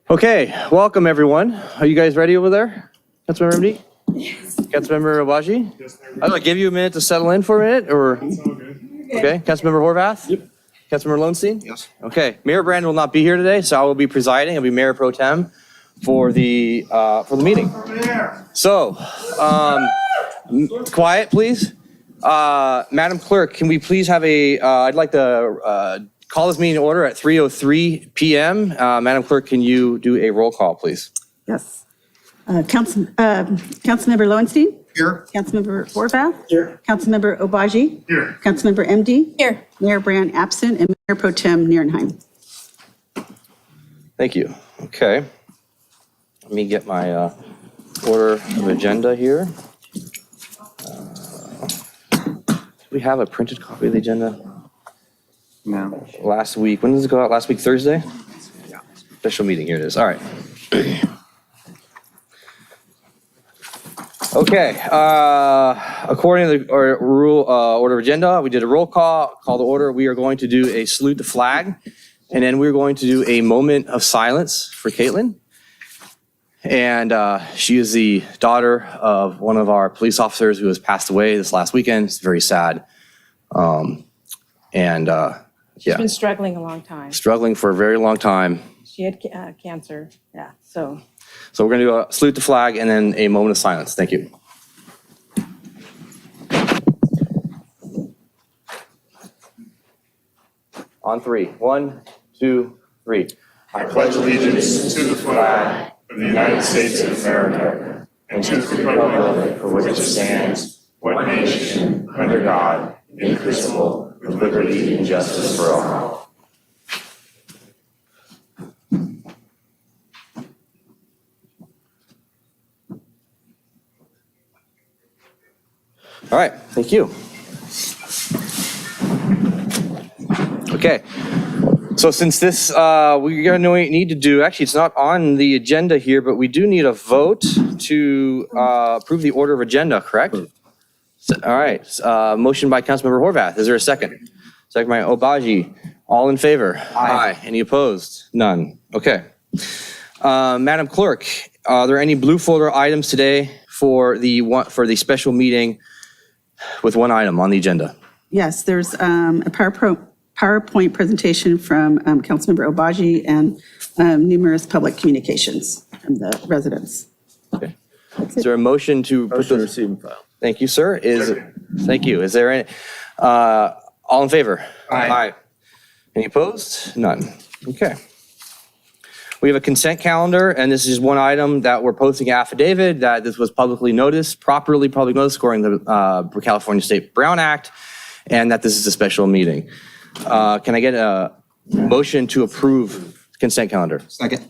Okay, welcome everyone. Are you guys ready over there? Councilmember MD? Yes. Councilmember Obaji? Yes. I'm gonna give you a minute to settle in for a minute, or? It's all good. Okay, Councilmember Horvath? Yep. Councilmember Lowenstein? Yes. Okay, Mayor Brand will not be here today, so I will be presiding. I'll be Mayor Pro Tem for the meeting. So, quiet, please. Madam Clerk, can we please have I'd like to call this meeting to order at 3:03 p.m. Madam Clerk, can you do a roll call, please? Yes. Councilmember Lowenstein? Here. Councilmember Horvath? Here. Councilmember Obaji? Here. Councilmember MD? Here. Mayor Brand absent, and Mayor Pro Tem Nierenheim. Thank you. Okay. Let me get my order of agenda here. Do we have a printed copy of the agenda? No. Last week. When does it go out? Last week, Thursday? Yeah. Special meeting. Here it is. All right. Okay. According to the order of agenda, we did a roll call to order. We are going to do a salute the flag, and then we're going to do a moment of silence for Caitlin. And she is the daughter of one of our police officers who has passed away this last weekend. It's very sad. She's been struggling a long time. Struggling for a very long time. She had cancer. Yeah. So we're going to do a salute the flag and then a moment of silence. Thank you. On three. 1, 2, 3. I pledge allegiance to the flag of the United States of America and to the republic for which it stands, one nation, under God, indivisible, with liberty and justice for all. All right, thank you. Okay, so since this, we're going to need to do, actually it's not on the agenda here, but we do need a vote to approve the order of agenda, correct? So, all right, motion by Councilmember Horvath. Is there a second? Second by Obaji. All in favor? Aye. Any opposed? None. Okay. Madam Clerk, are there any blue folder items today for the special meeting with one item on the agenda? Yes, there's a PowerPoint presentation from Councilmember Obaji and numerous public communications from the residents. Okay. Is there a motion to put those? Receive and file. Thank you, sir. Thank you. Is there any, all in favor? Aye. Any opposed? None. Okay. We have a consent calendar, and this is one item that we're posting affidavit that this was publicly noticed, properly public notice according to the California State Brown Act, and that this is a special meeting. Can I get a motion to approve consent calendar? Second.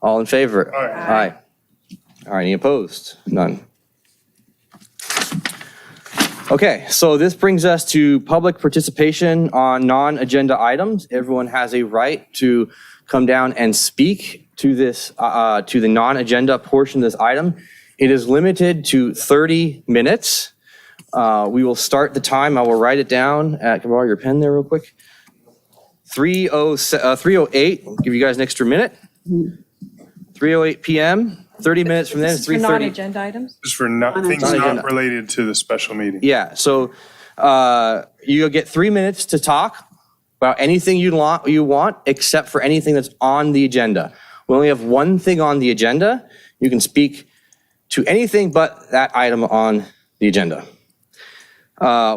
All in favor? Aye. All right, any opposed? None. Okay, so this brings us to public participation on non-agenda items. Everyone has a right to come down and speak to this, to the non-agenda portion of this item. It is limited to 30 minutes. We will start the time. I will write it down. Can I borrow your pen there real quick? 3:08. I'll give you guys an extra minute. 3:08 p.m. 30 minutes from then is for 3:30. non-agenda items? Just for things not related to the special meeting. Yeah, so you'll get 3 minutes to talk about anything you want except for anything that's on the agenda. We only have one thing on the agenda. You can speak to anything but that item on the agenda.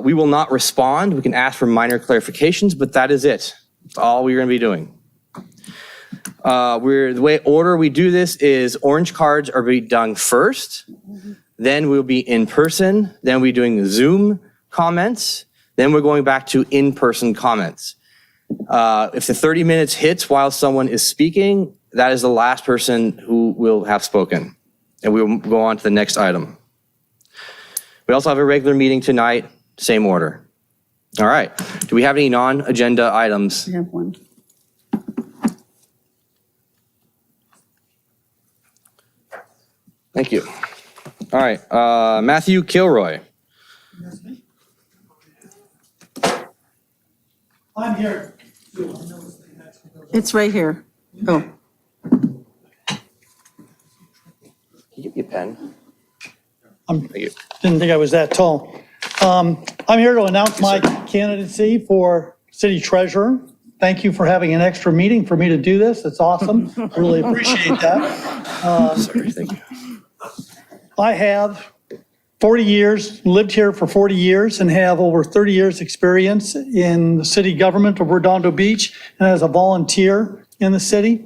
We will not respond. We can ask for minor clarifications, but that is it. That's all we're going to be doing. The way order we do this is orange cards are being done first, then we'll be in person, then we're doing Zoom comments, then we're going back to in-person comments. If the 30 minutes hits while someone is speaking, that is the last person who will have spoken, and we will go on to the next item. We also have a regular meeting tonight, same order. All right, do we have any non-agenda items? We have one. Thank you. All right, Matthew Kilroy. I'm here. It's right here. Oh, Can you give me a pen? Thank you. Didn't think I was that tall. I'm here to announce my candidacy for city treasurer. Thank you for having an extra meeting for me to do this. It's awesome. I really appreciate that. Sorry, thank you. I have 40 years, lived here for 40 years and have over 30 years experience in the city government of Redondo Beach and as a volunteer in the city.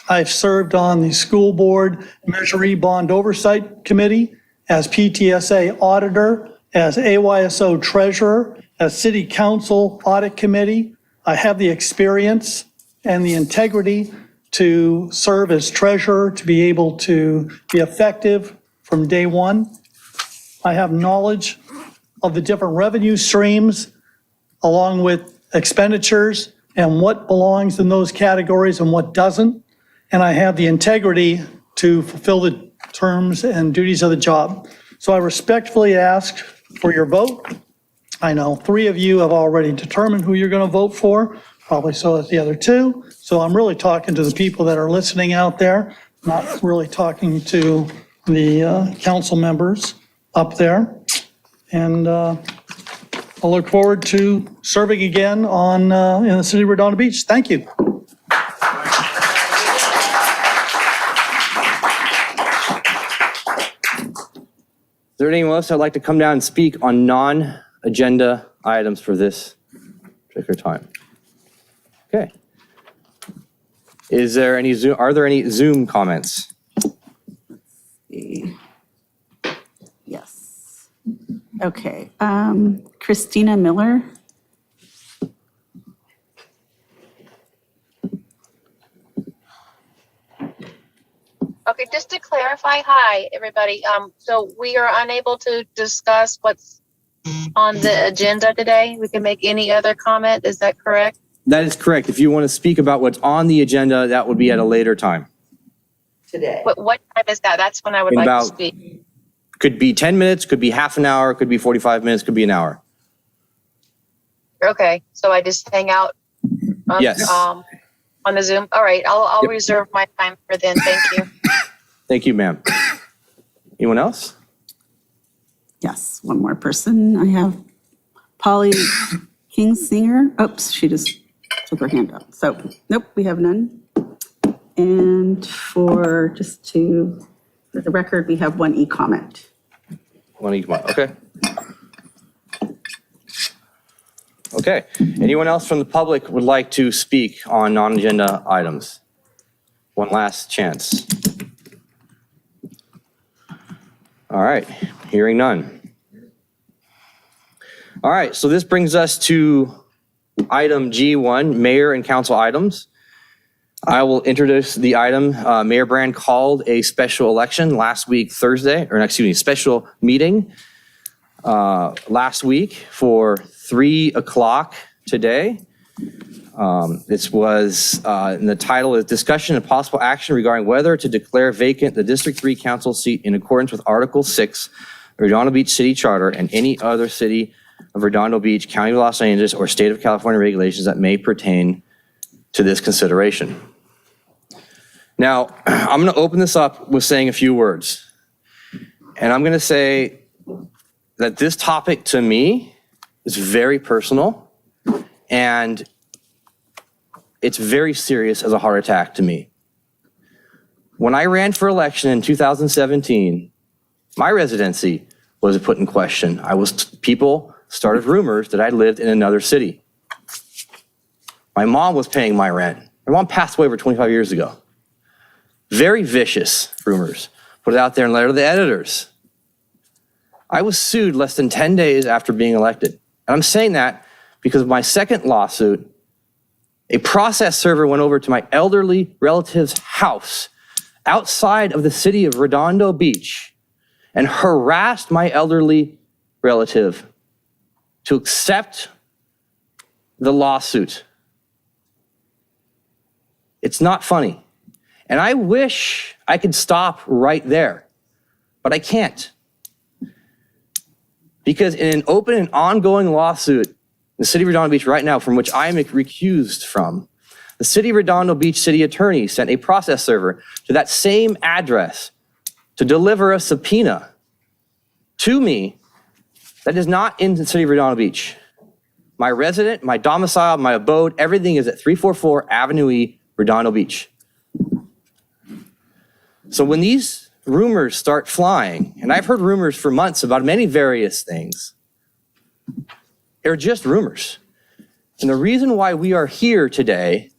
I've served on the school board Measure E Bond Oversight Committee, as PTSA auditor, as AYSO treasurer, as city council audit committee. I have the experience and the integrity to serve as treasurer, to be able to be effective from day one. I have knowledge of the different revenue streams along with expenditures and what belongs in those categories and what doesn't. And I have the integrity to fulfill the terms and duties of the job. So I respectfully ask for your vote. I know 3 of you have already determined who you're going to vote for, probably so as the other 2. So I'm really talking to the people that are listening out there, not really talking to the council members up there. And I look forward to serving again in the city of Redondo Beach. Thank you. Is there anyone else that'd like to come down and speak on non-agenda items for this particular time? Okay. Are there any Zoom comments? yes. Okay, Christina Miller. Okay, just to clarify, hi, everybody. So we are unable to discuss what's on the agenda today. We can make any other comment. Is that correct? That is correct. If you want to speak about what's on the agenda, that would be at a later time. Today. What time is that? That's when I would like to speak. Could be 10 minutes, could be half an hour, could be 45 minutes, could be an hour. Okay, so I just hang out Yes. on the Zoom. All right, I'll Yep. reserve my time for then. Thank you. Thank you, ma'am. Anyone else? Yes, one more person. I have Polly Kingsinger. Oops, she just took her hand up. So, nope, we have none. And for the record, we have 1 e-comment. One each one, okay. Okay, anyone else from the public would like to speak on non-agenda items? One last chance. All right, hearing none. All right, so this brings us to item G1, mayor and council items. I will introduce the item. Mayor Brand called a special election last week, Thursday, or excuse me, special meeting last week for 3 o'clock today. This was, in the title is Discussion and Possible Action Regarding Whether to Declare Vacant the District 3 Council Seat in Accordance with Article 6, Redondo Beach City Charter, and any other city of Redondo Beach, County of Los Angeles, or State of California regulations that may pertain to this consideration. Now, I'm going to open this up with saying a few words. And I'm going to say that this topic to me is very personal and it's very serious as a heart attack to me. When I ran for election in 2017, my residency was put in question. People started rumors that I lived in another city. My mom was paying my rent. My mom passed away over 25 years ago. Very vicious rumors. Put it out there in letter to the editors. I was sued less than 10 days after being elected. And I'm saying that because of my second lawsuit, a process server went over to my elderly relative's house outside of the city of Redondo Beach and harassed my elderly relative to accept the lawsuit. It's not funny. And I wish I could stop right there. but I can't. Because in an open and ongoing lawsuit in the city of Redondo Beach right now, from which I am recused from, the city of Redondo Beach city attorney sent a process server to that same address to deliver a subpoena to me that is not in the city of Redondo Beach. My resident, my domicile, my abode, everything is at 344 Avenue E, Redondo Beach. So when these rumors start flying, and I've heard rumors for months about many various things, they're just rumors. And the reason why we are here today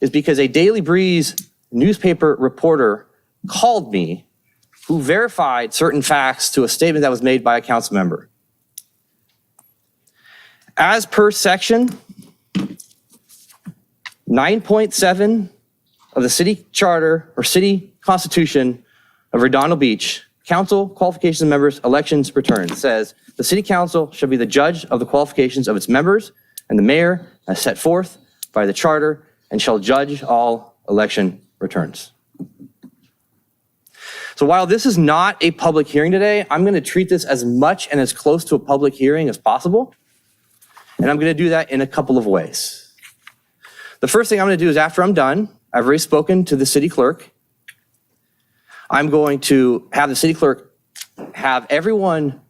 is because a Daily Breeze newspaper reporter called me who verified certain facts to a statement that was made by a council member. As per section 9.7 of the city charter or city constitution of Redondo Beach, council qualifications of members, elections, returns, says the city council shall be the judge of the qualifications of its members and the mayor as set forth by the charter and shall judge all election returns. So while this is not a public hearing today, I'm going to treat this as much and as close to a public hearing as possible. And I'm going to do that in a couple of ways. The first thing I'm going to do is after I'm done, I've already spoken to the city clerk. I'm going to have the city clerk have everyone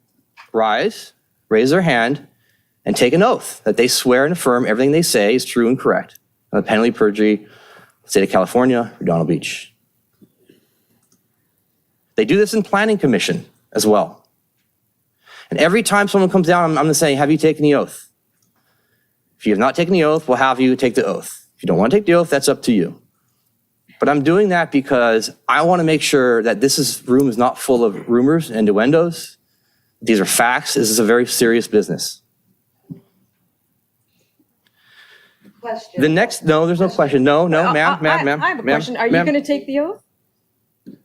raise their hand, and take an oath that they swear and affirm everything they say is true and correct. On the penalty of perjury, state of California, Redondo Beach. They do this in planning commission as well. And every time someone comes down, I'm going to say, have you taken the oath? If you have not taken the oath, we'll have you take the oath. If you don't want to take the oath, that's up to you. But I'm doing that because I want to make sure that this room is not full of rumors and innuendos. These are facts. This is a very serious business. Question. The next, no, there's no question. No, ma'am. I have a question. Are you going to take the oath?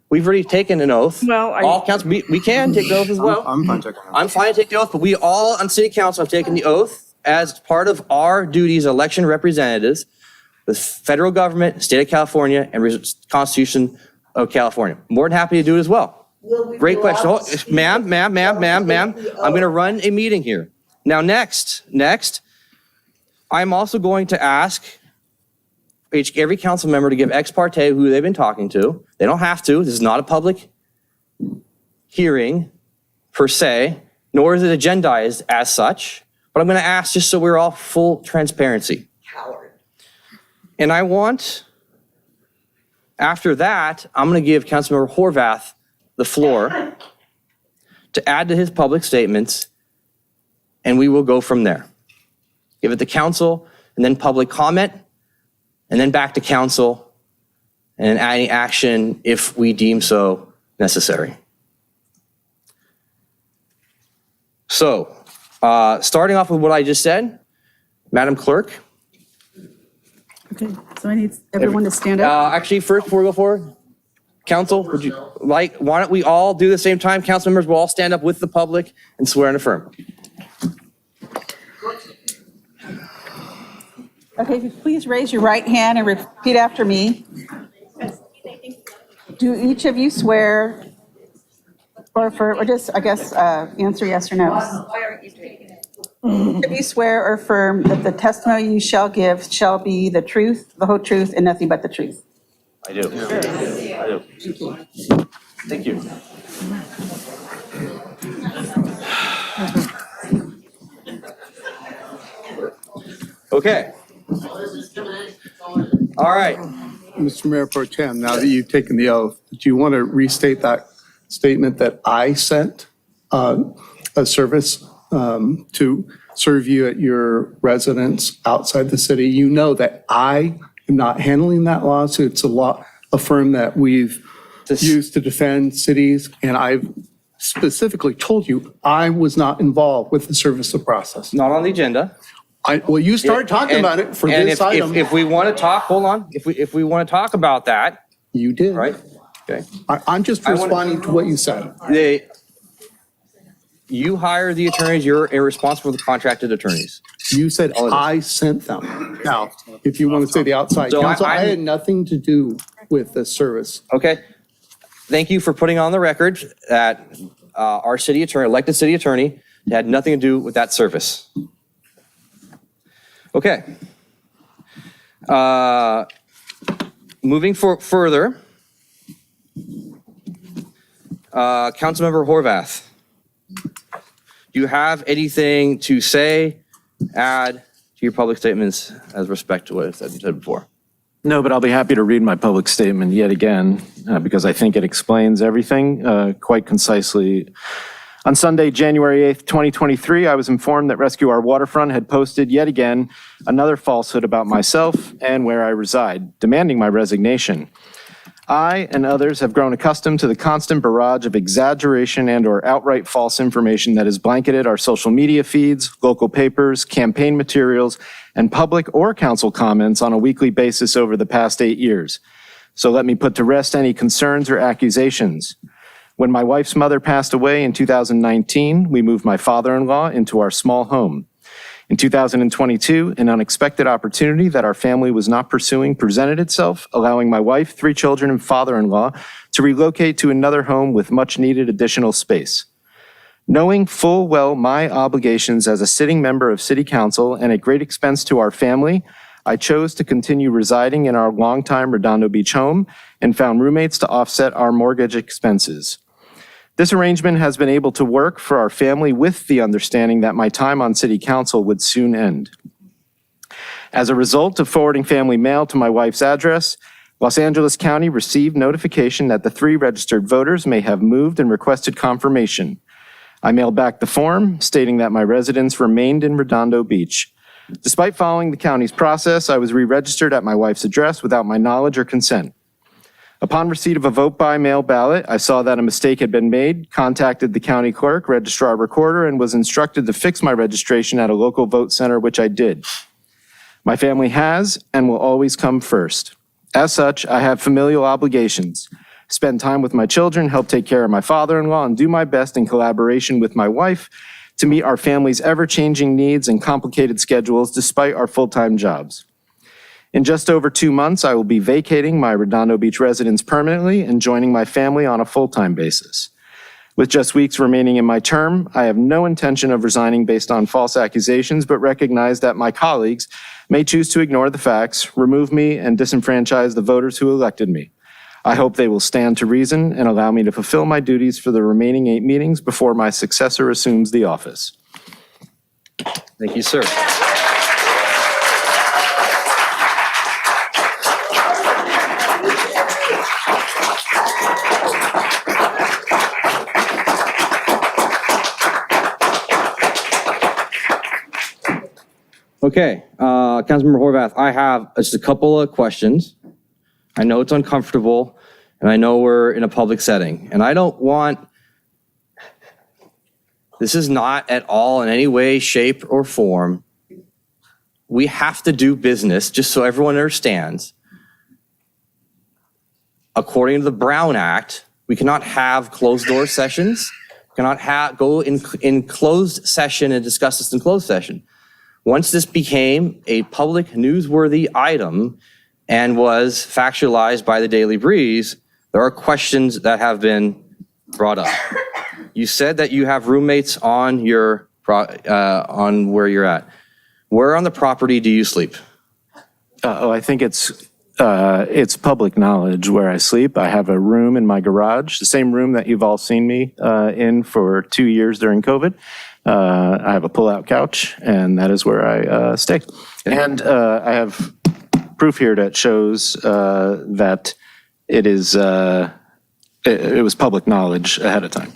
We've already taken an oath. Well, are you- all council, we can take the oath as well. I'm fine taking it. I'm fine to take the oath, but we all on city council have taken the oath as part of our duties, election representatives, the federal government, state of California, and Constitution of California. More than happy to do it as well. Great question. Oh, ma'am. I'm going to run a meeting here. Now, next, I'm also going to ask every council member to give ex parte who they've been talking to. They don't have to. This is not a public hearing per se, nor is it agendized as such. But I'm going to ask just so we're all full transparency. Coward. And I want, after that, I'm going to give Councilmember Horvath the floor to add to his public statements, and we will go from there. Give it to council, and then public comment, and then back to council, and any action if we deem so necessary. So, starting off with what I just said, Madam Clerk. Okay, so I need everyone to stand up. Actually, first, before we go forward, council, would you like, why don't we all do the same time? Council members will all stand up with the public and swear and affirm. Okay, if you please raise your right hand and repeat after me. Do each of you swear or just, I guess, answer yes or no? Why aren't you taking it? Do you swear or affirm that the testimony you shall give shall be the truth, the whole truth, and nothing but the truth? I do. I do. Thank you. Okay. All right. Mr. Mayor Pro Tem, now that you've taken the oath, do you want to restate that statement that I sent a service to serve you at your residence outside the city? You know that I am not handling that lawsuit. It's a firm that we've used to defend cities, and I've specifically told you I was not involved with the service of process. Not on the agenda. Well, you started talking about it for And this item. if we want to talk, hold on. If we want to talk about that, You did. right? Okay. I'm just responding to what you said. You hire the attorneys, you're responsible for the contracted attorneys. You said All it is. I sent them. Now, if you want to say the outside So counsel, I I'm- had nothing to do with the service. Okay? thank you for putting on the record that our city attorney, elected city attorney, had nothing to do with that service. Okay. Moving further, Councilmember Horvath, do you have anything to say, add to your public statements as respect to what I said before? No, but I'll be happy to read my public statement yet again, because I think it explains everything quite concisely. On Sunday, January 8th, 2023, I was informed that Rescue Our Waterfront had posted yet again another falsehood about myself and where I reside, demanding my resignation. I and others have grown accustomed to the constant barrage of exaggeration and/or outright false information that has blanketed our social media feeds, local papers, campaign materials, and public or council comments on a weekly basis over the past 8 years. So let me put to rest any concerns or accusations. When my wife's mother passed away in 2019, we moved my father-in-law into our small home. In 2022, an unexpected opportunity that our family was not pursuing presented itself, allowing my wife, 3 children, and father-in-law to relocate to another home with much-needed additional space. Knowing full well my obligations as a sitting member of City Council and at great expense to our family, I chose to continue residing in our longtime Redondo Beach home and found roommates to offset our mortgage expenses. This arrangement has been able to work for our family with the understanding that my time on City Council would soon end. As a result of forwarding family mail to my wife's address, Los Angeles County received notification that the 3 registered voters may have moved and requested confirmation. I mailed back the form stating that my residence remained in Redondo Beach. Despite following the county's process, I was re-registered at my wife's address without my knowledge or consent. Upon receipt of a vote by mail ballot, I saw that a mistake had been made, contacted the county clerk, registrar, recorder, and was instructed to fix my registration at a local vote center, which I did. My family has and will always come first. As such, I have familial obligations. Spend time with my children, help take care of my father-in-law, and do my best in collaboration with my wife to meet our family's ever-changing needs and complicated schedules despite our full-time jobs. In just over 2 months, I will be vacating my Redondo Beach residence permanently and joining my family on a full-time basis. With just weeks remaining in my term, I have no intention of resigning based on false accusations, but recognize that my colleagues may choose to ignore the facts, remove me, and disenfranchise the voters who elected me. I hope they will stand to reason and allow me to fulfill my duties for the remaining 8 meetings before my successor assumes the office. Thank you, sir. Okay, Councilmember Horvath, I have just a couple of questions. I know it's uncomfortable, and I know we're in a public setting, and I don't want, this is not at all in any way, shape, or form. We have to do business, just so everyone understands. According to the Brown Act, we cannot have closed-door sessions, cannot go in closed session and discuss this in closed session. Once this became a public newsworthy item and was factualized by the Daily Breeze, there are questions that have been brought up. You said that you have roommates on your on where you're at. Where on the property do you sleep? I think it's public knowledge where I sleep. I have a room in my garage, the same room that you've all seen me in for 2 years during COVID. I have a pull-out couch, and that is where I stay. And I have proof here that shows that it was public knowledge ahead of time.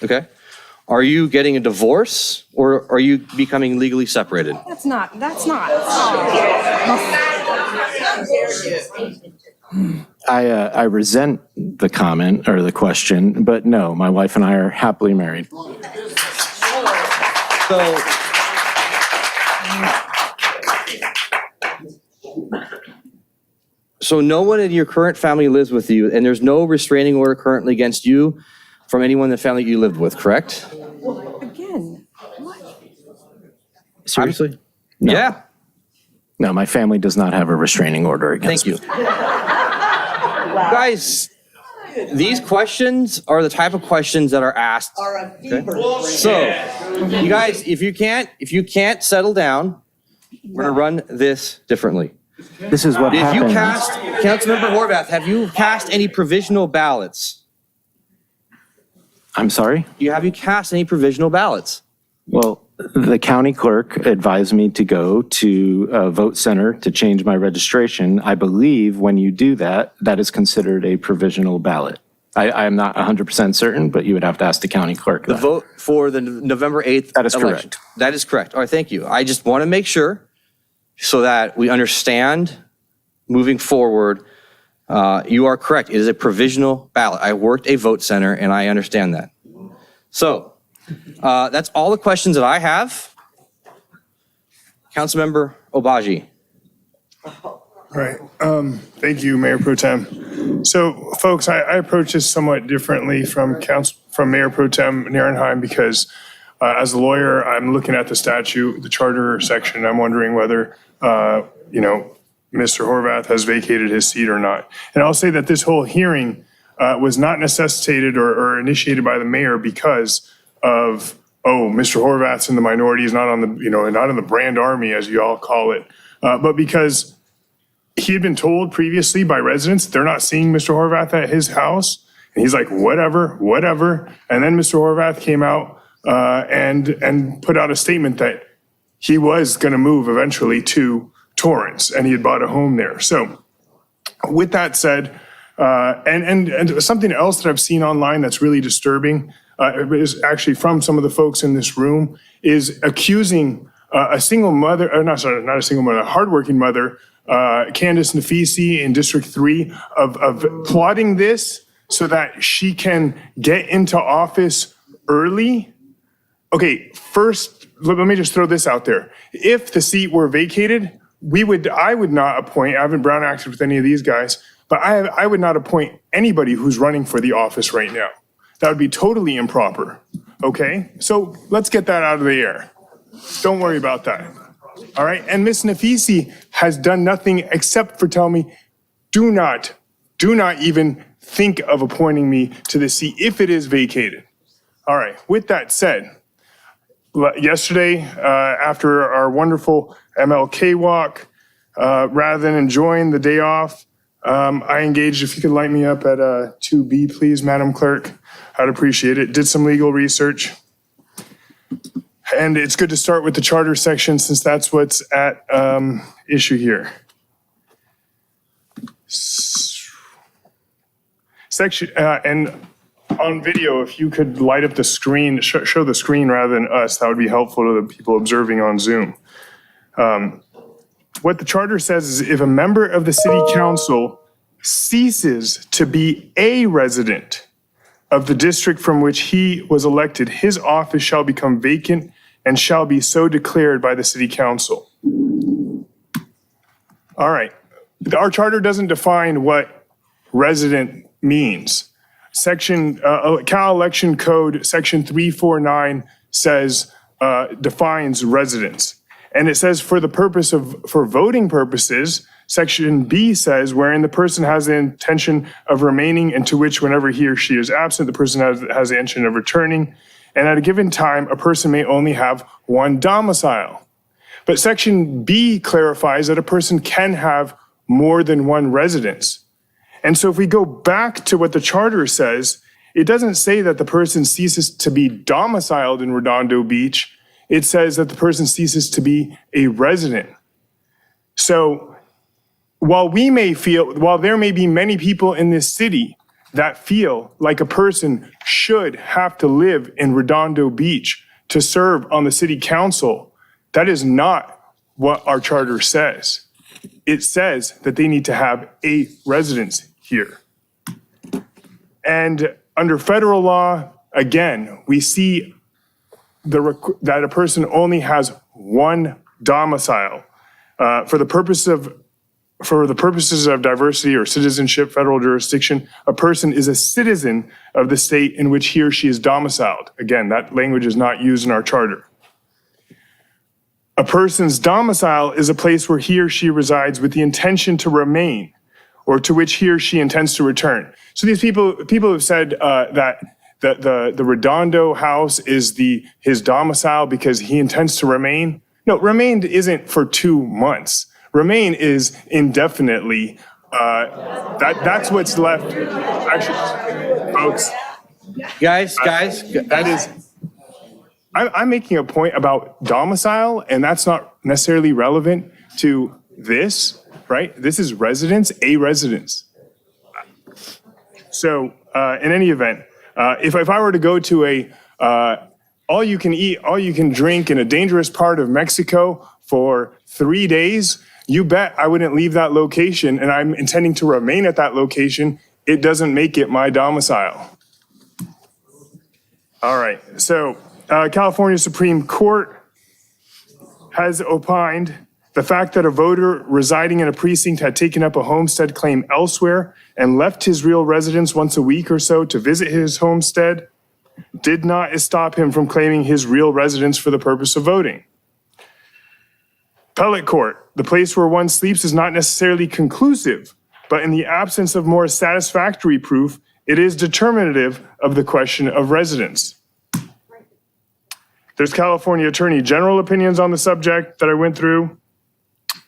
Okay. Are you getting a divorce, or are you becoming legally separated? That's not. I resent the comment or the question, but no, my wife and I are happily married. So no one in your current family lives with you, and there's no restraining order currently against you from anyone in the family you lived with, correct? Again, what? Seriously? No. Yeah. No, my family does not have a restraining order against Thank you. Guys, these questions are the type of questions that are asked. Are a fever. So, you guys, if you can't settle down, we're gonna run this differently. This is what If you happens. cast, Councilmember Horvath, have you cast any provisional ballots? I'm sorry? Have you cast any provisional ballots? Well, the county clerk advised me to go to a vote center to change my registration. I believe when you do that, that is considered a provisional ballot. I am not 100% certain, but you would have to ask the county clerk. The vote for the November 8th That is election. correct. That is correct. All right, thank you. I just want to make sure so that we understand moving forward. You are correct. It is a provisional ballot. I worked a vote center and I understand that. So that's all the questions that I have. Councilmember Obaji. Right. Thank you, Mayor Pro Tem. So, folks, I approach this somewhat differently from Mayor Pro Tem Nierenheim because as a lawyer, I'm looking at the statute, the charter section. I'm wondering whether, Mr. Horvath has vacated his seat or not. And I'll say that this whole hearing was not necessitated or initiated by the mayor because of, Mr. Horvath's in the minority, he's not on the, not in the brand army, as you all call it, but because he had been told previously by residents they're not seeing Mr. Horvath at his house. And he's like, whatever. And then Mr. Horvath came out and put out a statement that he was going to move eventually to Torrance and he had bought a home there. So with that said, and something else that I've seen online that's really disturbing is actually from some of the folks in this room is accusing a single mother, not a single mother, a hardworking mother, Candace Nafisi in District 3 of plotting this so that she can get into office early. Okay, first, let me just throw this out there. If the seat were vacated, I would not appoint, I haven't Brown acted with any of these guys, but I would not appoint anybody who's running for the office right now. That would be totally improper, okay? So let's get that out of the air. Don't worry about that. All right, and Ms. Nafisi has done nothing except for tell me, do not even think of appointing me to the seat if it is vacated. All right, with that said, yesterday, after our wonderful MLK walk, rather than enjoying the day off, I engaged, if you could light me up at 2B, please, Madam Clerk, I'd appreciate it. Did some legal research. And it's good to start with the charter section since that's what's at issue here. Section, and on video, if you could light up the screen, show the screen rather than us, that would be helpful to the people observing on Zoom. What the charter says is if a member of the city council ceases to be a resident of the district from which he was elected, his office shall become vacant and shall be so declared by the city council. All right. Our charter doesn't define what resident means. Cal Election Code, Section 349 says, defines residence. And it says for voting purposes, Section B says wherein the person has the intention of remaining and to which whenever he or she is absent, the person has the intention of returning. And at a given time, a person may only have one domicile. But Section B clarifies that a person can have more than one residence. And so if we go back to what the charter says, it doesn't say that the person ceases to be domiciled in Redondo Beach. It says that the person ceases to be a resident. So while there may be many people in this city that feel like a person should have to live in Redondo Beach to serve on the city council, that is not what our charter says. It says that they need to have a residence here. And under federal law, again, we see that a person only has one domicile. For the purposes of diversity or citizenship, federal jurisdiction, a person is a citizen of the state in which he or she is domiciled. Again, that language is not used in our charter. A person's domicile is a place where he or she resides with the intention to remain, or to which he or she intends to return. So these people have said that the Redondo house is his domicile because he intends to remain. No, remained isn't for 2 months. Remain is indefinitely. That's what's left. Actually, folks, Guys, that is. I'm making a point about domicile, and that's not necessarily relevant to this, right? This is residence, a residence. So in any event, if I were to go to a all you can eat, all you can drink in a dangerous part of Mexico for 3 days, you bet I wouldn't leave that location, and I'm intending to remain at that location. It doesn't make it my domicile. All right, so California Supreme Court has opined the fact that a voter residing in a precinct had taken up a homestead claim elsewhere and left his real residence once a week or so to visit his homestead did not stop him from claiming his real residence for the purpose of voting. Appellate court, the place where one sleeps is not necessarily conclusive, but in the absence of more satisfactory proof, it is determinative of the question of residence. There's California Attorney General opinions on the subject that I went through.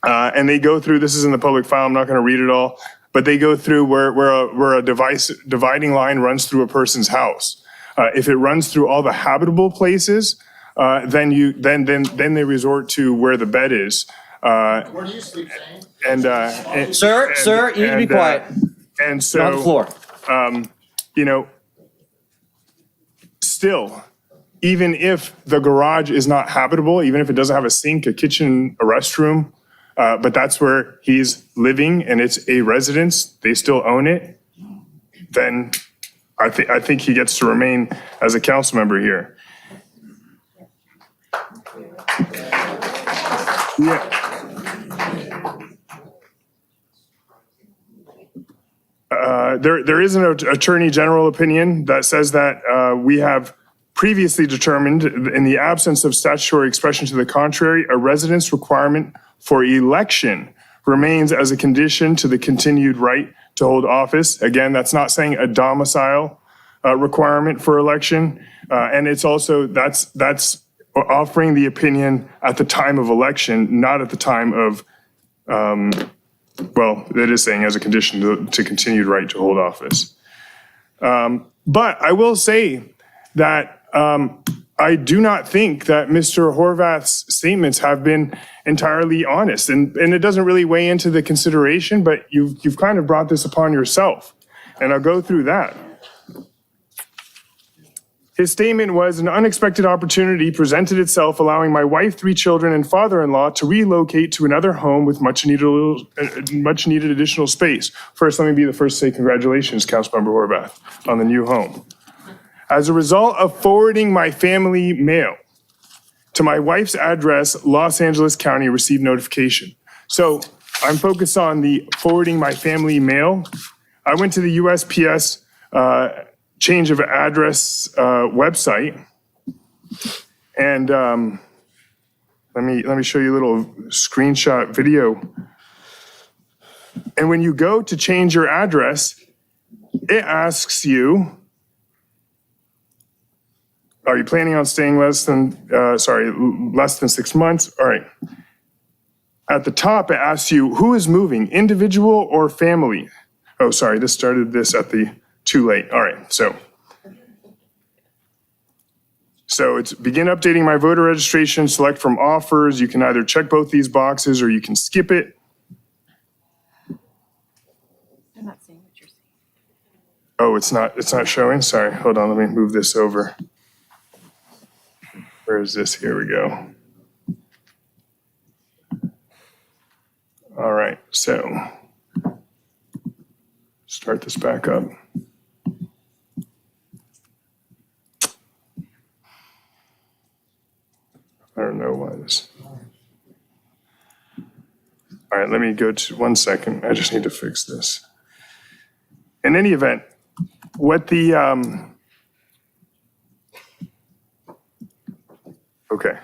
And they go through, this is in the public file, I'm not going to read it all, but they go through where a dividing line runs through a person's house. If it runs through all the habitable places, then they resort to where the bed is. Where do you sleep, Zane? Sir, you need to be quiet. And so, on the floor. Still, even if the garage is not habitable, even if it doesn't have a sink, a kitchen, a restroom, but that's where he's living and it's a residence, they still own it, then I think he gets to remain as a council member here. Yeah. There is an Attorney General opinion that says that we have previously determined, in the absence of statutory expression to the contrary, a residence requirement for election remains as a condition to the continued right to hold office. Again, that's not saying a domicile requirement for election. And it's also, that's offering the opinion at the time of election, not at the time of, well, it is saying as a condition to continued right to hold office. But I will say that I do not think that Mr. Horvath's statements have been entirely honest, and it doesn't really weigh into the consideration, but you've kind of brought this upon yourself, and I'll go through that. His statement was, an unexpected opportunity presented itself, allowing my wife, 3 children, and father-in-law to relocate to another home with much needed additional space. First, let me be the first to say congratulations, Councilmember Horvath, on the new home. As a result of forwarding my family mail to my wife's address, Los Angeles County received notification. So I'm focused on the forwarding my family mail. I went to the USPS change of address website, and let me show you a little screenshot video. And when you go to change your address, it asks you, are you planning on staying less than 6 months? All right. At the top, it asks you, who is moving, individual or family? Oh, sorry, this started this at the too late. All right, so it's begin updating my voter registration, select from offers. You can either check both these boxes or you can skip it. I'm not seeing what you're seeing. Oh, it's not showing? Sorry, hold on, let me move this over. Where is this? Here we go. All right, so start this back up. I don't know why this. All right, let me go to 1 second. I just need to fix this. In any event, what the, okay.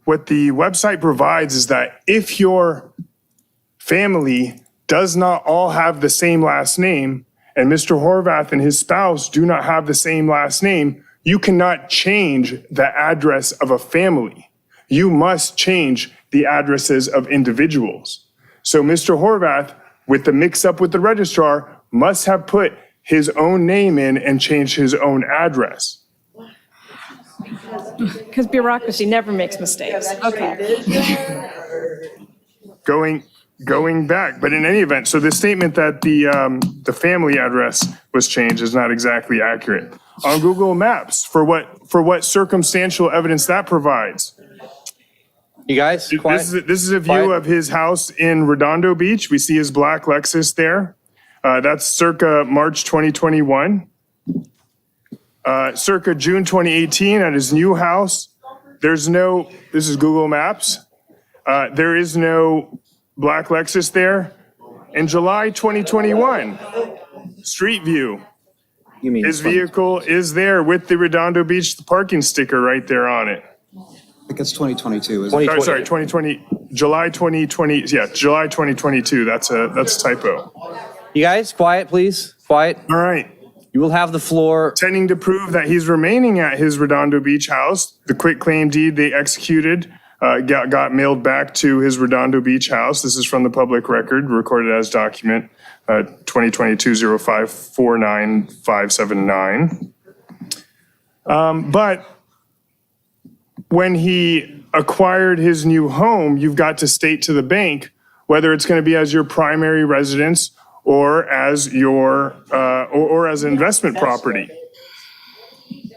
what the website provides is that if your family does not all have the same last name, and Mr. Horvath and his spouse do not have the same last name, you cannot change the address of a family. You must change the addresses of individuals. So Mr. Horvath, with the mix-up with the registrar, must have put his own name in and changed his own address. Because bureaucracy never makes mistakes. Okay. Going back, but in any event, so the statement that the family address was changed is not exactly accurate. On Google Maps, for what circumstantial evidence that provides. You guys, quiet. This is a view Quiet. of his house in Redondo Beach. We see his black Lexus there. That's circa March 2021. Circa June 2018 at his new house. This is Google Maps. There is no black Lexus there. In July 2021, Street View. You mean His vehicle is there with the Redondo Beach parking sticker right there on it. I think it's 2022, isn't it? 2020. Sorry, 2020, July 2020, yeah, July 2022. That's a typo. You guys, quiet, please. Quiet. All right. You will have the floor. Tending to prove that he's remaining at his Redondo Beach house, the quitclaim deed they executed got mailed back to his Redondo Beach house. This is from the public record, recorded as document 2022-05-49579. But when he acquired his new home, you've got to state to the bank whether it's going to be as your primary residence or as your or as an investment property.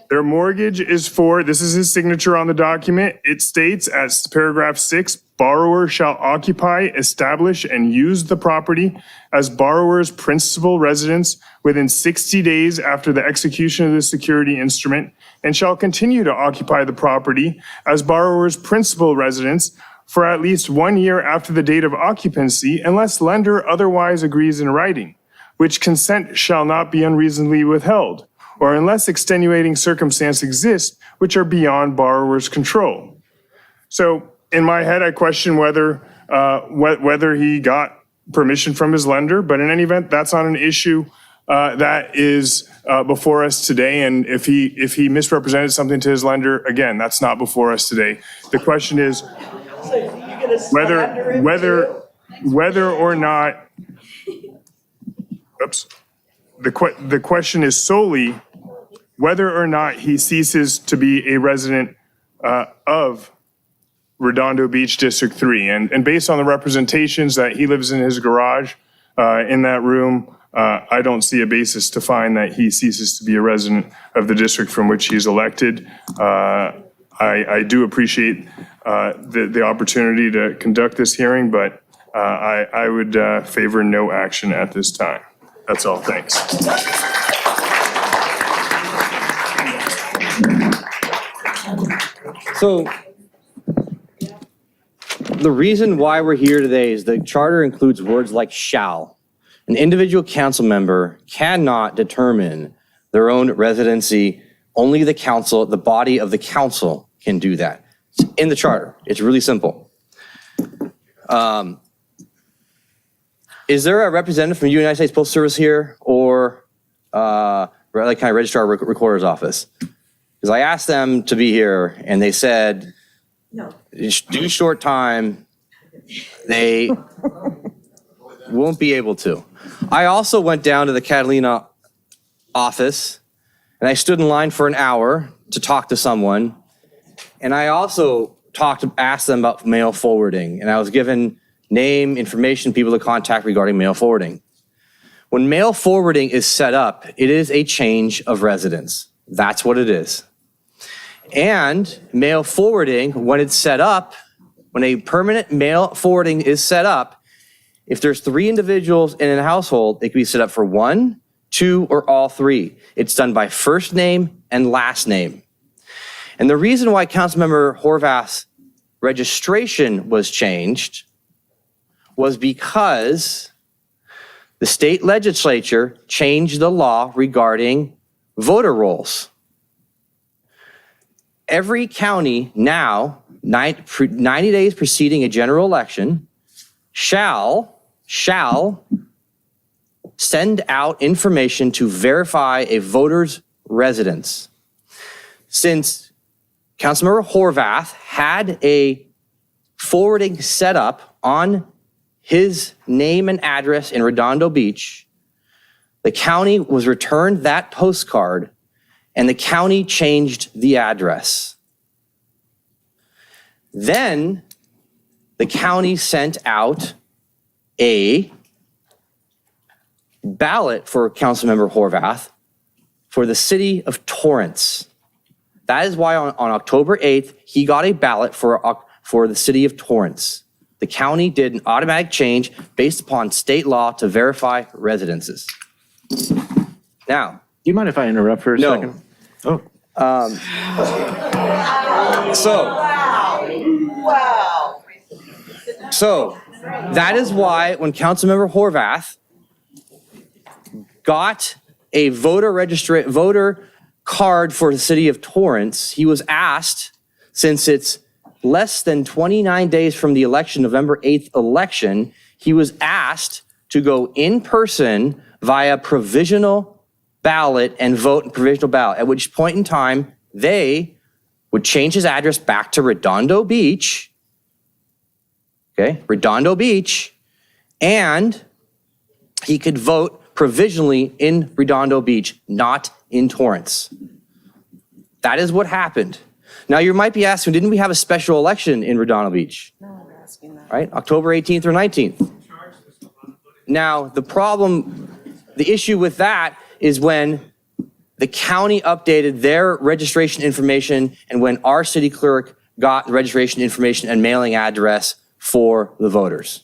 Their mortgage is for, this is his signature on the document. It states as paragraph 6, borrower shall occupy, establish, and use the property as borrower's principal residence within 60 days after the execution of the security instrument, and shall continue to occupy the property as borrower's principal residence for at least 1 year after the date of occupancy, unless lender otherwise agrees in writing, which consent shall not be unreasonably withheld, or unless extenuating circumstances exist which are beyond borrower's control. So in my head, I question whether he got permission from his lender, but in any event, that's not an issue that is before us today. And if he misrepresented something to his lender, again, that's not before us today. The question is whether or not, oops, the question is solely whether or not he ceases to be a resident of Redondo Beach District 3. And based on the representations that he lives in his garage in that room, I don't see a basis to find that he ceases to be a resident of the district from which he's elected. I do appreciate the opportunity to conduct this hearing, but I would favor no action at this time. That's all. Thanks. So the reason why we're here today is the charter includes words like shall. An individual council member cannot determine their own residency. Only the council, the body of the council can do that. It's in the charter. It's really simple. Is there a representative from the United States Postal Service here or like kind of registrar recorder's office? Because I asked them to be here and they said, No. due short time, they won't be able to. I also went down to the Catalina office and I stood in line for an hour to talk to someone. And I also asked them about mail forwarding, and I was given name, information, people to contact regarding mail forwarding. When mail forwarding is set up, it is a change of residence. That's what it is. And mail forwarding, when it's set up, when a permanent mail forwarding is set up, if there's 3 individuals in a household, it can be set up for 1, 2, or all 3. It's done by first name and last name. And the reason why Councilmember Horvath's registration was changed was because the state legislature changed the law regarding voter rolls. Every county now 90 days preceding a general election shall send out information to verify a voter's residence. Since Councilmember Horvath had a forwarding set up on his name and address in Redondo Beach, the county was returned that postcard and the county changed the address. Then the county sent out a ballot for Councilmember Horvath for the city of Torrance. That is why on October 8th, he got a ballot for the city of Torrance. The county did an automatic change based upon state law to verify residences. Now, Do you mind if I interrupt for a No. second? Oh, So that is why when Councilmember Horvath got a voter card for the city of Torrance, he was asked, since it's less than 29 days from the election, November 8th election, he was asked to go in person via provisional ballot and vote in provisional ballot, at which point in time they would change his address back to Redondo Beach, okay, Redondo Beach, and he could vote provisionally in Redondo Beach, not in Torrance. That is what happened. Now you might be asking, didn't we have a special election in Redondo Beach? No, I'm asking that. Right, October 18th or 19th. Now the issue with that is when the county updated their registration information and when our city clerk got the registration information and mailing address for the voters.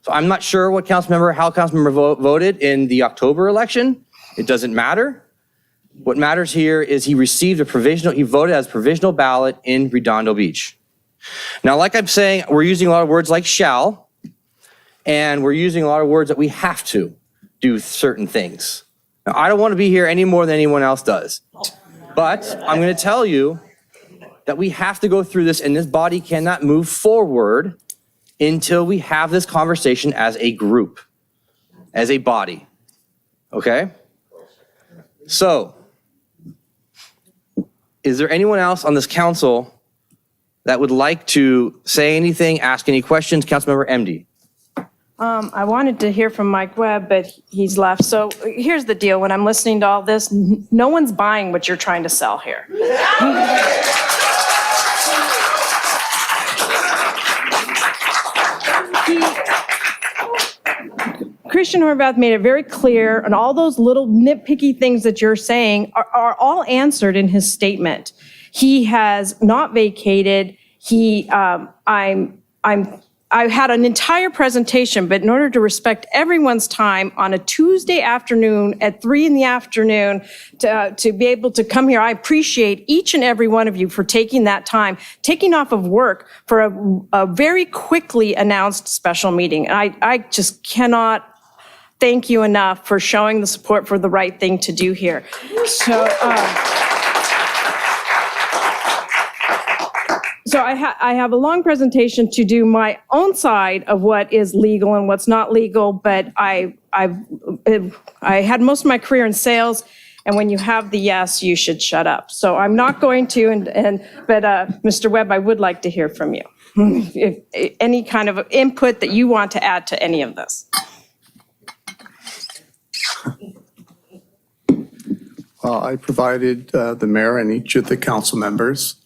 So I'm not sure how Councilmember voted in the October election. It doesn't matter. What matters here is he voted as provisional ballot in Redondo Beach. Now, like I'm saying, we're using a lot of words like shall, and we're using a lot of words that we have to do certain things. Now, I don't want to be here any more than anyone else does, but I'm going to tell you that we have to go through this, and this body cannot move forward until we have this conversation as a group, as a body, okay? So, is there anyone else on this council that would like to say anything, ask any questions? Councilmember MD. I wanted to hear from Mike Webb, but he's left. So here's the deal. When I'm listening to all this, no one's buying what you're trying to sell here. Christian Horvath made it very clear, and all those little nitpicky things that you're saying are all answered in his statement. He has not vacated. I had an entire presentation, but in order to respect everyone's time on a Tuesday afternoon at 3 p.m. to be able to come here, I appreciate each and every one of you for taking that time, taking off of work for a very quickly announced special meeting. And I just cannot thank you enough for showing the support for the right thing to do here. So I have a long presentation to do my own side of what is legal and what's not legal, but I had most of my career in sales, and when you have the yes, you should shut up. So I'm not going to, but Mr. Webb, I would like to hear from you. If any kind of input that you want to add to any of this. I provided the mayor and each of the council members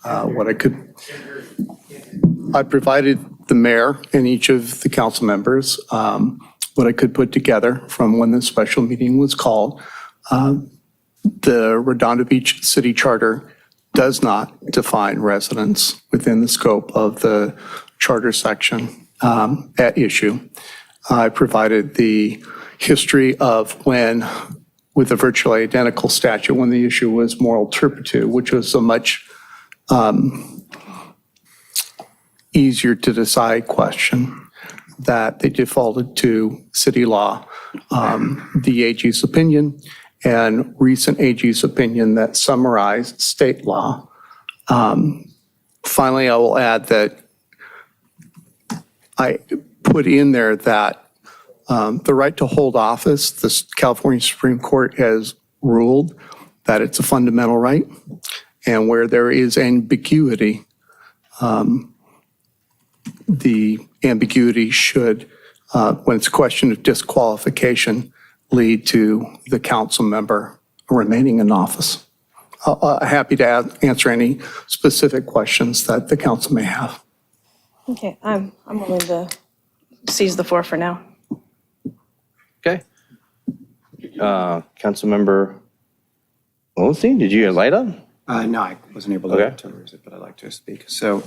I provided the mayor and each of the council members what I could put together from when the special meeting was called. The Redondo Beach City Charter does not define residence within the scope of the charter section at issue. I provided the history of when, with a virtually identical statute, when the issue was moral turpitude, which was a much easier to decide question, that they defaulted to city law, the AG's opinion, and recent AG's opinion that summarized state law Finally, I will add that I put in there that the right to hold office, the California Supreme Court has ruled that it's a fundamental right. And where there is ambiguity, the ambiguity should, when it's a question of disqualification, lead to the council member remaining in office. Happy to answer any specific questions that the council may have. Okay, I'm willing to seize the floor for now. Okay. Councilmember Lowenstein, did you get a light up? No, I wasn't able Okay. to raise it, but I'd like to speak. So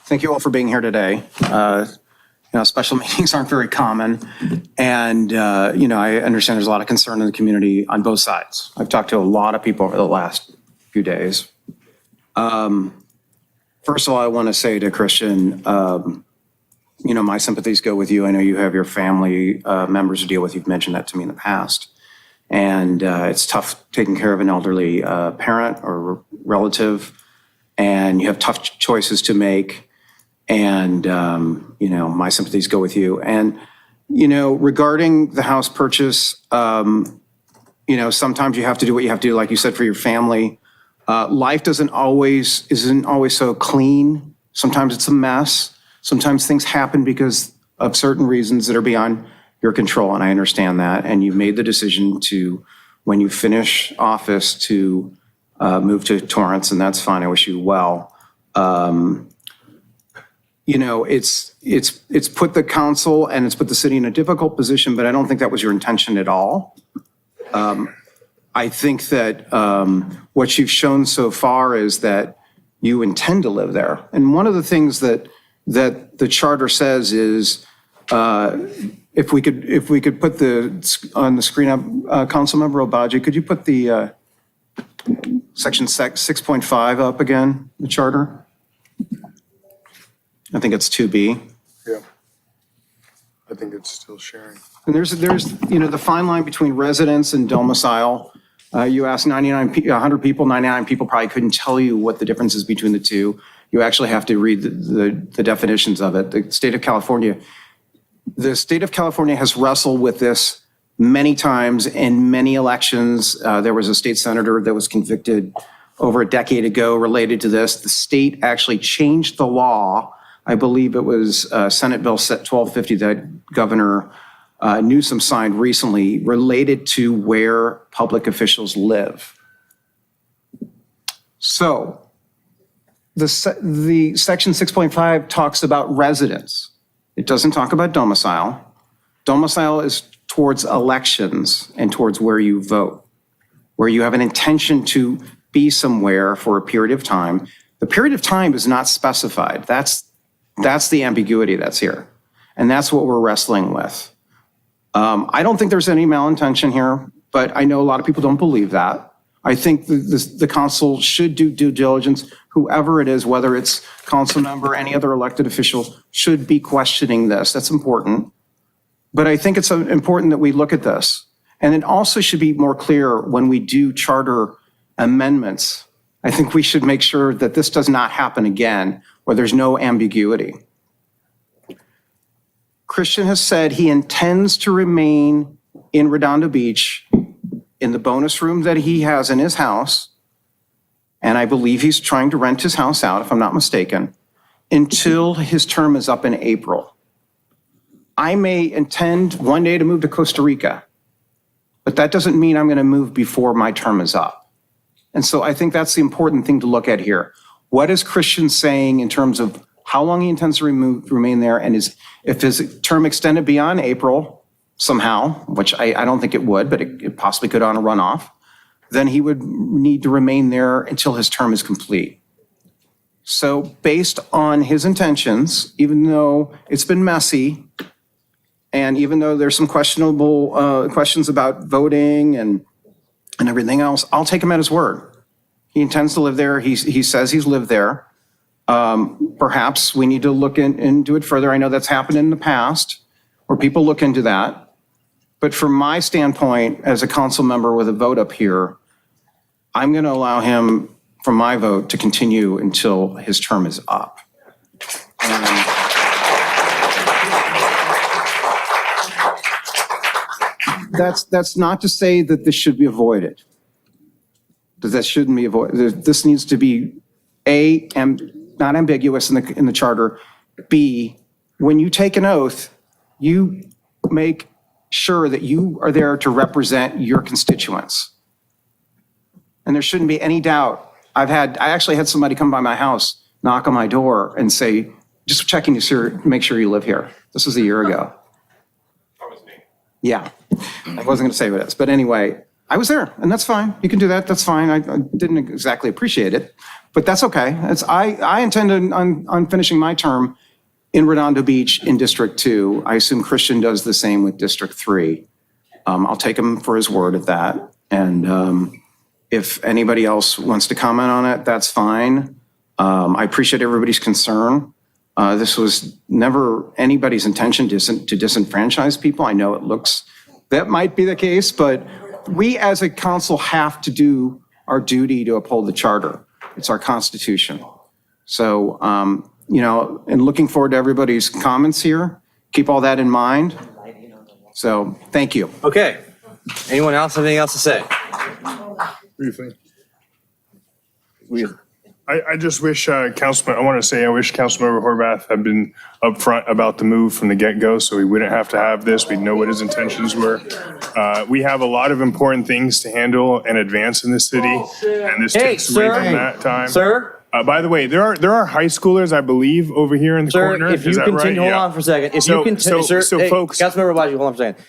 thank you all for being here today. Special meetings aren't very common. And, I understand there's a lot of concern in the community on both sides. I've talked to a lot of people over the last few days. First of all, I want to say to Christian, my sympathies go with you. I know you have your family members to deal with. You've mentioned that to me in the past. And it's tough taking care of an elderly parent or relative, and you have tough choices to make. And, my sympathies go with you. And, regarding the house purchase, sometimes you have to do what you have to do, like you said, for your family. Life isn't always so clean. Sometimes it's a mess. Sometimes things happen because of certain reasons that are beyond your control, and I understand that. And you've made the decision to, when you finish office, to move to Torrance, and that's fine. I wish you well. It's put the council and it's put the city in a difficult position, but I don't think that was your intention at all. I think that what you've shown so far is that you intend to live there. And one of the things that the charter says is, if we could put on the screen up, Councilmember Obaji, could you put the section 6.5 up again, the charter? I think it's 2B. Yeah. I think it's still sharing. And there's the fine line between residence and domicile. You asked 100 people, 99 people probably couldn't tell you what the difference is between the two. You actually have to read the definitions of it. The state of California has wrestled with this many times in many elections. There was a state senator that was convicted over a decade ago related to this. The state actually changed the law. I believe it was Senate Bill 1250 that Governor Newsom signed recently, related to where public officials live. So the section 6.5 talks about residence. It doesn't talk about domicile. Domicile is towards elections and towards where you vote, where you have an intention to be somewhere for a period of time. The period of time is not specified. That's the ambiguity that's here. And that's what we're wrestling with. I don't think there's any malintention here, but I know a lot of people don't believe that. I think the council should do due diligence. Whoever it is, whether it's council member, any other elected official, should be questioning this. That's important. But I think it's important that we look at this. And it also should be more clear when we do charter amendments. I think we should make sure that this does not happen again, where there's no ambiguity. Christian has said he intends to remain in Redondo Beach in the bonus room that he has in his house, and I believe he's trying to rent his house out, if I'm not mistaken, until his term is up in April. I may intend one day to move to Costa Rica, but that doesn't mean I'm going to move before my term is up. And so I think that's the important thing to look at here. What is Christian saying in terms of how long he intends to remain there, and if his term extended beyond April somehow, which I don't think it would, but it possibly could on a runoff, then he would need to remain there until his term is complete. So based on his intentions, even though it's been messy, and even though there's some questionable questions about voting and everything else, I'll take him at his word. He intends to live there. He says he's lived there. Perhaps we need to look into it further. I know that's happened in the past, where people look into that. But from my standpoint, as a council member with a vote up here, I'm going to allow him from my vote to continue until his term is up. That's not to say that this should be avoided. That shouldn't be avoided. This needs to be not ambiguous in the charter. B, when you take an oath, you make sure that you are there to represent your constituents. And there shouldn't be any doubt. I actually had somebody come by my house, knock on my door and say, just checking to make sure you live here. This was a year ago. That was me. Yeah, I wasn't going to say what it is, but anyway, I was there, and that's fine. You can do that. That's fine. I didn't exactly appreciate it, but that's okay. I intend on finishing my term in Redondo Beach in District 2. I assume Christian does the same with District 3. I'll take him for his word at that. And if anybody else wants to comment on it, that's fine. I appreciate everybody's concern. This was never anybody's intention to disenfranchise people. I know that might be the case, but we as a council have to do our duty to uphold the charter. It's our constitution. So, and looking forward to everybody's comments here. Keep all that in mind. So, thank you. Okay. Anyone else have anything else to say? Briefly. I just wish I wish Councilmember Horvath had been upfront about the move from the get-go, so we wouldn't have to have this. We'd know what his intentions were. We have a lot of important things to handle and advance in this city, and this takes away from that time. Sir? By the way, there are high schoolers, I believe, over here in the corner. Sir, if you Is that continue, right? hold on for a second. If you continue, sir, so hey, folks, Councilmember Baji, hold on for a second.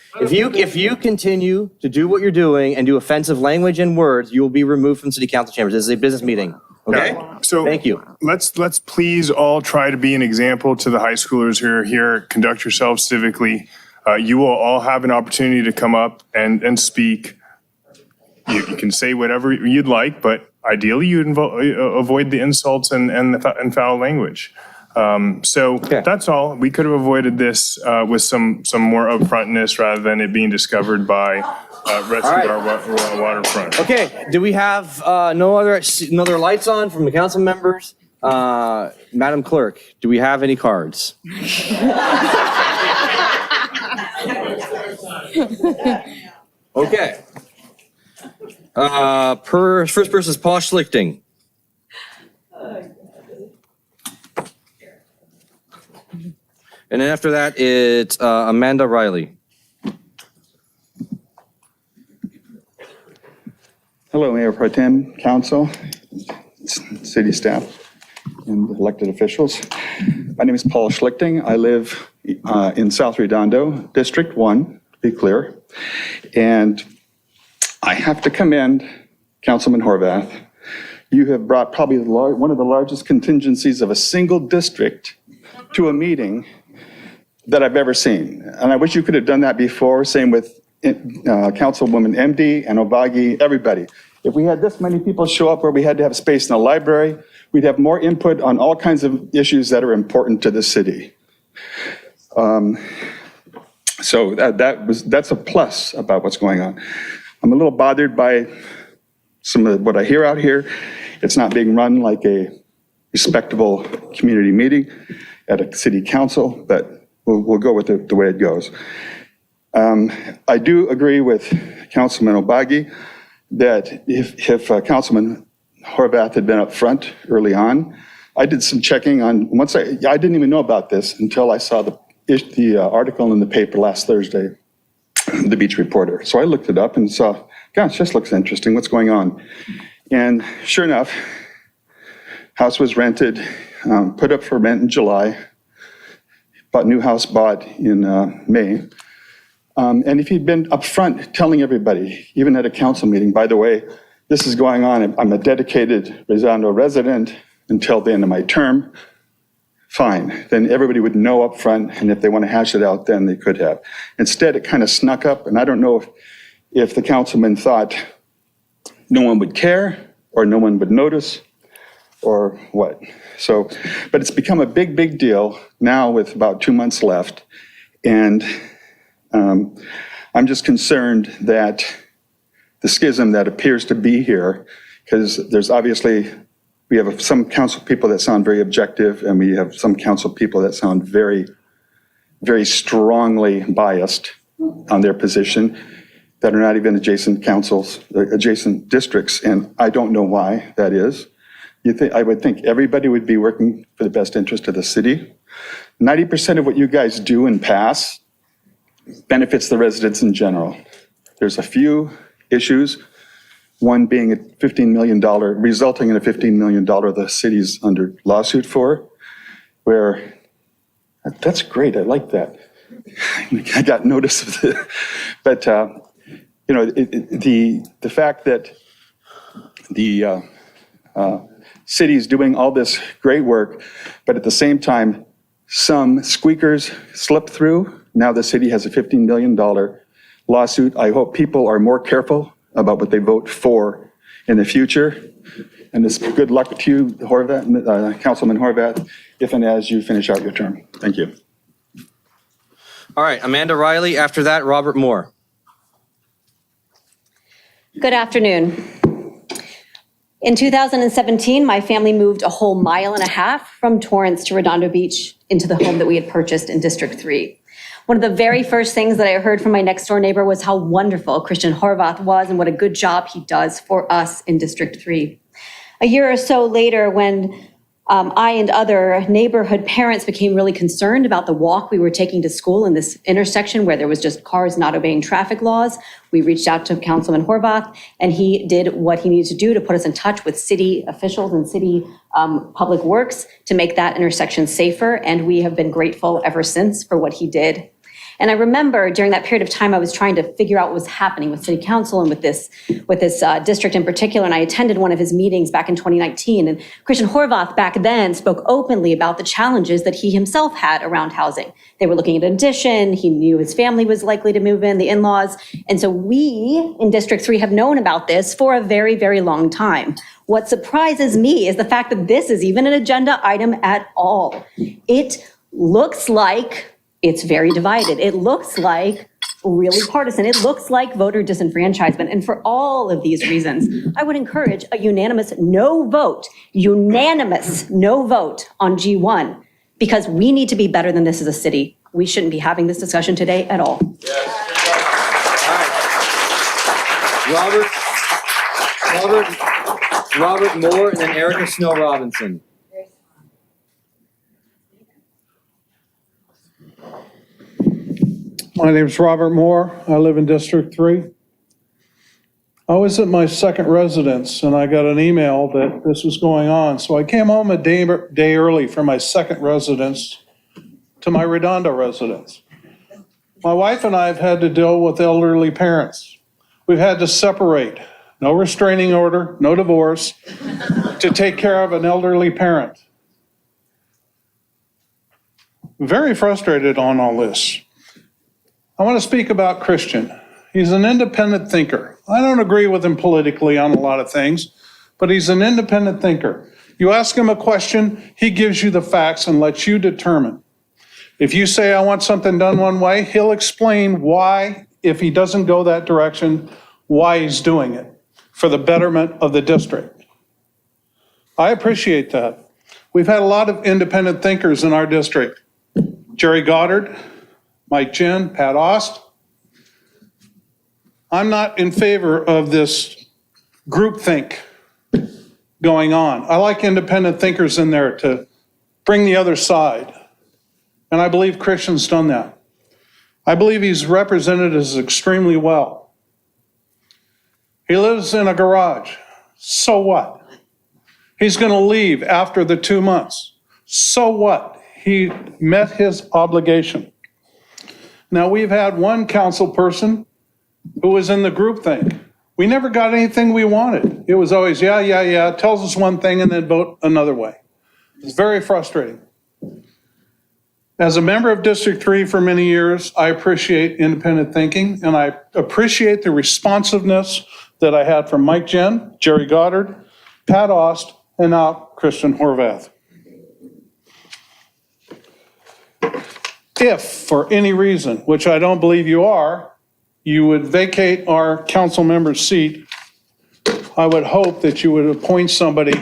If you continue to do what you're doing and do offensive language and words, you will be removed from city council chambers. This is a business meeting. Okay? yeah. So Thank you. Let's please all try to be an example to the high schoolers who are here. Conduct yourselves civically. You will all have an opportunity to come up and speak. You can say whatever you'd like, but ideally you'd avoid the insults and foul language. That's all. We could have avoided this with some more upfrontness rather than it being discovered by Rescue Our Waterfront. Okay, do we have no other lights on from the council members? Madam Clerk, do we have any cards? Okay. First person is Paul Schlichting. And then after that, it's Amanda Riley. Hello, Mayor Pro Tem, Council, City staff, and elected officials. My name is Paul Schlichting. I live in South Redondo, District 1, to be clear. And I have to commend Councilman Horvath. You have brought probably one of the largest contingencies of a single district to a meeting that I've ever seen. And I wish you could have done that before, same with Councilwoman MD and Obagi, everybody. If we had this many people show up where we had to have space in the library, we'd have more input on all kinds of issues that are important to the city. So that's a plus about what's going on. I'm a little bothered by some of what I hear out here. It's not being run like a respectable community meeting at a city council, but we'll go with the way it goes. I do agree with Councilman Obagi that if Councilman Horvath had been up front early on, I did some checking on, I didn't even know about this until I saw the article in the paper last Thursday, the Beach Reporter. So I looked it up and saw, gosh, this looks interesting, what's going on? And sure enough, house was rented, put up for rent in July, new house bought in May. And if he'd been upfront telling everybody, even at a council meeting, by the way, this is going on, I'm a dedicated Redondo resident until the end of my term, fine. Then everybody would know upfront, and if they want to hash it out, then they could have. Instead, it kind of snuck up, and I don't know if the councilman thought no one would care, or no one would notice, or what. So, but it's become a big, big deal now with about 2 months left. And I'm just concerned that the schism that appears to be here, because there's obviously we have some council people that sound very objective, and we have some council people that sound very, very strongly biased on their position that are not even adjacent councils, adjacent districts, and I don't know why that is. I would think everybody would be working for the best interest of the city. 90% of what you guys do and pass benefits the residents in general. There's a few issues, one being a $15 million, resulting in a $15 million the city's under lawsuit for, where, that's great, I like that. I got notice of it. But, the fact that the city's doing all this great work, but at the same time, some squeakers slipped through. Now the city has a $15 million lawsuit. I hope people are more careful about what they vote for in the future. And it's good luck to you, Horvath, Councilman Horvath, if and as you finish out your term. Thank you. All right, Amanda Riley. After that, Robert Moore. Good afternoon. In 2017, my family moved a whole mile and a half from Torrance to Redondo Beach into the home that we had purchased in District 3. One of the very first things that I heard from my next door neighbor was how wonderful Christian Horvath was and what a good job he does for us in District 3. A year or so later, when I and other neighborhood parents became really concerned about the walk we were taking to school in this intersection where there was just cars not obeying traffic laws, we reached out to Councilman Horvath, and he did what he needed to do to put us in touch with city officials and city public works to make that intersection safer, and we have been grateful ever since for what he did. And I remember during that period of time, I was trying to figure out what was happening with city council and with this district in particular. And I attended one of his meetings back in 2019. And Christian Horvath back then spoke openly about the challenges that he himself had around housing. They were looking at an addition. He knew his family was likely to move in, the in-laws. And so we in District 3 have known about this for a very, very long time. What surprises me is the fact that this is even an agenda item at all. It looks like it's very divided. It looks like really partisan. It looks like voter disenfranchisement. And for all of these reasons, I would encourage a unanimous no vote on G1, because we need to be better than this as a city. We shouldn't be having this discussion today at all. Robert Moore, and then Erica Snow Robinson. My name is Robert Moore. I live in District 3. I was at my second residence and I got an email that this was going on. So I came home a day early from my second residence to my Redondo residence. My wife and I have had to deal with elderly parents. We've had to separate, no restraining order, no divorce, to take care of an elderly parent. Very frustrated on all this. I want to speak about Christian. He's an independent thinker. I don't agree with him politically on a lot of things, but he's an independent thinker. You ask him a question, he gives you the facts and lets you determine. If you say, I want something done one way, he'll explain why, if he doesn't go that direction, why he's doing it for the betterment of the district. I appreciate that. We've had a lot of independent thinkers in our district. Jerry Goddard, Mike Jen, Pat Ost. I'm not in favor of this groupthink going on. I like independent thinkers in there to bring the other side. And I believe Christian's done that. I believe he's represented us extremely well. He lives in a garage. So what? He's going to leave after the 2 months. So what? He met his obligation. Now, we've had one council person who was in the groupthink. We never got anything we wanted. It was always, yeah, tells us one thing and then vote another way. It's very frustrating. As a member of District 3 for many years, I appreciate independent thinking, and I appreciate the responsiveness that I had from Mike Jen, Jerry Goddard, Pat Ost, and now Christian Horvath. If, for any reason, which I don't believe you are, you would vacate our council member's seat, I would hope that you would appoint somebody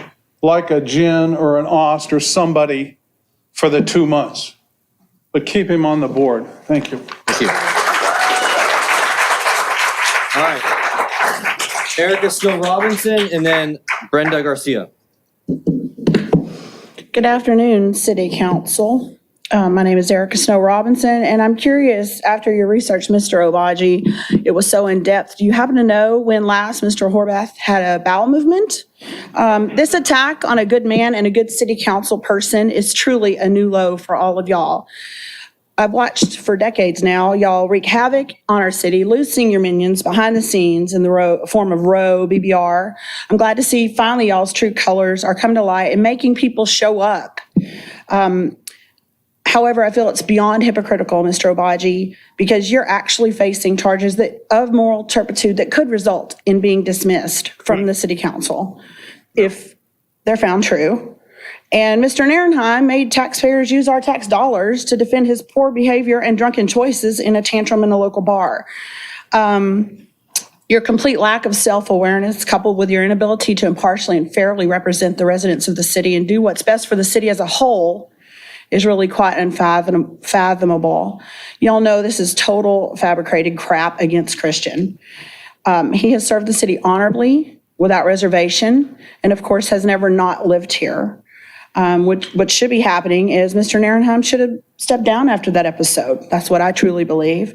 like a Jen or an Ost or somebody for the 2 months. But keep him on the board. Thank you. Thank you. All right. Erica Snow Robinson and then Brenda Garcia. Good afternoon, City Council. My name is Erica Snow Robinson, and I'm curious, after your research, Mr. Obagi, it was so in-depth. Do you happen to know when last Mr. Horvath had a bowel movement? This attack on a good man and a good city council person is truly a new low for all of y'all. I've watched for decades now, y'all wreak havoc on our city, losing your minions behind the scenes in the form of Roe, BBR. I'm glad to see finally y'all's true colors are coming to light and making people show up. However, I feel it's beyond hypocritical, Mr. Obagi, because you're actually facing charges of moral turpitude that could result in being dismissed from the city council if they're found true. And Mr. Narenheim made taxpayers use our tax dollars to defend his poor behavior and drunken choices in a tantrum in a local bar. Your complete lack of self-awareness, coupled with your inability to impartially and fairly represent the residents of the city and do what's best for the city as a whole, is really quite unfathomable. Y'all know this is total fabricated crap against Christian. He has served the city honorably, without reservation, and of course has never not lived here. What should be happening is Mr. Narenheim should have stepped down after that episode. That's what I truly believe.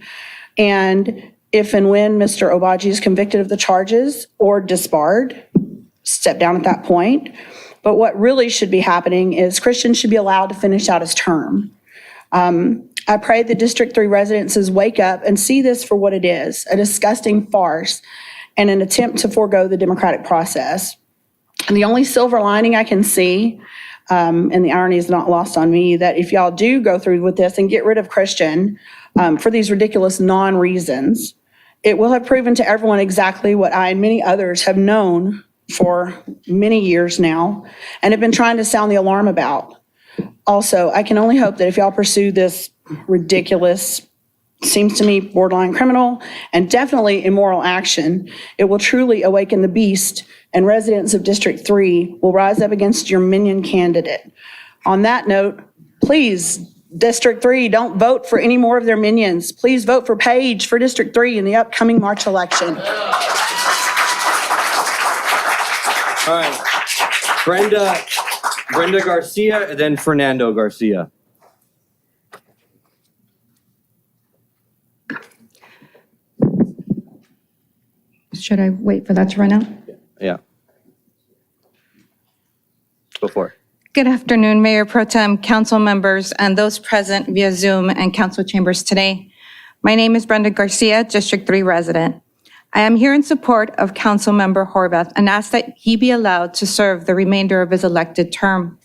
And if and when Mr. Obagi is convicted of the charges or disbarred, step down at that point. But what really should be happening is Christian should be allowed to finish out his term. I pray that District 3 residents wake up and see this for what it is, a disgusting farce and an attempt to forego the democratic process. And the only silver lining I can see, and the irony is not lost on me, that if y'all do go through with this and get rid of Christian for these ridiculous non-reasons, it will have proven to everyone exactly what I and many others have known for many years now and have been trying to sound the alarm about. Also, I can only hope that if y'all pursue this ridiculous, seems to me borderline criminal and definitely immoral action, it will truly awaken the beast and residents of District 3 will rise up against your minion candidate. On that note, please, District 3, don't vote for any more of their minions. Please vote for Paige for District 3 in the upcoming March election. All right. Brenda Garcia, and then Fernando Garcia. Should I wait for that to run out? Yeah. Go for it. Good afternoon, Mayor Pro Tem, council members, and those present via Zoom and council chambers today. My name is Brenda Garcia, District 3 resident. I am here in support of Councilmember Horvath and ask that he be allowed to serve the remainder of his elected term.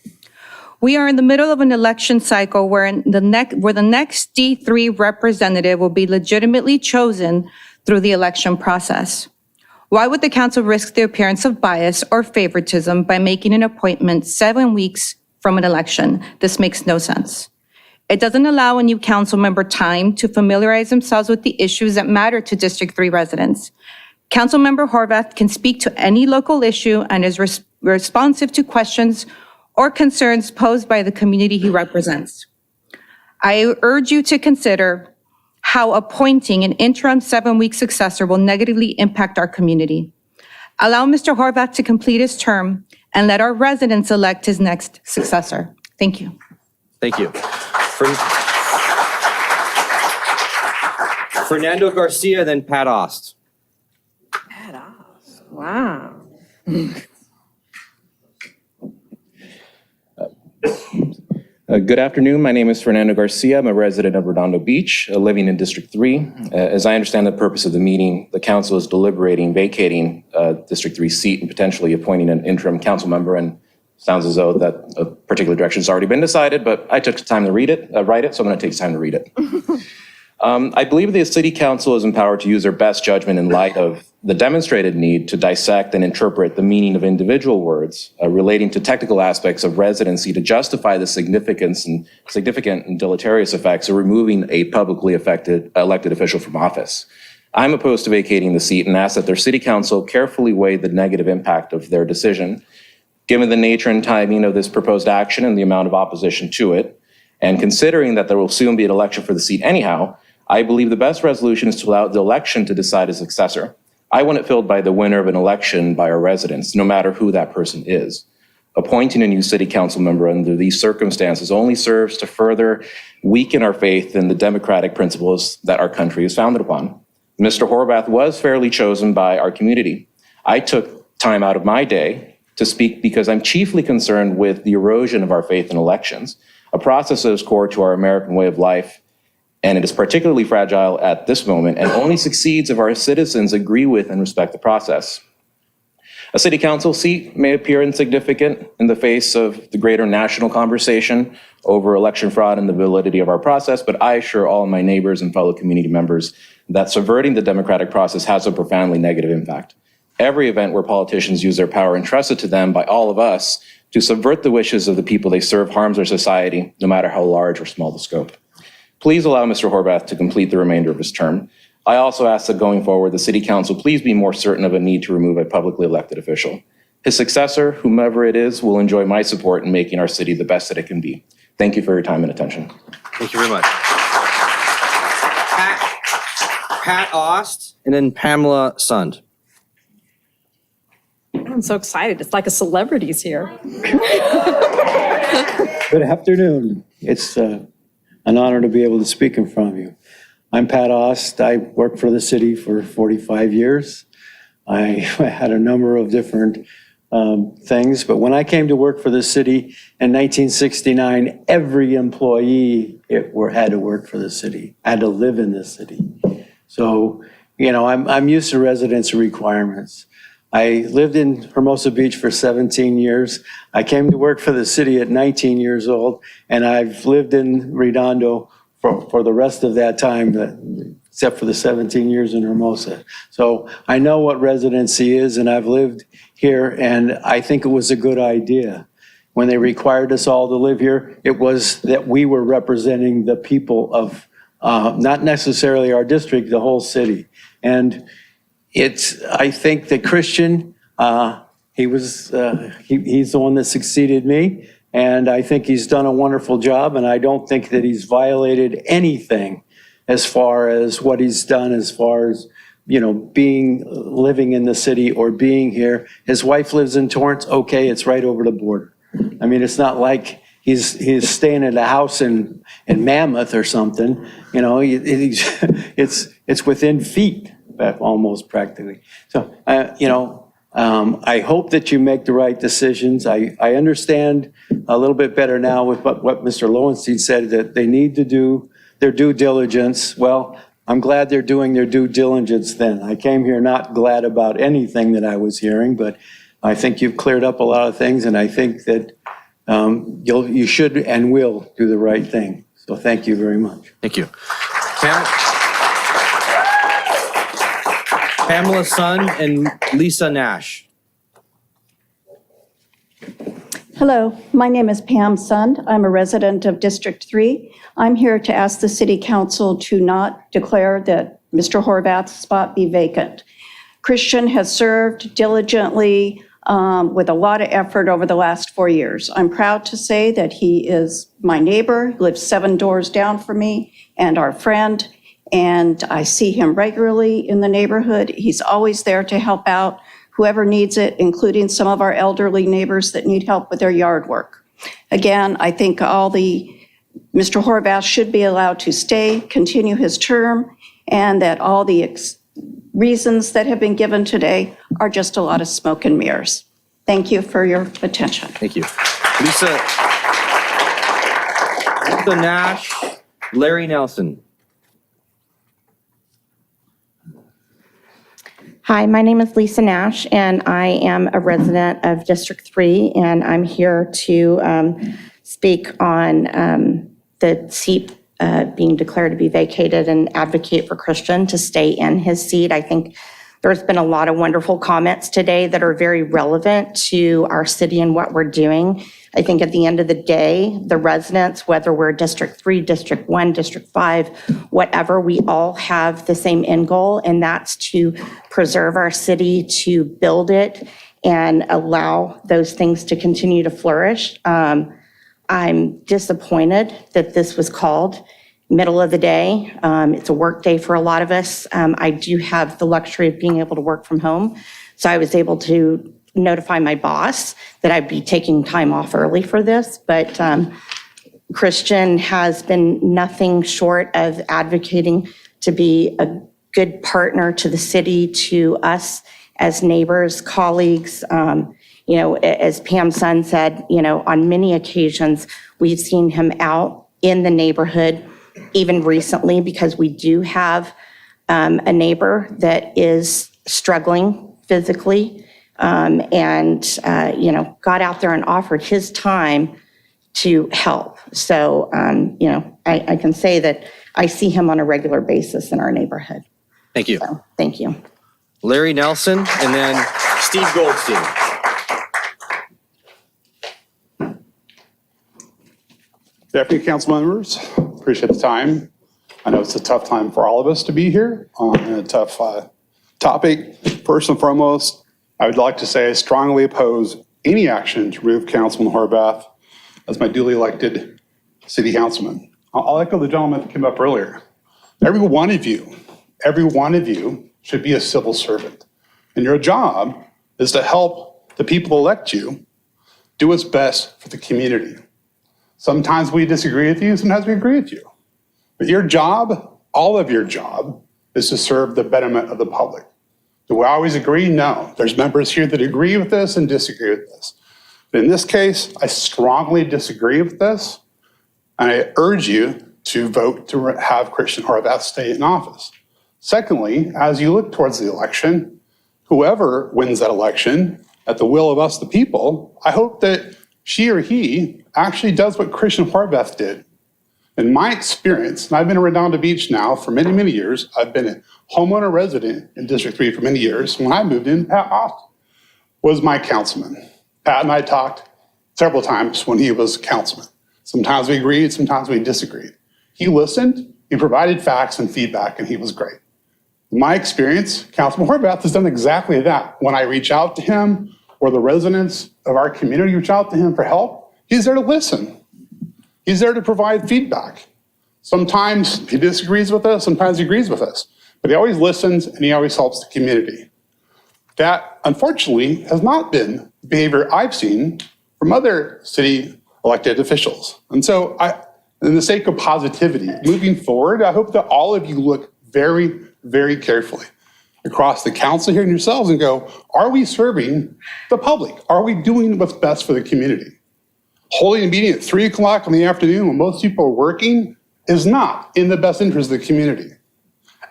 We are in the middle of an election cycle where the next D3 representative will be legitimately chosen through the election process. Why would the council risk the appearance of bias or favoritism by making an appointment 7 weeks from an election? This makes no sense. It doesn't allow a new council member time to familiarize themselves with the issues that matter to District 3 residents. Councilmember Horvath can speak to any local issue and is responsive to questions or concerns posed by the community he represents. I urge you to consider how appointing an interim 7-week successor will negatively impact our community. Allow Mr. Horvath to complete his term and let our residents elect his next successor. Thank you. Thank you. Fernando Garcia, then Pat Ost. Pat Ost, wow. Good afternoon. My name is Fernando Garcia. I'm a resident of Redondo Beach, living in District 3. As I understand the purpose of the meeting, the council is deliberating vacating District 3 seat and potentially appointing an interim council member. And sounds as though that a particular direction has already been decided, but I took time to write it, so I'm going to take time to read it. I believe the city council is empowered to use their best judgment in light of the demonstrated need to dissect and interpret the meaning of individual words relating to technical aspects of residency to justify the significant and deleterious effects of removing a publicly elected official from office. I'm opposed to vacating the seat and ask that their city council carefully weigh the negative impact of their decision Given the nature and timing of this proposed action and the amount of opposition to it, and considering that there will soon be an election for the seat anyhow, I believe the best resolution is to allow the election to decide a successor. I want it filled by the winner of an election by our residents, no matter who that person is. Appointing a new city council member under these circumstances only serves to further weaken our faith in the democratic principles that our country is founded upon. Mr. Horvath was fairly chosen by our community. I took time out of my day to speak because I'm chiefly concerned with the erosion of our faith in elections, a process that is core to our American way of life, and it is particularly fragile at this moment and only succeeds if our citizens agree with and respect the process. A city council seat may appear insignificant in the face of the greater national conversation over election fraud and the validity of our process, but I assure all of my neighbors and fellow community members that subverting the democratic process has a profoundly negative impact. Every event where politicians use their power entrusted to them by all of us to subvert the wishes of the people they serve harms our society, no matter how large or small the scope. Please allow Mr. Horvath to complete the remainder of his term. I also ask that going forward, the City Council please be more certain of a need to remove a publicly elected official. His successor, whomever it is, will enjoy my support in making our city the best that it can be. Thank you for your time and attention. Thank you very much. Pat Ost, and then Pamela Sund. I'm so excited. It's like a celebrity's here. Good afternoon. It's an honor to be able to speak in front of you. I'm Pat Ost. I worked for the city for 45 years. I had a number of different things, but when I came to work for the city in 1969, every employee had to work for the city, had to live in the city. So, I'm used to residency requirements. I lived in Hermosa Beach for 17 years. I came to work for the city at 19 years old, and I've lived in Redondo for the rest of that time, except for the 17 years in Hermosa. So I know what residency is, and I've lived here, and I think it was a good idea. When they required us all to live here, it was that we were representing the people of, not necessarily our district, the whole city. And I think that Christian, he's the one that succeeded me, and I think he's done a wonderful job, and I don't think that he's violated anything as far as what he's done, as far as, living in the city or being here. His wife lives in Torrance, okay, it's right over the border. I mean, it's not like he's staying at a house in Mammoth or something, it's within feet. Almost practically. So, I hope that you make the right decisions. I understand a little bit better now with what Mr. Lowenstein said, that they need to do their due diligence. Well, I'm glad they're doing their due diligence then. I came here not glad about anything that I was hearing, but I think you've cleared up a lot of things, and I think that you should and will do the right thing. So thank you very much. Thank you. Pamela Sund and Lisa Nash. Hello, my name is Pam Sund. I'm a resident of District 3. I'm here to ask the City Council to not declare that Mr. Horvath's spot be vacant. Christian has served diligently with a lot of effort over the last 4 years. I'm proud to say that he is my neighbor, lives 7 doors down from me, and our friend. And I see him regularly in the neighborhood. He's always there to help out whoever needs it, including some of our elderly neighbors that need help with their yard work. Again, I think Mr. Horvath should be allowed to stay, continue his term, and that all the reasons that have been given today are just a lot of smoke and mirrors. Thank you for your attention. Thank you. Lisa Nash, Larry Nelson. Hi, my name is Lisa Nash, and I am a resident of District 3, and I'm here to speak on the seat being declared to be vacated and advocate for Christian to stay in his seat. I think there's been a lot of wonderful comments today that are very relevant to our city and what we're doing. I think at the end of the day, the residents, whether we're District 3, District 1, District 5, whatever, we all have the same end goal, and that's to preserve our city, to build it, and allow those things to continue to flourish. I'm disappointed that this was called middle of the day. It's a work day for a lot of us. I do have the luxury of being able to work from home. So I was able to notify my boss that I'd be taking time off early for this. But Christian has been nothing short of advocating to be a good partner to the city, to us as neighbors, colleagues. As Pam's son said, on many occasions, we've seen him out in the neighborhood, even recently, because we do have a neighbor that is struggling physically, and got out there and offered his time to help. So, I can say that I see him on a regular basis in our neighborhood. Thank you. So, thank you. Larry Nelson, and then Steve Goldstein. Good afternoon, council members. Appreciate the time. I know it's a tough time for all of us to be here on a tough topic. First and foremost, I would like to say I strongly oppose any action to remove Councilman Horvath as my duly elected city councilman. I'll echo the gentleman that came up earlier. Every one of you should be a civil servant. And your job is to help the people elect you do what's best for the community. Sometimes we disagree with you, sometimes we agree with you. But your job, all of your job, is to serve the betterment of the public. Do we always agree? No. There's members here that agree with this and disagree with this. But in this case, I strongly disagree with this, and I urge you to vote to have Christian Horvath stay in office. Secondly, as you look towards the election, whoever wins that election, at the will of us, the people, I hope that she or he actually does what Christian Horvath did. In my experience, and I've been in Redondo Beach now for many, many years. I've been a homeowner resident in District 3 for many years. When I moved in, Pat Austin was my councilman. Pat and I talked several times when he was councilman. Sometimes we agreed, sometimes we disagreed. He listened, he provided facts and feedback, and he was great. In my experience, Councilman Horvath has done exactly that. When I reach out to him or the residents of our community reach out to him for help, he's there to listen. He's there to provide feedback. Sometimes he disagrees with us, sometimes he agrees with us, but he always listens and he always helps the community. That, unfortunately, has not been the behavior I've seen from other city elected officials. And so in the sake of positivity, moving forward, I hope that all of you look very, very carefully across the council here and yourselves and go, are we serving the public? Are we doing what's best for the community? Holding a meeting at 3 o'clock in the afternoon when most people are working is not in the best interest of the community.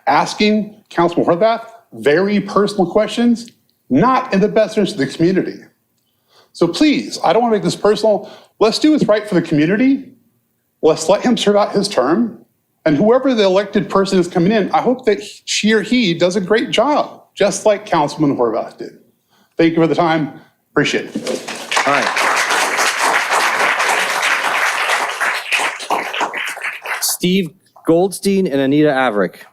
Asking Councilman Horvath very personal questions, not in the best interest of the community. So please, I don't want to make this personal. Let's do what's right for the community. Let's let him serve out his term. And whoever the elected person is coming in, I hope that she or he does a great job, just like Councilman Horvath did. Thank you for the time. Appreciate it. All right. Steve Goldstein and Anita Averick.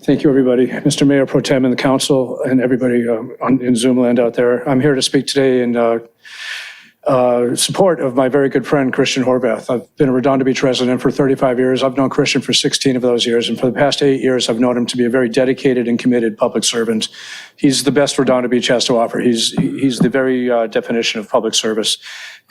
Thank you, everybody. Mr. Mayor Pro Tem and the council and everybody in Zoom land out there. I'm here to speak today in support of my very good friend, Christian Horvath. I've been a Redondo Beach resident for 35 years. I've known Christian for 16 of those years. And for the past 8 years, I've known him to be a very dedicated and committed public servant. He's the best Redondo Beach has to offer. He's the very definition of public service.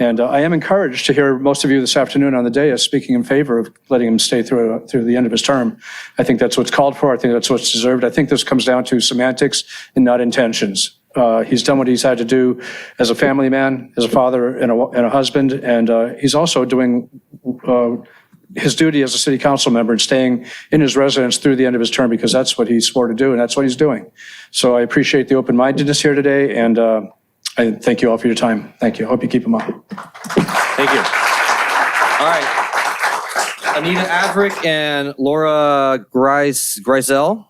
And I am encouraged to hear most of you this afternoon on the dais speaking in favor of letting him stay through the end of his term. I think that's what's called for. I think that's what's deserved. I think this comes down to semantics and not intentions. He's done what he's had to do as a family man, as a father and a husband, and he's also doing his duty as a city council member and staying in his residence through the end of his term because that's what he swore to do and that's what he's doing. So I appreciate the open-mindedness here today, and I thank you all for your time. Thank you. I hope you keep him up. Thank you. All right. Anita Averick and Laura Grisel.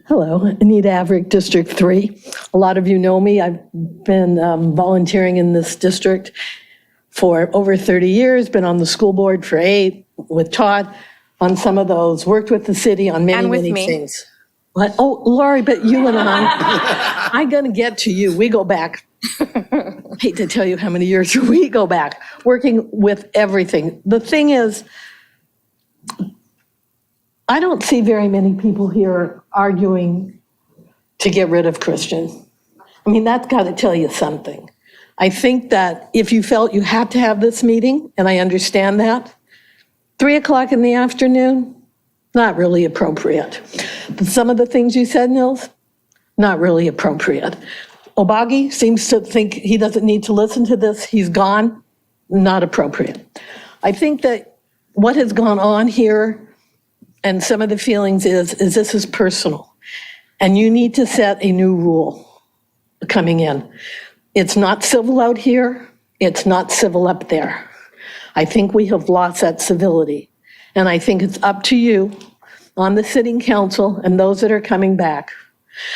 Hello, Anita Averick, District 3. A lot of you know me. I've been volunteering in this district for over 30 years, been on the school board for 8, with Todd on some of those, worked with the city on many, And with many me. things. What? Oh, Lori, but you and I'm going to get to you. We go back. Hate to tell you how many years we go back, working with everything. The thing is, I don't see very many people here arguing to get rid of Christian. I mean, that's got to tell you something. I think that if you felt you had to have this meeting, and I understand that, 3 o'clock in the afternoon, not really appropriate. Some of the things you said, Nils, not really appropriate. Obagi seems to think he doesn't need to listen to this. He's gone, not appropriate. I think that what has gone on here and some of the feelings is this is personal. And you need to set a new rule coming in. It's not civil out here. It's not civil up there. I think we have lost that civility. And I think it's up to you on the sitting council and those that are coming back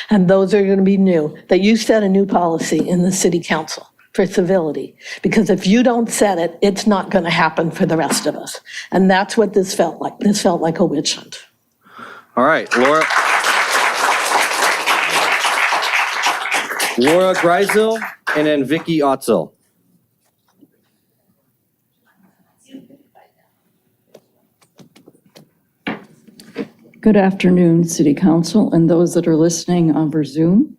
and those that are going to be new, that you set a new policy in the city council for civility. Because if you don't set it, it's not going to happen for the rest of us. And that's what this felt like. This felt like a witch hunt. All right, Laura Greisel, and then Vicky Otzel. Good afternoon, City Council, and those that are listening over Zoom.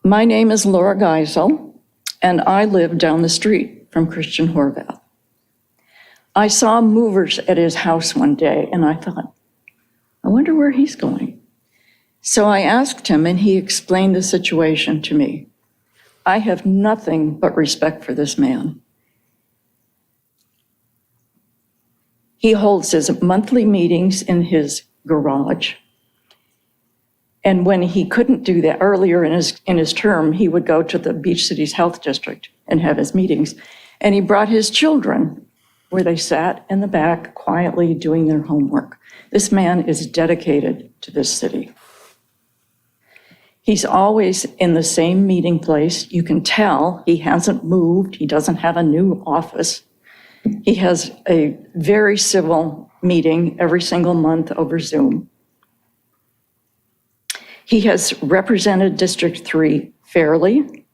My name is Laura Geisel, and I live down the street from Christian Horvath. I saw movers at his house one day, and I thought, I wonder where he's going. So I asked him, and he explained the situation to me. I have nothing but respect for this man. He holds his monthly meetings in his garage. And when he couldn't do that earlier in his term, he would go to the Beach Cities Health District and have his meetings. And he brought his children where they sat in the back quietly doing their homework. This man is dedicated to this city. He's always in the same meeting place. You can tell he hasn't moved. He doesn't have a new office. He has a very civil meeting every single month over Zoom. He has represented District 3 fairly,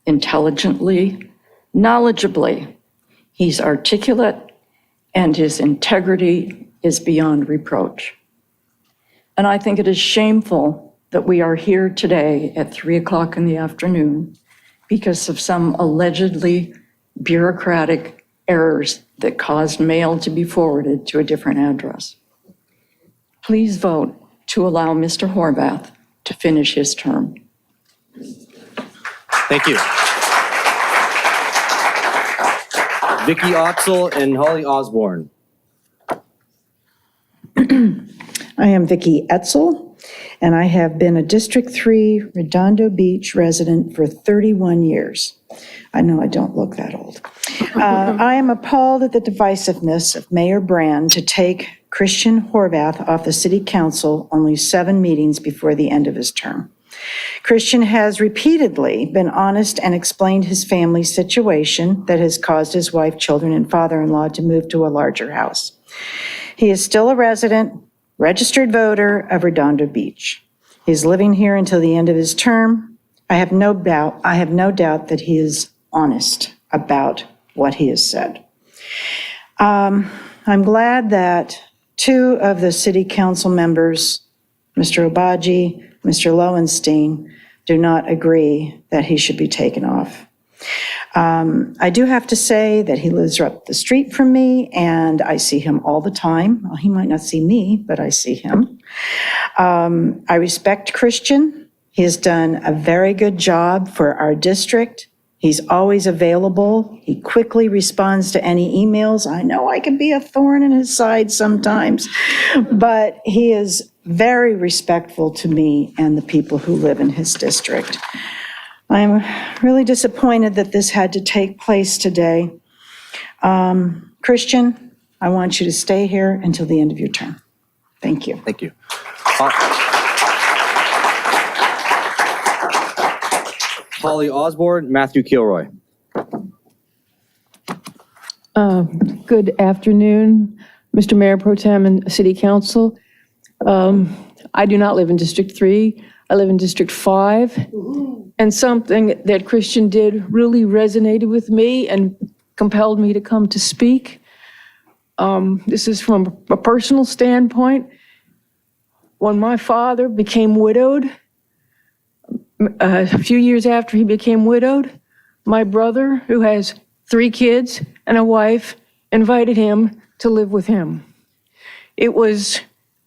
intelligently, knowledgeably. He's articulate, and his integrity is beyond reproach. And I think it is shameful that we are here today at 3 o'clock in the afternoon because of some allegedly bureaucratic errors that caused mail to be forwarded to a different address. Please vote to allow Mr. Horvath to finish his term. Thank you. Vicky Otzel and Holly Osborne. I am Vicky Etzel, and I have been a District 3 Redondo Beach resident for 31 years. I know I don't look that old. I am appalled at the divisiveness of Mayor Brand to take Christian Horvath off the City Council only 7 meetings before the end of his term. Christian has repeatedly been honest and explained his family's situation that has caused his wife, children, and father-in-law to move to a larger house. He is still a resident, registered voter of Redondo Beach. He's living here until the end of his term. I have no doubt that he is honest about what he has said. I'm glad that 2 of the city council members, Mr. Obagi, Mr. Lowenstein, do not agree that he should be taken off. I do have to say that he lives right up the street from me, and I see him all the time. Well, he might not see me, but I see him. I respect Christian. He has done a very good job for our district. He's always available. He quickly responds to any emails. I know I can be a thorn in his side sometimes, but he is very respectful to me and the people who live in his district. I'm really disappointed that this had to take place today. Christian, I want you to stay here until the end of your term. Thank you. Thank you. Holly Osborne, Matthew Kilroy. Good afternoon, Mr. Mayor Pro Tem and City Council. I do not live in District 3. I live in District 5. And something that Christian did really resonated with me and compelled me to come to speak. This is from a personal standpoint. When my father became widowed, a few years after he became widowed, my brother, who has 3 kids and a wife, invited him to live with him. It was,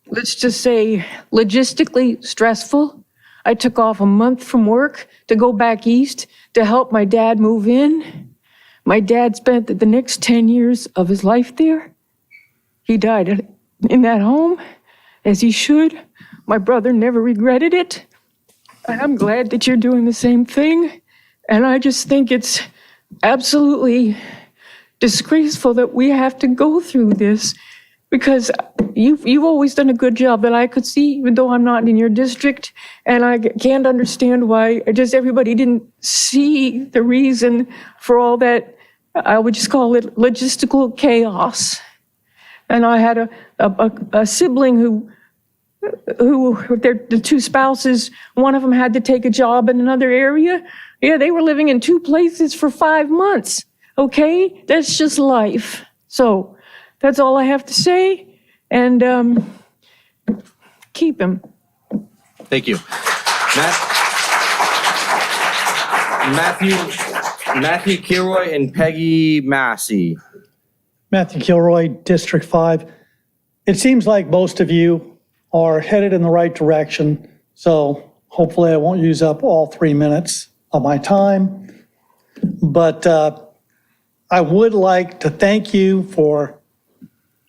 let's just say, logistically stressful. I took off a month from work to go back east to help my dad move in. My dad spent the next 10 years of his life there. He died in that home, as he should. My brother never regretted it. And I'm glad that you're doing the same thing. And I just think it's absolutely disgraceful that we have to go through this, because you've always done a good job that I could see, even though I'm not in your district. And I can't understand why just everybody didn't see the reason for all that, I would just call it logistical chaos. And I had a sibling who the 2 spouses, one of them had to take a job in another area. Yeah, they were living in 2 places for 5 months. Okay, that's just life. So that's all I have to say. And keep him. Thank you. Matthew Kilroy and Peggy Massey. Matthew Kilroy, District 5. It seems like most of you are headed in the right direction, so hopefully I won't use up all 3 minutes of my time. But I would like to thank you for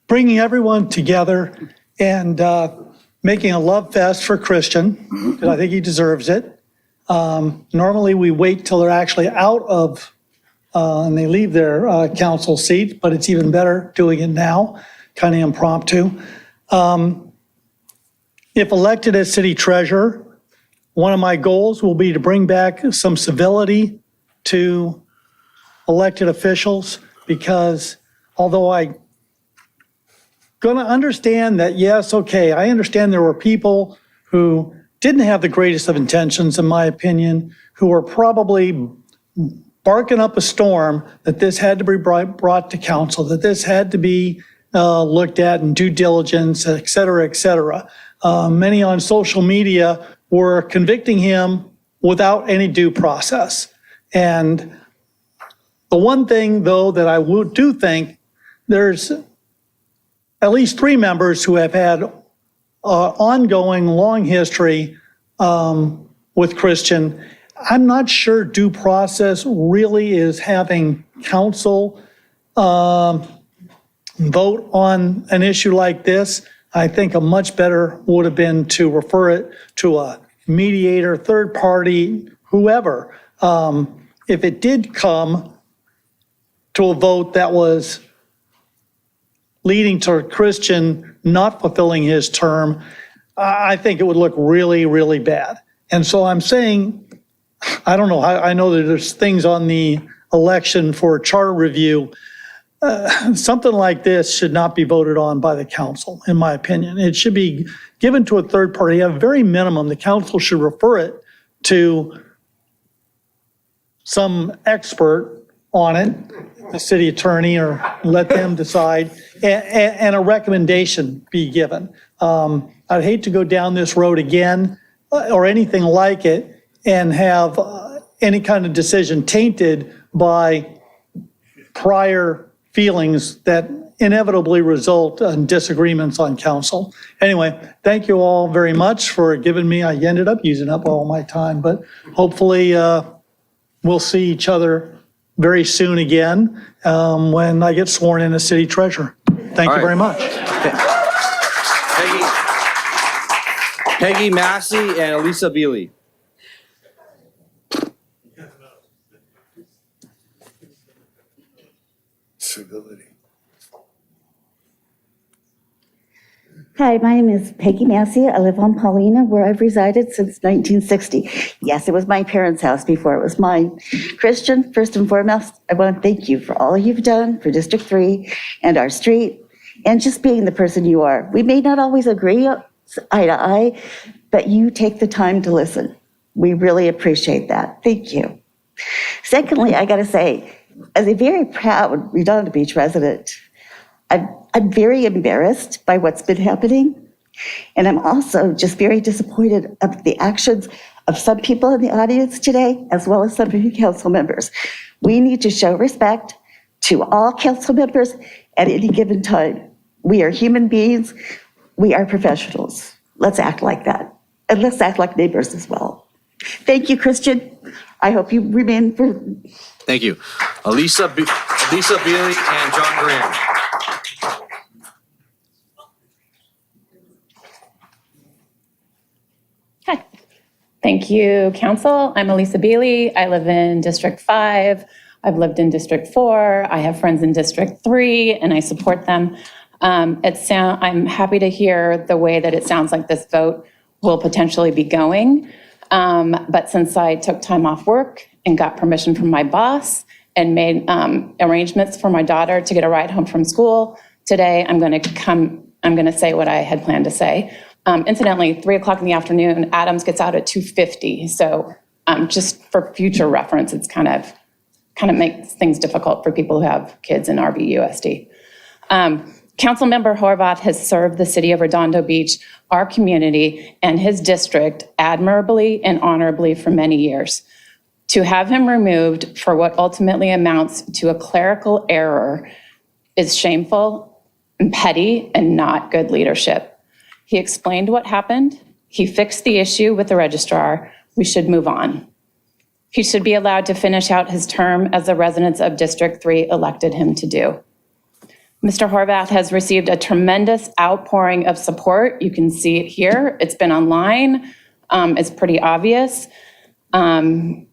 bringing everyone together and making a love fest for Christian, because I think he deserves it. Normally we wait till they're actually out of and they leave their council seat, but it's even better doing it now, kind of impromptu. If elected as city treasurer, one of my goals will be to bring back some civility to elected officials, because although I'm going to understand that, yes, okay, I understand there were people who didn't have the greatest of intentions, in my opinion, who were probably barking up a storm that this had to be brought to council, that this had to be looked at in due diligence, et cetera, et cetera. Many on social media were convicting him without any due process. And the one thing, though, that I do think, there's at least 3 members who have had ongoing long history with Christian. I'm not sure due process really is having council vote on an issue like this. I think a much better would have been to refer it to a mediator, third party, whoever. If it did come to a vote that was leading to Christian not fulfilling his term, I think it would look really, really bad. And so I'm saying, I don't know, I know that there's things on the election for charter review. Something like this should not be voted on by the council, in my opinion. It should be given to a third party. At very minimum, the council should refer it to some expert on it, the city attorney, or let them decide, and a recommendation be given. I'd hate to go down this road again or anything like it and have any kind of decision tainted by prior feelings that inevitably result in disagreements on council. Anyway, thank you all very much for giving me, I ended up using up all my time, but hopefully we'll see each other very soon again when I get sworn in as city treasurer. Thank you very much. Peggy Massey and Elisa Beely. Civility. Hi, my name is Peggy Massey. I live on Paulina, where I've resided since 1960. Yes, it was my parents' house before it was mine. Christian, first and foremost, I want to thank you for all you've done for District 3 and our street, and just being the person you are. We may not always agree eye to eye, but you take the time to listen. We really appreciate that. Thank you. Secondly, I got to say, as a very proud Redondo Beach resident, I'm very embarrassed by what's been happening. And I'm also just very disappointed of the actions of some people in the audience today, as well as some of you council members. We need to show respect to all council members at any given time. We are human beings. We are professionals. Let's act like that. And let's act like neighbors as well. Thank you, Christian. I hope you remain for. Thank you. Elisa Bealey and John Graham. Thank you, Council. I'm Elisa Bealey. I live in District 5. I've lived in District 4. I have friends in District 3, and I support them. I'm happy to hear the way that it sounds like this vote will potentially be going. But since I took time off work and got permission from my boss and made arrangements for my daughter to get a ride home from school, today I'm going to say what I had planned to say. Incidentally, 3 o'clock in the afternoon, Adams gets out at 2:50. So just for future reference, it's kind of makes things difficult for people who have kids in RVUSD. Councilmember Horvath has served the city of Redondo Beach, our community, and his district admirably and honorably for many years. To have him removed for what ultimately amounts to a clerical error is shameful and petty and not good leadership. He explained what happened. He fixed the issue with the registrar. We should move on. He should be allowed to finish out his term as the residents of District 3 elected him to do. Mr. Horvath has received a tremendous outpouring of support. You can see it here. It's been online. It's pretty obvious. And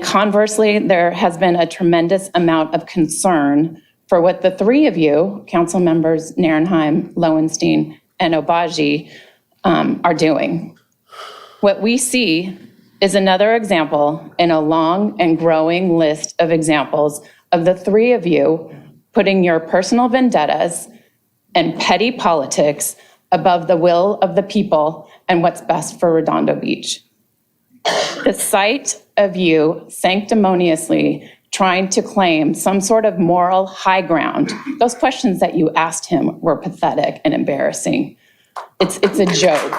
conversely, there has been a tremendous amount of concern for what the three of you, council members Narenheim, Lowenstein, and Obaji, are doing. What we see is another example in a long and growing list of examples of the three of you putting your personal vendettas and petty politics above the will of the people and what's best for Redondo Beach. The sight of you sanctimoniously trying to claim some sort of moral high ground, those questions that you asked him were pathetic and embarrassing. It's a joke.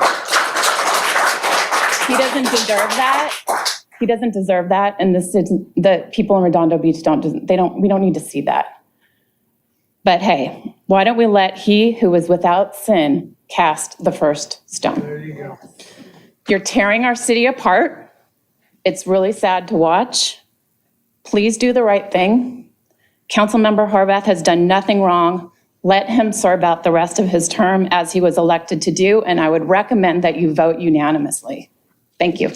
He doesn't deserve that. He doesn't deserve that, and the people in Redondo Beach we don't need to see that. But hey, why don't we let he who is without sin cast the first stone? There you go. You're tearing our city apart. It's really sad to watch. Please do the right thing. Councilmember Horvath has done nothing wrong. Let him serve out the rest of his term as he was elected to do, and I would recommend that you vote unanimously. Thank you.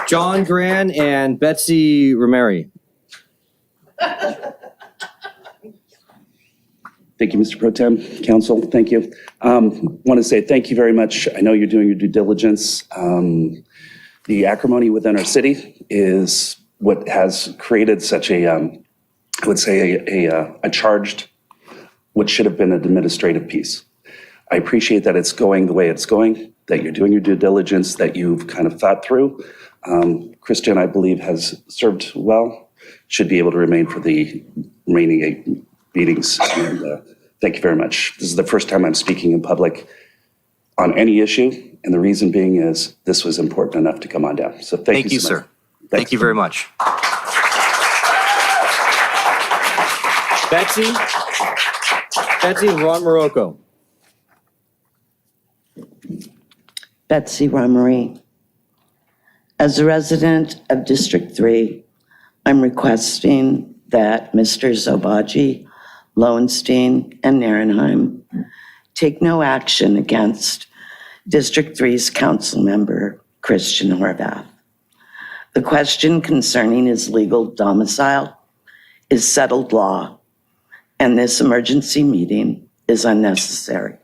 John Gran and Betsy Romeri. Thank you, Mr. Pro Tem, Council, thank you. Want to say thank you very much. I know you're doing your due diligence. The acrimony within our city is what has created such a, I would say, a charged, what should have been an administrative piece. I appreciate that it's going the way it's going, that you're doing your due diligence, that you've kind of thought through. Christian, I believe, has served well, should be able to remain for the remaining 8 meetings. And thank you very much. This is the first time I'm speaking in public on any issue, and the reason being is this was important enough to come on down. So thank you so much. Sir. Thank you very much. Betsy and Ron Morocco. Betsy Romery. As a resident of District 3, I'm requesting that Mr. Zobaji, Lowenstein, and Narenheim take no action against District 3's council member, Christian Horvath. The question concerning his legal domicile is settled law, and this emergency meeting is unnecessary.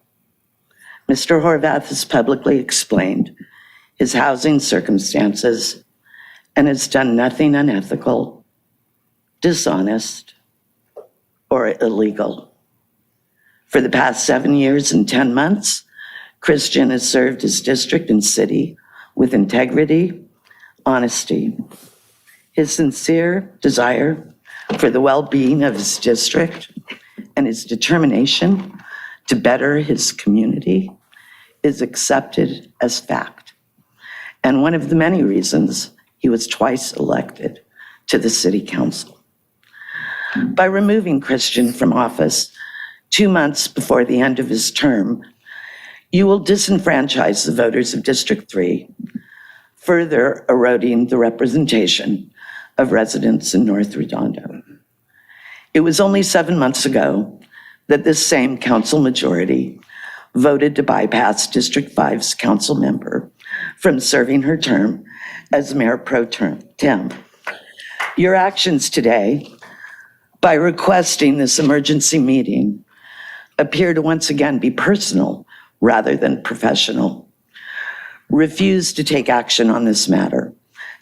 Mr. Horvath has publicly explained his housing circumstances and has done nothing unethical, dishonest, or illegal. For the past 7 years and 10 months, Christian has served his district and city with integrity, honesty. His sincere desire for the well-being of his district and his determination to better his community is accepted as fact, and one of the many reasons he was twice elected to the city council. By removing Christian from office 2 months before the end of his term, you will disenfranchise the voters of District 3, further eroding the representation of residents in North Redondo. It was only 7 months ago that this same council majority voted to bypass District 5's council member from serving her term as Mayor Pro Tem. Your actions today, by requesting this emergency meeting, appear to once again be personal rather than professional. Refuse to take action on this matter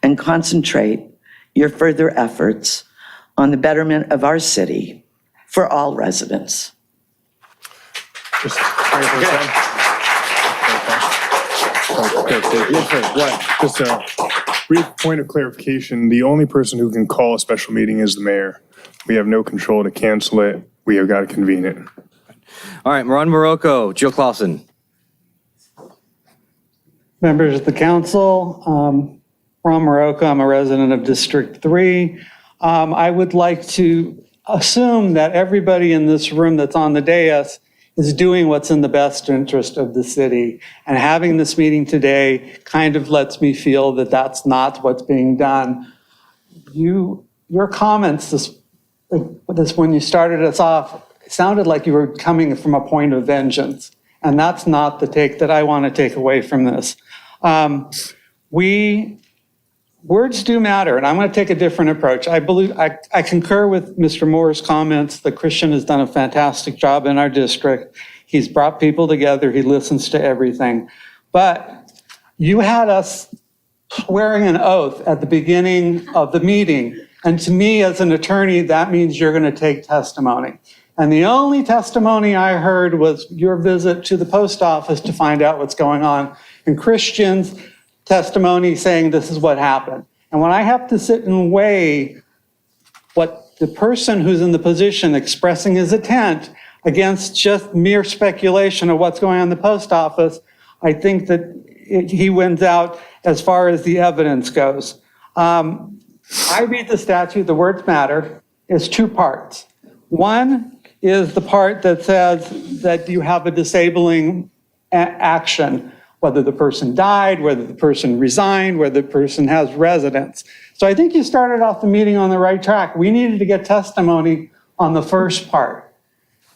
and concentrate your further efforts on the betterment of our city for all residents. Just a brief point of clarification. The only person who can call a special meeting is the mayor. We have no control to cancel it. We have got to convene it. All right, Ron Morocco, Jill Clausen. Members of the council, Ron Morocco, I'm a resident of District 3. I would like to assume that everybody in this room that's on the dais is doing what's in the best interest of the city. And having this meeting today kind of lets me feel that that's not what's being done. Your comments when you started us off, it sounded like you were coming from a point of vengeance. And that's not the take that I want to take away from this. Words do matter, and I'm going to take a different approach. I concur with Mr. Moore's comments that Christian has done a fantastic job in our district. He's brought people together. He listens to everything. But you had us swearing an oath at the beginning of the meeting. And to me, as an attorney, that means you're going to take testimony. And the only testimony I heard was your visit to the post office to find out what's going on, and Christian's testimony saying this is what happened. And when I have to sit and weigh what the person who's in the position expressing his intent against just mere speculation of what's going on in the post office, I think that he wins out as far as the evidence goes. I read the statute, the words matter, is 2 parts. One is the part that says that you have a disabling action, whether the person died, whether the person resigned, whether the person has residence. So I think you started off the meeting on the right track. We needed to get testimony on the first part.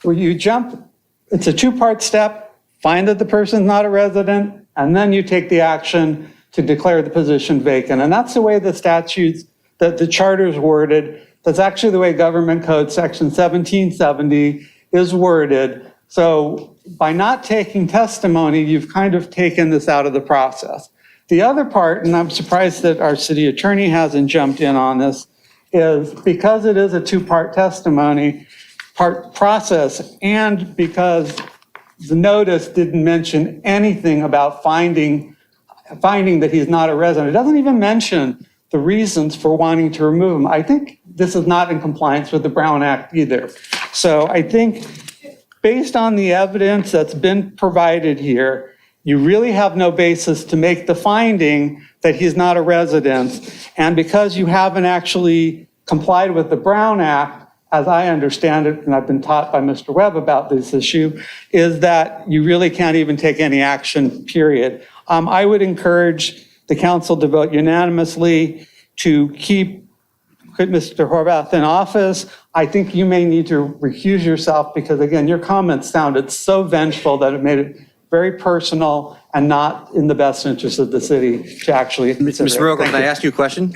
Where you jump, it's a 2-part step, find that the person's not a resident, and then you take the action to declare the position vacant. And that's the way the statutes, that the charter's worded. That's actually the way Government Code Section 1770 is worded. So by not taking testimony, you've kind of taken this out of the process. The other part, and I'm surprised that our city attorney hasn't jumped in on this, is because it is a 2-part testimony, part process, and because the notice didn't mention anything about finding that he's not a resident. It doesn't even mention the reasons for wanting to remove him. I think this is not in compliance with the Brown Act either. So I think based on the evidence that's been provided here, you really have no basis to make the finding that he's not a resident. And because you haven't actually complied with the Brown Act, as I understand it, and I've been taught by Mr. Webb about this issue, is that you really can't even take any action, period. I would encourage the council to vote unanimously to keep Mr. Horvath in office. I think you may need to recuse yourself because, again, your comments sounded so vengeful that it made it very personal and not in the best interest of the city to actually consider. Ms. Morocco, can I ask you a question?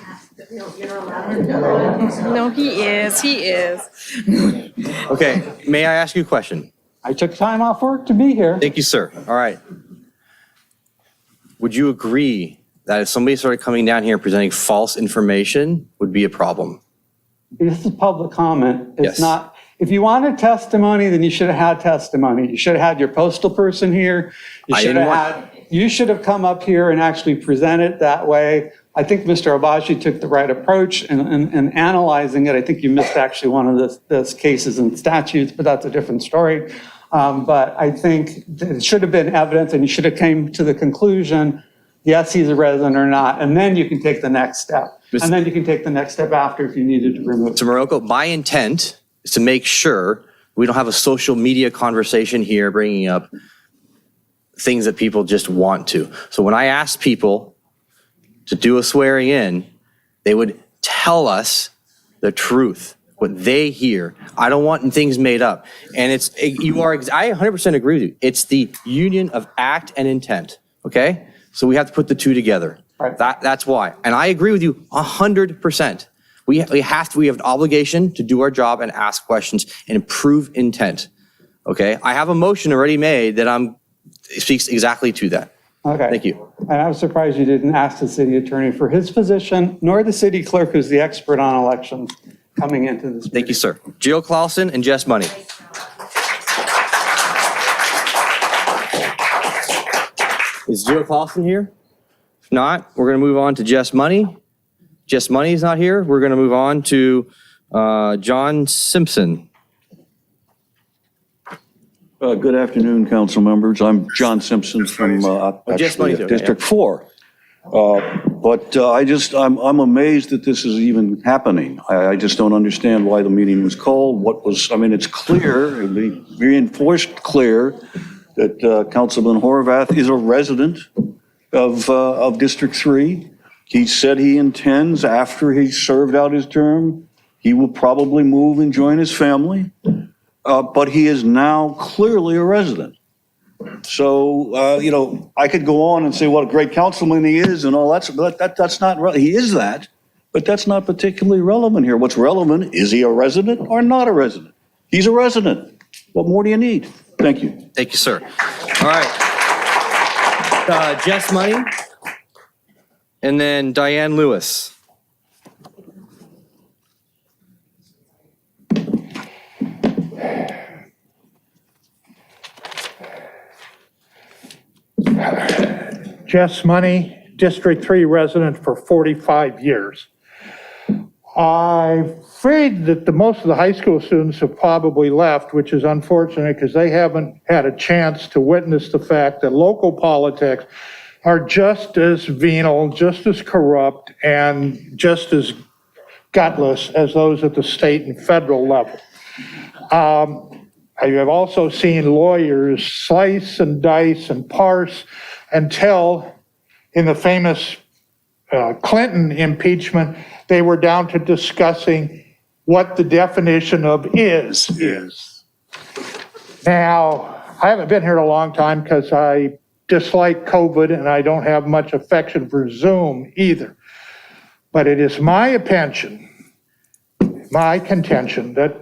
No, he is. Okay, may I ask you a question? I took time off work to be here. Thank you, sir. All right. Would you agree that if somebody started coming down here and presenting false information would be a problem? This is public comment. Yes. It's not, if you wanted testimony, then you should have had testimony. You should have had your postal person here. You should have come up here and actually present it that way. I think Mr. Obaji took the right approach in analyzing it. I think you missed actually one of those cases and statutes, but that's a different story. But I think that it should have been evidence and you should have came to the conclusion, yes, he's a resident or not, and then you can take the next step. And then you can take the next step after if you needed to remove it. Mr. Morocco, my intent is to make sure we don't have a social media conversation here bringing up things that people just want to. So when I ask people to do a swearing in, they would tell us the truth, what they hear. I don't want things made up. And I 100% agree with you. It's the union of act and intent, okay? So we have to put the two together. Right. That's why. And I agree with you 100%. We have an obligation to do our job and ask questions and improve intent, okay? I have a motion already made that speaks exactly to that. Okay. Thank you. And I was surprised you didn't ask the city attorney for his position, nor the city clerk, who's the expert on elections, coming into this meeting. Thank you, sir. Jill Clausen and Jess Money. Is Jill Clausen here? If not, we're going to move on to Jess Money. Jess Money is not here. We're going to move on to John Simpson. Good afternoon, council members. I'm John Simpson from District 4. But I'm amazed that this is even happening. I just don't understand why the meeting was called. It's clear, reinforced clear that Councilman Horvath is a resident of District 3. He said he intends, after he served out his term, he will probably move and join his family. But he is now clearly a resident. So, I could go on and say what a great councilman he is and all that, but that's not, he is that, but that's not particularly relevant here. What's relevant, is he a resident or not a resident? He's a resident. What more do you need? Thank you. Thank you, sir. All right. Jess Money and then Diane Lewis. Jess Money, District 3 resident for 45 years. I'm afraid that most of the high school students have probably left, which is unfortunate because they haven't had a chance to witness the fact that local politics are just as venal, just as corrupt, and just as gutless as those at the state and federal level. I have also seen lawyers slice and dice and parse until in the famous Clinton impeachment, they were down to discussing what the definition of is. Now, I haven't been here a long time because I dislike COVID and I don't have much affection for Zoom either. But it is my contention that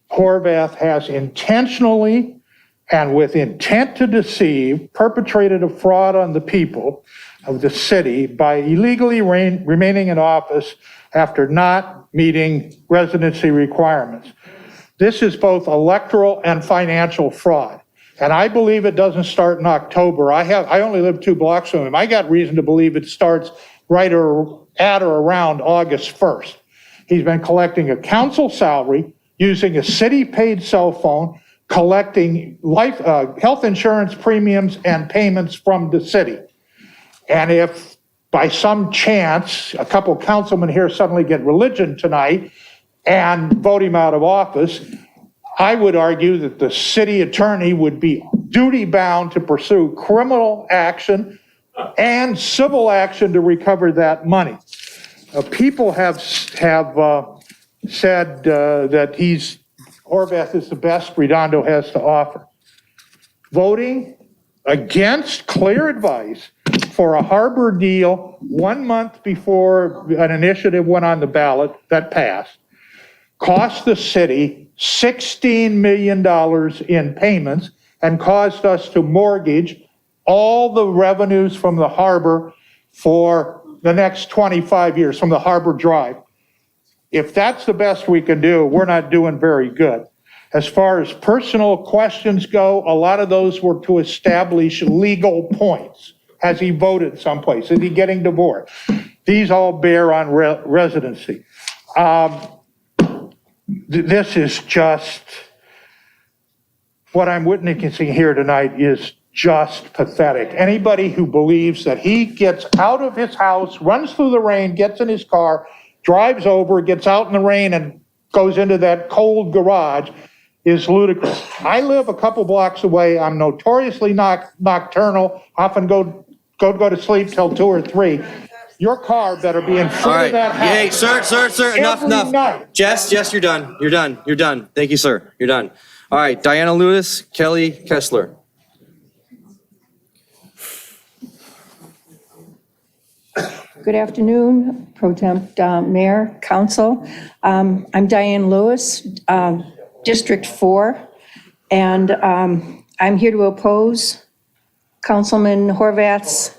Horvath has intentionally and with intent to deceive perpetrated a fraud on the people of the city by illegally remaining in office after not meeting residency requirements. This is both electoral and financial fraud. And I believe it doesn't start in October. I only live 2 blocks from him. I got reason to believe it starts right at or around August 1st. He's been collecting a council salary, using a city-paid cell phone, collecting health insurance premiums and payments from the city. And if by some chance a couple councilmen here suddenly get religion tonight and vote him out of office, I would argue that the city attorney would be duty-bound to pursue criminal action and civil action to recover that money. People have said that Horvath is the best Redondo has to offer. Voting against clear advice for a harbor deal 1 month before an initiative went on the ballot that passed, cost the city $16 million in payments and caused us to mortgage all the revenues from the harbor for the next 25 years, from the Harbor Drive. If that's the best we can do, we're not doing very good. As far as personal questions go, a lot of those were to establish legal points. Has he voted someplace? Is he getting divorced? These all bear on residency. This is just, what I'm witnessing here tonight is just pathetic. Anybody who believes that he gets out of his house, runs through the rain, gets in his car, drives over, gets out in the rain and goes into that cold garage is ludicrous. I live a couple blocks away. I'm notoriously nocturnal, often go to sleep till 2 or 3. Your car better be in front of that house. Hey, sir, enough. Jess, you're done. Thank you, sir. You're done. All right, Diana Lewis, Kelly Kessler. Good afternoon, Pro Temp Mayor, Council. I'm Diane Lewis, District 4, and I'm here to oppose Councilman Horvath's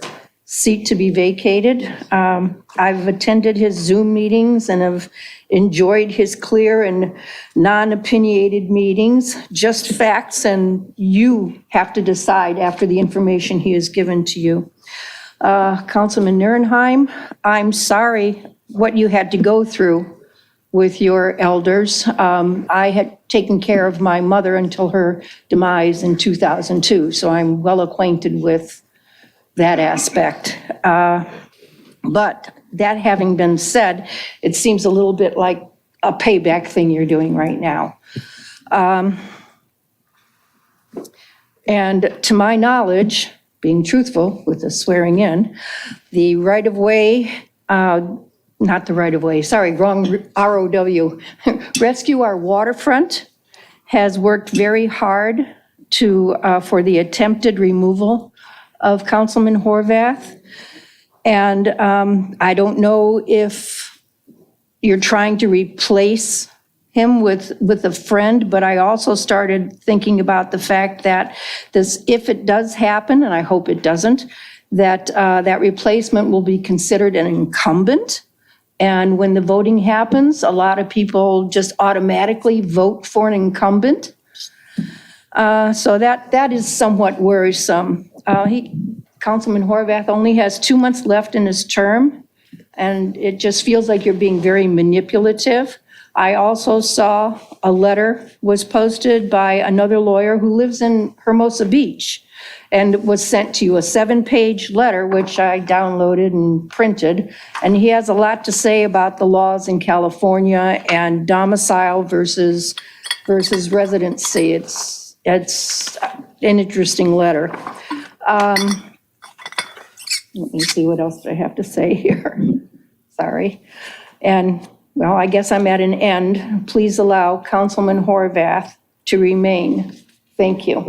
seat to be vacated. I've attended his Zoom meetings and have enjoyed his clear and non-opinionated meetings, just facts, and you have to decide after the information he has given to you. Councilman Nierenheim, I'm sorry what you had to go through with your elders. I had taken care of my mother until her demise in 2002, so I'm well acquainted with that aspect. But that having been said, it seems a little bit like a payback thing you're doing right now. And to my knowledge, being truthful with the swearing in, the right-of-way, not the right-of-way, sorry, wrong ROW, Rescue Our Waterfront has worked very hard for the attempted removal of Councilman Horvath. And I don't know if you're trying to replace him with a friend, but I also started thinking about the fact that this, if it does happen, and I hope it doesn't, that that replacement will be considered an incumbent. And when the voting happens, a lot of people just automatically vote for an incumbent. So that is somewhat worrisome. Councilman Horvath only has 2 months left in his term, and it just feels like you're being very manipulative. I also saw a letter was posted by another lawyer who lives in Hermosa Beach, and was sent to you, a 7-page letter, which I downloaded and printed. And he has a lot to say about the laws in California and domicile versus residency. It's an interesting letter. Let me see, what else do I have to say here? Sorry. And, well, I guess I'm at an end. Please allow Councilman Horvath to remain. Thank you.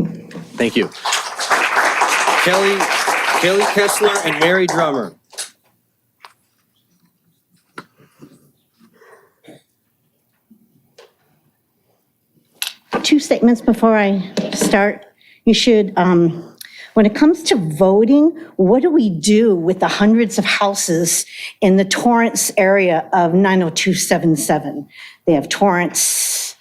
Thank you. Kelly Kessler and Mary Drummer. Two statements before I start. You should, when it comes to voting, what do we do with the hundreds of houses in the Torrance area of 90277? They have Torrance,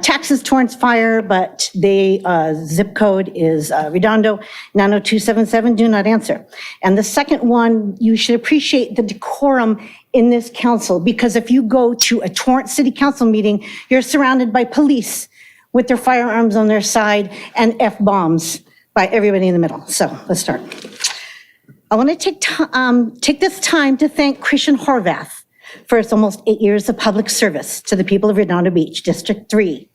Texas Torrance Fire, but they zip code is Redondo, 90277, do not answer. And the second one, you should appreciate the decorum in this council, because if you go to a Torrance City Council meeting, you're surrounded by police with their firearms on their side and F-bombs by everybody in the middle. So let's start. I want to take this time to thank Christian Horvath for his almost 8 years of public service to the people of Redondo Beach, District 3.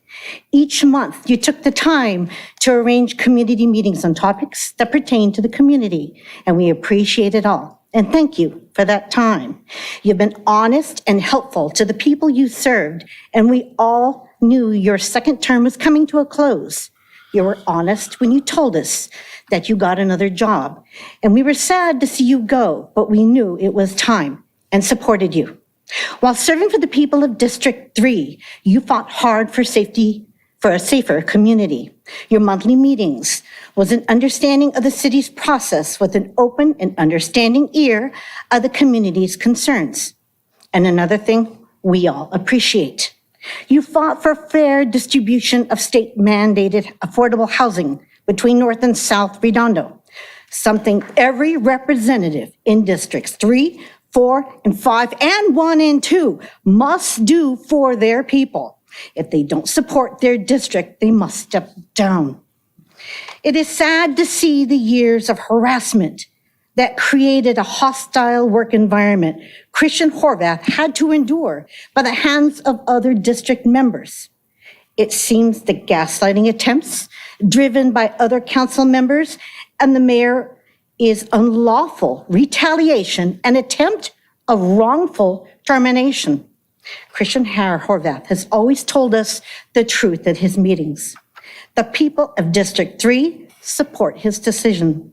Each month, you took the time to arrange community meetings on topics that pertain to the community, and we appreciate it all. And thank you for that time. You've been honest and helpful to the people you served, and we all knew your second term was coming to a close. You were honest when you told us that you got another job. And we were sad to see you go, but we knew it was time and supported you. While serving for the people of District 3, you fought hard for safety, for a safer community. Your monthly meetings was an understanding of the city's process with an open and understanding ear of the community's concerns. And another thing we all appreciate. You fought for fair distribution of state-mandated affordable housing between North and South Redondo, something every representative in Districts 3, 4, and 5, and 1 and 2 must do for their people. If they don't support their district, they must step down. It is sad to see the years of harassment that created a hostile work environment Christian Horvath had to endure by the hands of other district members. It seems the gaslighting attempts driven by other council members and the mayor is unlawful retaliation and attempt of wrongful termination. Christian Horvath has always told us the truth at his meetings. The people of District 3 support his decision.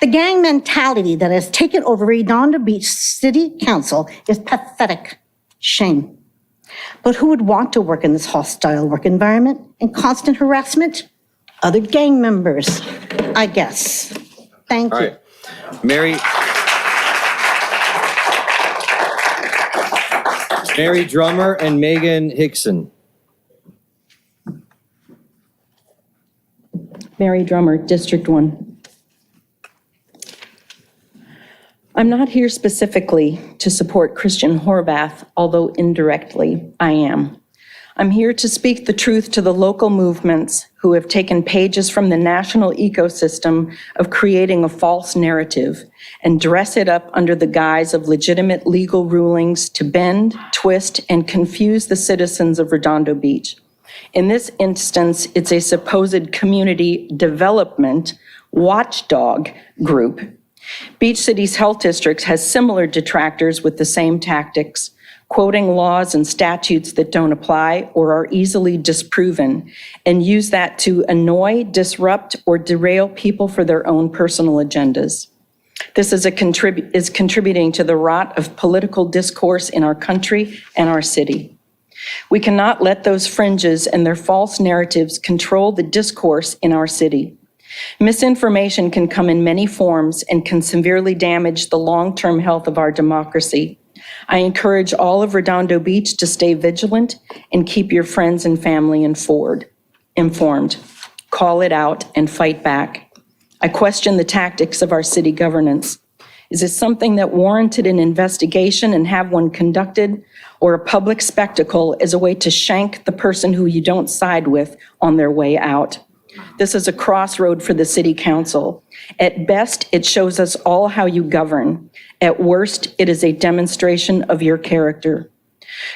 The gang mentality that has taken over Redondo Beach City Council is pathetic. Shame. But who would want to work in this hostile work environment and constant harassment? Other gang members, I guess. Thank you. All right. Mary Drummer and Megan Hickson. Mary Drummer, District 1. I'm not here specifically to support Christian Horvath, although indirectly I am. I'm here to speak the truth to the local movements who have taken pages from the national ecosystem of creating a false narrative and dress it up under the guise of legitimate legal rulings to bend, twist, and confuse the citizens of Redondo Beach. In this instance, it's a supposed community development watchdog group. Beach City's health district has similar detractors with the same tactics, quoting laws and statutes that don't apply or are easily disproven, and use that to annoy, disrupt, or derail people for their own personal agendas. This is contributing to the rot of political discourse in our country and our city. We cannot let those fringes and their false narratives control the discourse in our city. Misinformation can come in many forms and can severely damage the long-term health of our democracy. I encourage all of Redondo Beach to stay vigilant and keep your friends and family informed. Call it out and fight back. I question the tactics of our city governance. Is this something that warranted an investigation and have one conducted, or a public spectacle as a way to shank the person who you don't side with on their way out? This is a crossroad for the city council. At best, it shows us all how you govern. At worst, it is a demonstration of your character.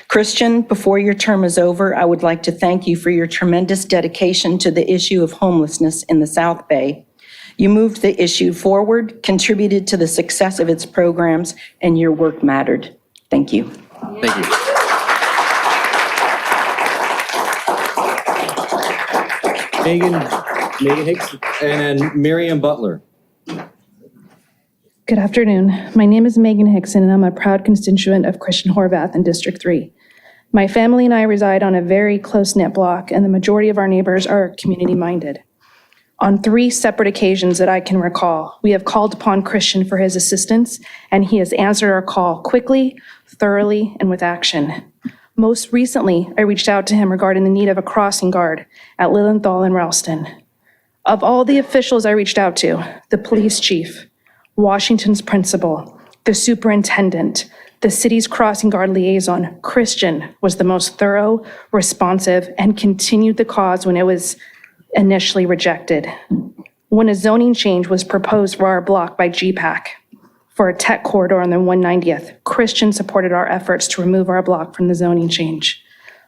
Christian, before your term is over, I would like to thank you for your tremendous dedication to the issue of homelessness in the South Bay. You moved the issue forward, contributed to the success of its programs, and your work mattered. Thank you. Thank you. Megan Hicks and Miriam Butler. Good afternoon. My name is Megan Hickson, and I'm a proud constituent of Christian Horvath in District 3. My family and I reside on a very close-knit block, and the majority of our neighbors are community-minded. On 3 separate occasions that I can recall, we have called upon Christian for his assistance, and he has answered our call quickly, thoroughly, and with action. Most recently, I reached out to him regarding the need of a crossing guard at Lilienthal and Ralston. Of all the officials I reached out to, the police chief, Washington's principal, the superintendent, the city's crossing guard liaison, Christian was the most thorough, responsive, and continued the cause when it was initially rejected. When a zoning change was proposed for our block by GPAC for a tech corridor on the 190th, Christian supported our efforts to remove our block from the zoning change.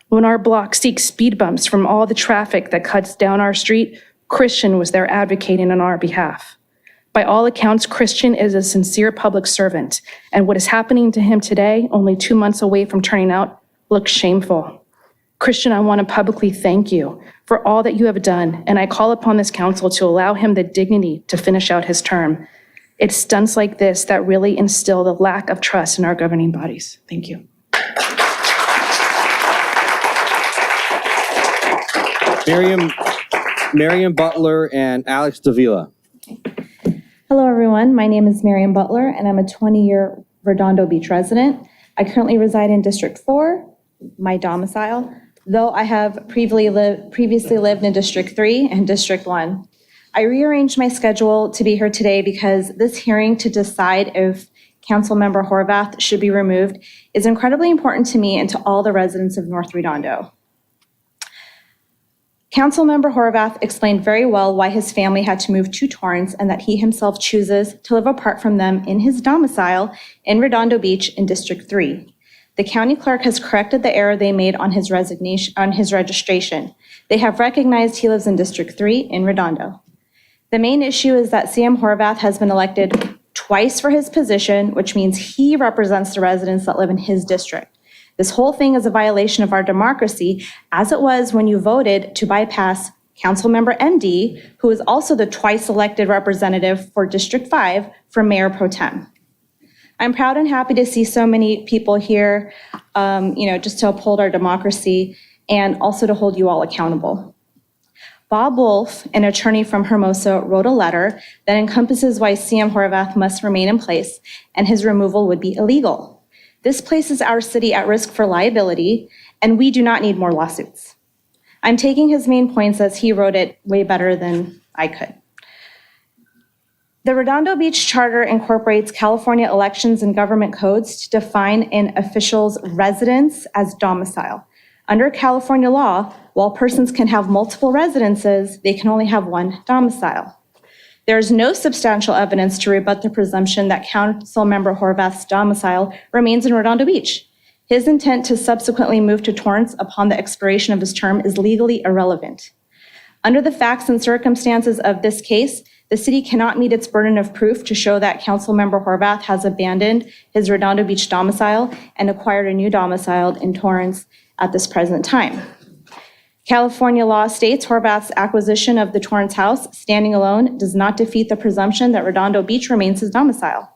When our block seeks speed bumps from all the traffic that cuts down our street, Christian was there advocating on our behalf. By all accounts, Christian is a sincere public servant, and what is happening to him today, only 2 months away from turning out, looks shameful. Christian, I want to publicly thank you for all that you have done, and I call upon this council to allow him the dignity to finish out his term. It's stunts like this that really instill the lack of trust in our governing bodies. Thank you. Miriam Butler and Alex Davila. Hello, everyone. My name is Miriam Butler, and I'm a 20-year Redondo Beach resident. I currently reside in District 4, my domicile, though I have previously lived in District 3 and District 1. I rearranged my schedule to be here today because this hearing to decide if Councilmember Horvath should be removed is incredibly important to me and to all the residents of North Redondo. Councilmember Horvath explained very well why his family had to move to Torrance and that he himself chooses to live apart from them in his domicile in Redondo Beach in District 3. The county clerk has corrected the error they made on his registration. They have recognized he lives in District 3 in Redondo. The main issue is that CM Horvath has been elected twice for his position, which means he represents the residents that live in his district. This whole thing is a violation of our democracy, as it was when you voted to bypass Councilmember MD, who is also the twice elected representative for District 5 for Mayor Pro Tem. I'm proud and happy to see so many people here, just to uphold our democracy and also to hold you all accountable. Bob Wolf, an attorney from Hermosa, wrote a letter that encompasses why CM Horvath must remain in place and his removal would be illegal. This places our city at risk for liability, and we do not need more lawsuits. I'm taking his main points as he wrote it way better than I could. The Redondo Beach Charter incorporates California elections and government codes to define an official's residence as domicile. Under California law, while persons can have multiple residences, they can only have one domicile. There is no substantial evidence to rebut the presumption that Councilmember Horvath's domicile remains in Redondo Beach. His intent to subsequently move to Torrance upon the expiration of his term is legally irrelevant. Under the facts and circumstances of this case, the city cannot meet its burden of proof to show that Councilmember Horvath has abandoned his Redondo Beach domicile and acquired a new domicile in Torrance at this present time. California law states Horvath's acquisition of the Torrance house, standing alone, does not defeat the presumption that Redondo Beach remains his domicile.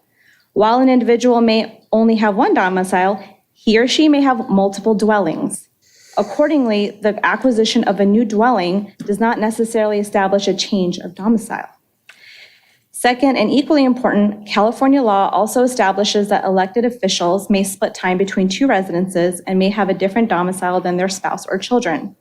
While an individual may only have one domicile, he or she may have multiple dwellings. Accordingly, the acquisition of a new dwelling does not necessarily establish a change of domicile. Second, and equally important, California law also establishes that elected officials may split time between two residences and may have a different domicile than their spouse or children.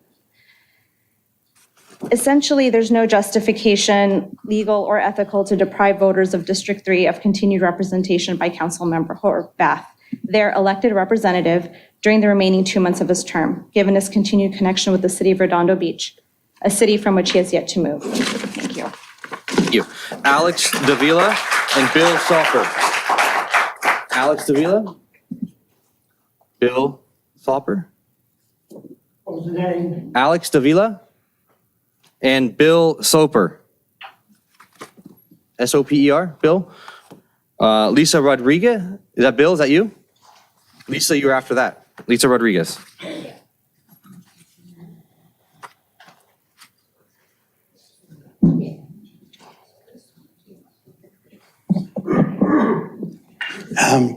Essentially, there's no justification, legal or ethical, to deprive voters of District 3 of continued representation by Councilmember Horvath, their elected representative, during the remaining 2 months of his term, given his continued connection with the city of Redondo Beach, a city from which he has yet to move. Thank you. Thank you. Alex Davila and Bill Salper. Alex Davila? Bill Salper? What was the name? Alex Davila and Bill Soper. S-O-P-E-R, Bill. Lisa Rodriguez, is that Bill? Is that you? Lisa, you're after that. Lisa Rodriguez.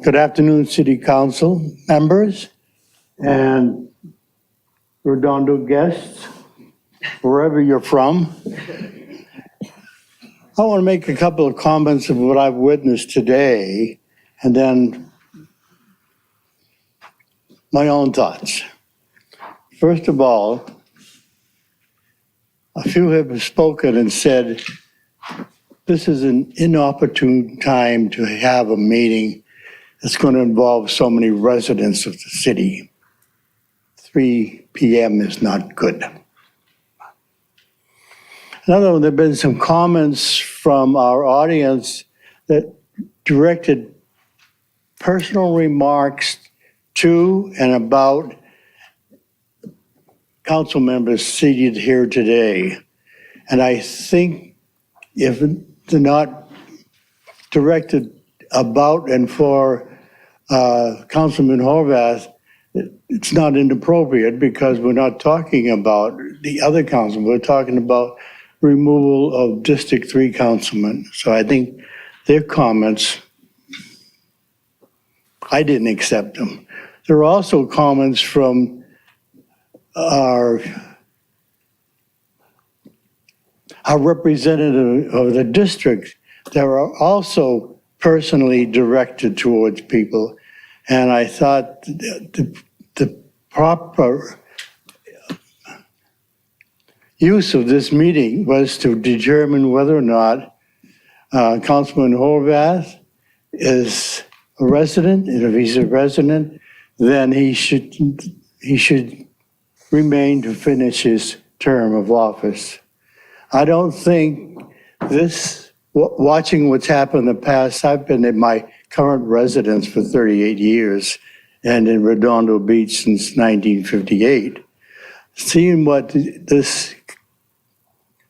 Good afternoon, City Council members and Redondo guests, wherever you're from. I want to make a couple of comments of what I've witnessed today and then my own thoughts. First of all, a few have spoken and said this is an inopportune time to have a meeting that's going to involve so many residents of the city. 3 p.m. is not good. Another one, there have been some comments from our audience that directed personal remarks to and about council members seated here today. And I think if they're not directed about and for Councilman Horvath, it's not inappropriate because we're not talking about the other council. We're talking about removal of District 3 councilmen. So I think their comments, I didn't accept them. There are also comments from our representative of the district that are also personally directed towards people. And I thought the proper use of this meeting was to determine whether or not Councilman Horvath is a resident, and if he's a resident, then he should remain to finish his term of office. I don't think this, watching what's happened in the past, I've been in my current residence for 38 years and in Redondo Beach since 1958. Seeing what this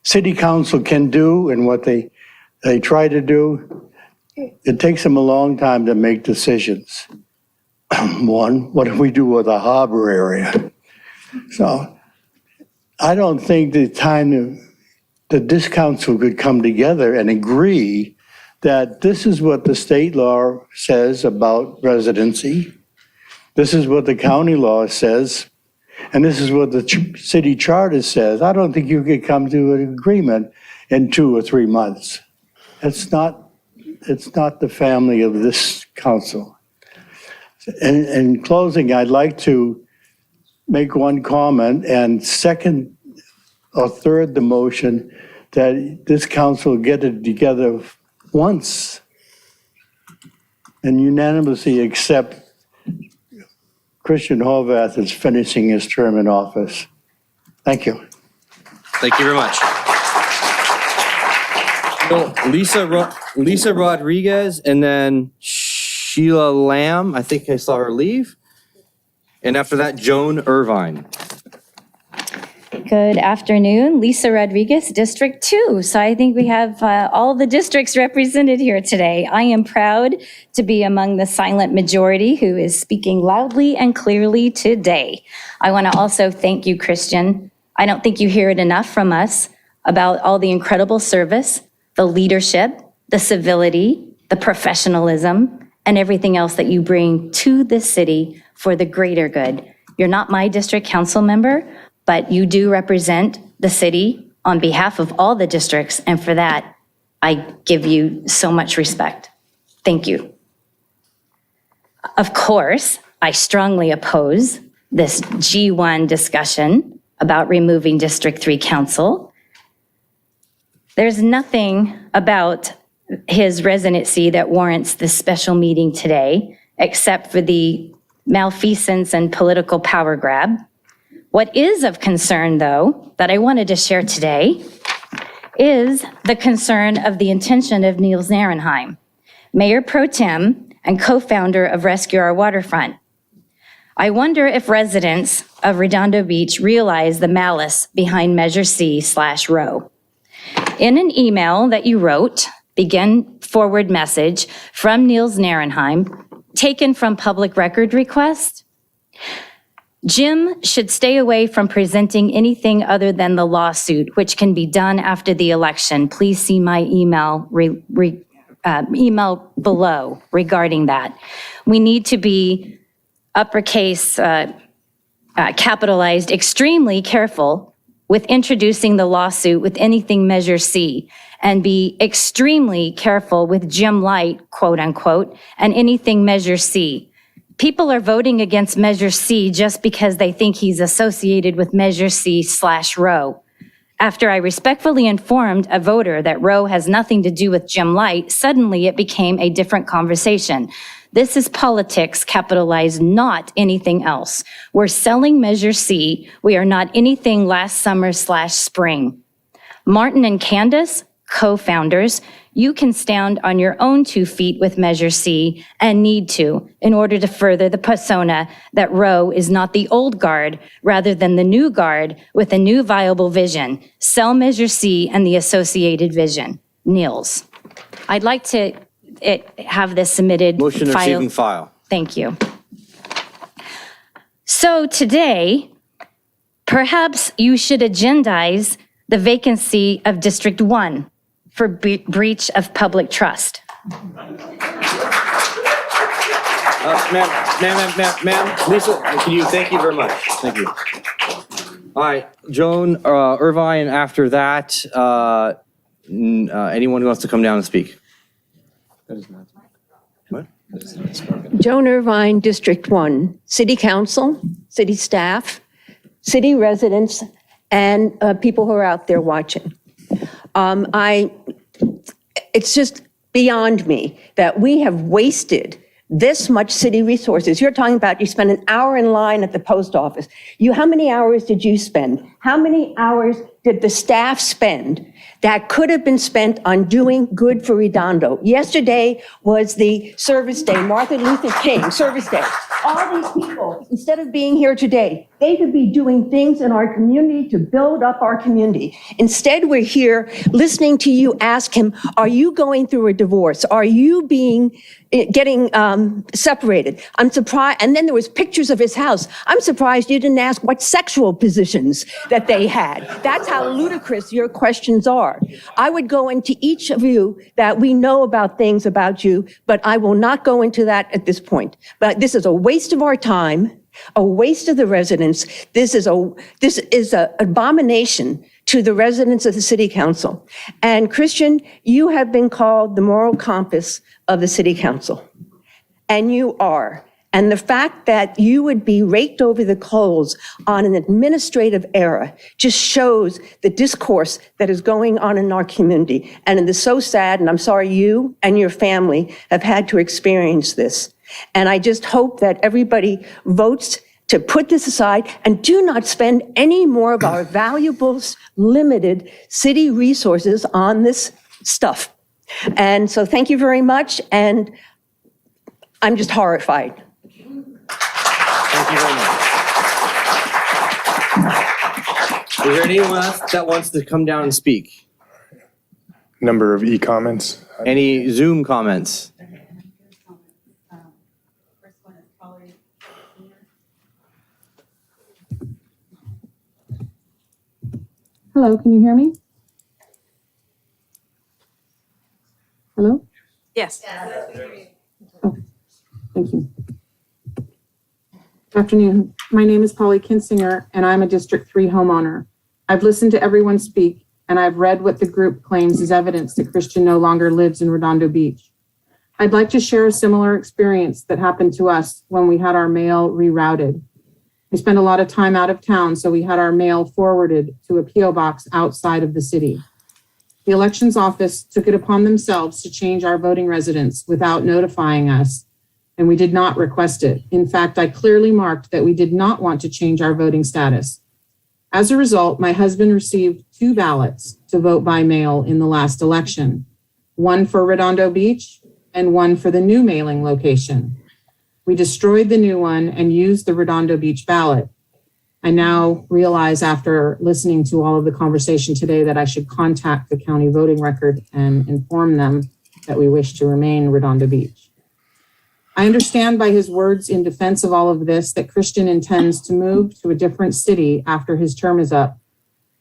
city council can do and what they try to do, it takes them a long time to make decisions. One, what do we do with the harbor area? So I don't think the time that this council could come together and agree that this is what the state law says about residency, this is what the county law says, and this is what the city charter says. I don't think you could come to an agreement in 2 or 3 months. It's not the family of this council. In closing, I'd like to make one comment and second or third the motion that this council get it together once and unanimously accept Christian Horvath is finishing his term in office. Thank you. Thank you very much. So Lisa Rodriguez and then Sheila Lamb, I think I saw her leave. And after that, Joan Irvine. Good afternoon, Lisa Rodriguez, District 2. So I think we have all the districts represented here today. I am proud to be among the silent majority who is speaking loudly and clearly today. I want to also thank you, Christian. I don't think you hear it enough from us about all the incredible service, the leadership, the civility, the professionalism, and everything else that you bring to this city for the greater good. You're not my district council member, but you do represent the city on behalf of all the districts, and for that, I give you so much respect. Thank you. Of course, I strongly oppose this G1 discussion about removing District 3 council. There's nothing about his residency that warrants this special meeting today, except for the malfeasance and political power grab. What is of concern, though, that I wanted to share today is the concern of the intention of Niels Narenheim, Mayor Pro Tem and co-founder of Rescue Our Waterfront. I wonder if residents of Redondo Beach realize the malice behind Measure C/Roe. In an email that you wrote, begin forward message from Niels Narenheim, taken from public record request, Jim should stay away from presenting anything other than the lawsuit, which can be done after the election. Please see my email below regarding that. We need to be uppercase, capitalized, extremely careful with introducing the lawsuit with anything Measure C, and be extremely careful with Jim Light, quote unquote, and anything Measure C. People are voting against Measure C just because they think he's associated with Measure C/Roe. After I respectfully informed a voter that Roe has nothing to do with Jim Light, suddenly it became a different conversation. This is politics capitalized, not anything else. We're selling Measure C. We are not anything last summer/spring. Martin and Candace, co-founders, you can stand on your own 2 feet with Measure C and need to in order to further the persona that Roe is not the old guard rather than the new guard with a new viable vision. Sell Measure C and the associated vision. Niels. I'd like to have this submitted. Motion to receive and file. Thank you. So today, perhaps you should agendize the vacancy of District 1 for breach of public trust. Ma'am, Lisa, thank you very much. Thank you. All right, Joan, Irvine, after that, anyone who wants to come down and speak? What? Joan Irvine, District 1, City Council, City staff, city residents, and people who are out there watching. It's just beyond me that we have wasted this much city resources. You're talking about you spend an hour in line at the post office. How many hours did you spend? How many hours did the staff spend that could have been spent on doing good for Redondo? Yesterday was the service day, Martin Luther King service day. All these people, instead of being here today, they could be doing things in our community to build up our community. Instead, we're here listening to you ask him, are you going through a divorce? Are you getting separated? I'm surprised. And then there was pictures of his house. I'm surprised you didn't ask what sexual positions that they had. That's how ludicrous your questions are. I would go into each of you that we know about things about you, but I will not go into that at this point. But this is a waste of our time, a waste of the residents. This is an abomination to the residents of the city council. And Christian, you have been called the moral compass of the city council. And you are. And the fact that you would be raked over the coals on an administrative error just shows the discourse that is going on in our community. And it is so sad, and I'm sorry you and your family have had to experience this. And I just hope that everybody votes to put this aside and do not spend any more of our valuable, limited city resources on this stuff. And so thank you very much, and I'm just horrified. Thank you very much. Is there anyone else that wants to come down and speak? Number of e-comments. Any Zoom comments? Hello, can you hear me? Hello? Yes. Oh, thank you. Good afternoon. My name is Polly Kinsinger, and I'm a District 3 homeowner. I've listened to everyone speak, and I've read what the group claims is evidence that Christian no longer lives in Redondo Beach. I'd like to share a similar experience that happened to us when we had our mail rerouted. We spent a lot of time out of town, so we had our mail forwarded to a P.O. box outside of the city. The elections office took it upon themselves to change our voting residence without notifying us, and we did not request it. In fact, I clearly marked that we did not want to change our voting status. As a result, my husband received 2 ballots to vote by mail in the last election, one for Redondo Beach and one for the new mailing location. We destroyed the new one and used the Redondo Beach ballot. I now realize after listening to all of the conversation today that I should contact the county voting record and inform them that we wish to remain Redondo Beach. I understand by his words in defense of all of this that Christian intends to move to a different city after his term is up.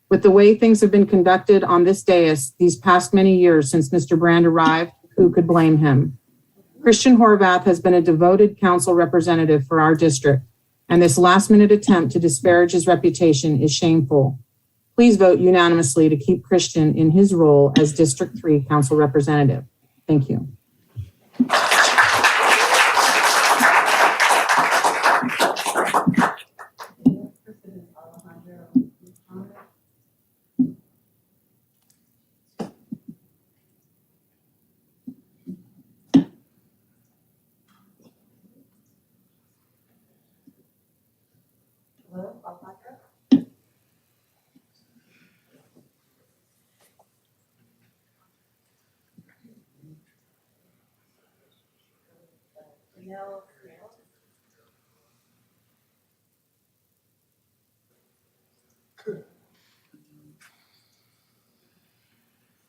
With the way things have been conducted on this dais these past many years since Mr. Brand arrived, who could blame him? Christian Horvath has been a devoted council representative for our district, and this last-minute attempt to disparage his reputation is shameful. Please vote unanimously to keep Christian in his role as District 3 council representative. Thank you.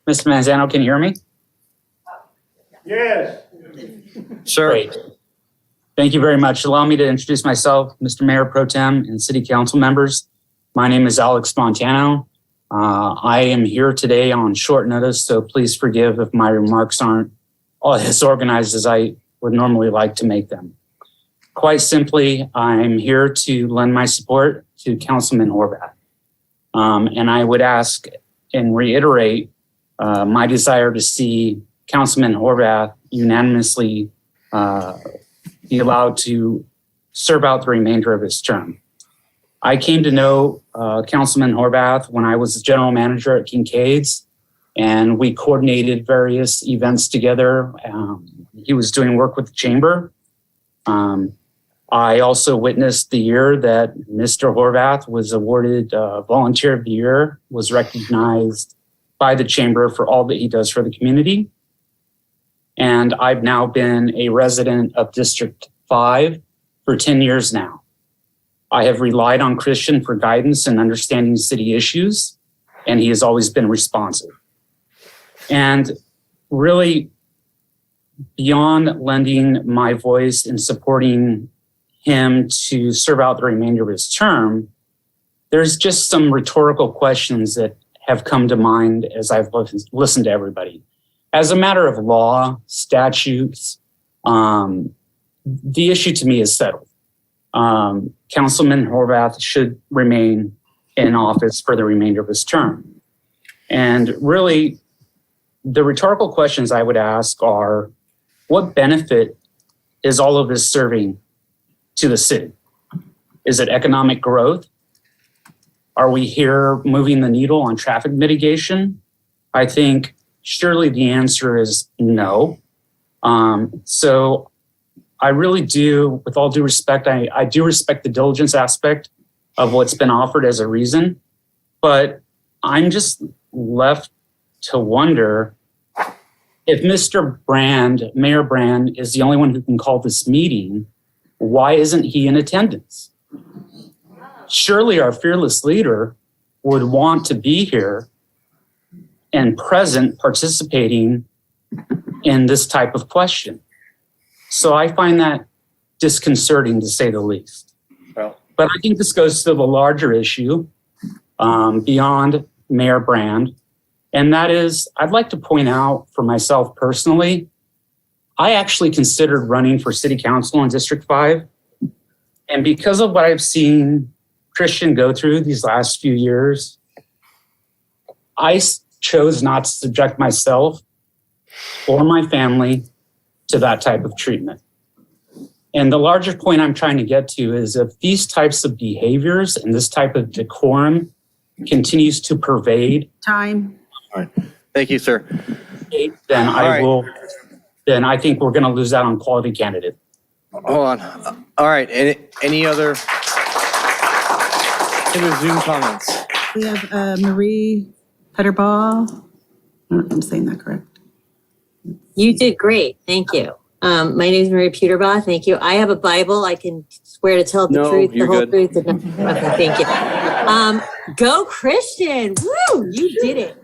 Mr. Manzano, can you hear me? Yes. Sure. Great. Thank you very much. Allow me to introduce myself, Mr. Mayor Pro Tem and City Council members. My name is Alex Montano. I am here today on short notice, so please forgive if my remarks aren't as organized as I would normally like to make them. Quite simply, I'm here to lend my support to Councilman Horvath. And I would ask and reiterate my desire to see Councilman Horvath unanimously be allowed to serve out the remainder of his term. I came to know Councilman Horvath when I was the general manager at Kincaid's, and we coordinated various events together. He was doing work with the chamber. I also witnessed the year that Mr. Horvath was awarded Volunteer of the Year, was recognized by the chamber for all that he does for the community. And I've now been a resident of District 5 for 10 years now. I have relied on Christian for guidance and understanding city issues, and he has always been responsive. And really, beyond lending my voice and supporting him to serve out the remainder of his term, there's just some rhetorical questions that have come to mind as I've listened to everybody. As a matter of law, statutes, the issue to me is settled. Councilman Horvath should remain in office for the remainder of his term. And really, the rhetorical questions I would ask are, what benefit is all of this serving to the city? Is it economic growth? Are we here moving the needle on traffic mitigation? I think surely the answer is no. So I really do, with all due respect, I do respect the diligence aspect of what's been offered as a reason, but I'm just left to wonder if Mr. Brand, Mayor Brand, is the only one who can call this meeting, why isn't he in attendance? Surely our fearless leader would want to be here and present, participating in this type of question. So I find that disconcerting, to say the least. But I think this goes to the larger issue beyond Mayor Brand. And that is, I'd like to point out for myself personally, I actually considered running for city council in District 5. And because of what I've seen Christian go through these last few years, I chose not to subject myself or my family to that type of treatment. And the larger point I'm trying to get to is if these types of behaviors and this type of decorum continues to pervade. Time. All right. Thank you, sir. Then then I think we're going to lose out on quality candidate. Hold on. All right. Any other Zoom comments? We have Marie Petterbaugh. I don't know if I'm saying that correct. You did great. Thank you. My name is Marie Peterbaugh. Thank you. I have a Bible. I can swear to tell the truth, the whole truth. Okay, thank you. Go Christian. Woo, you did it.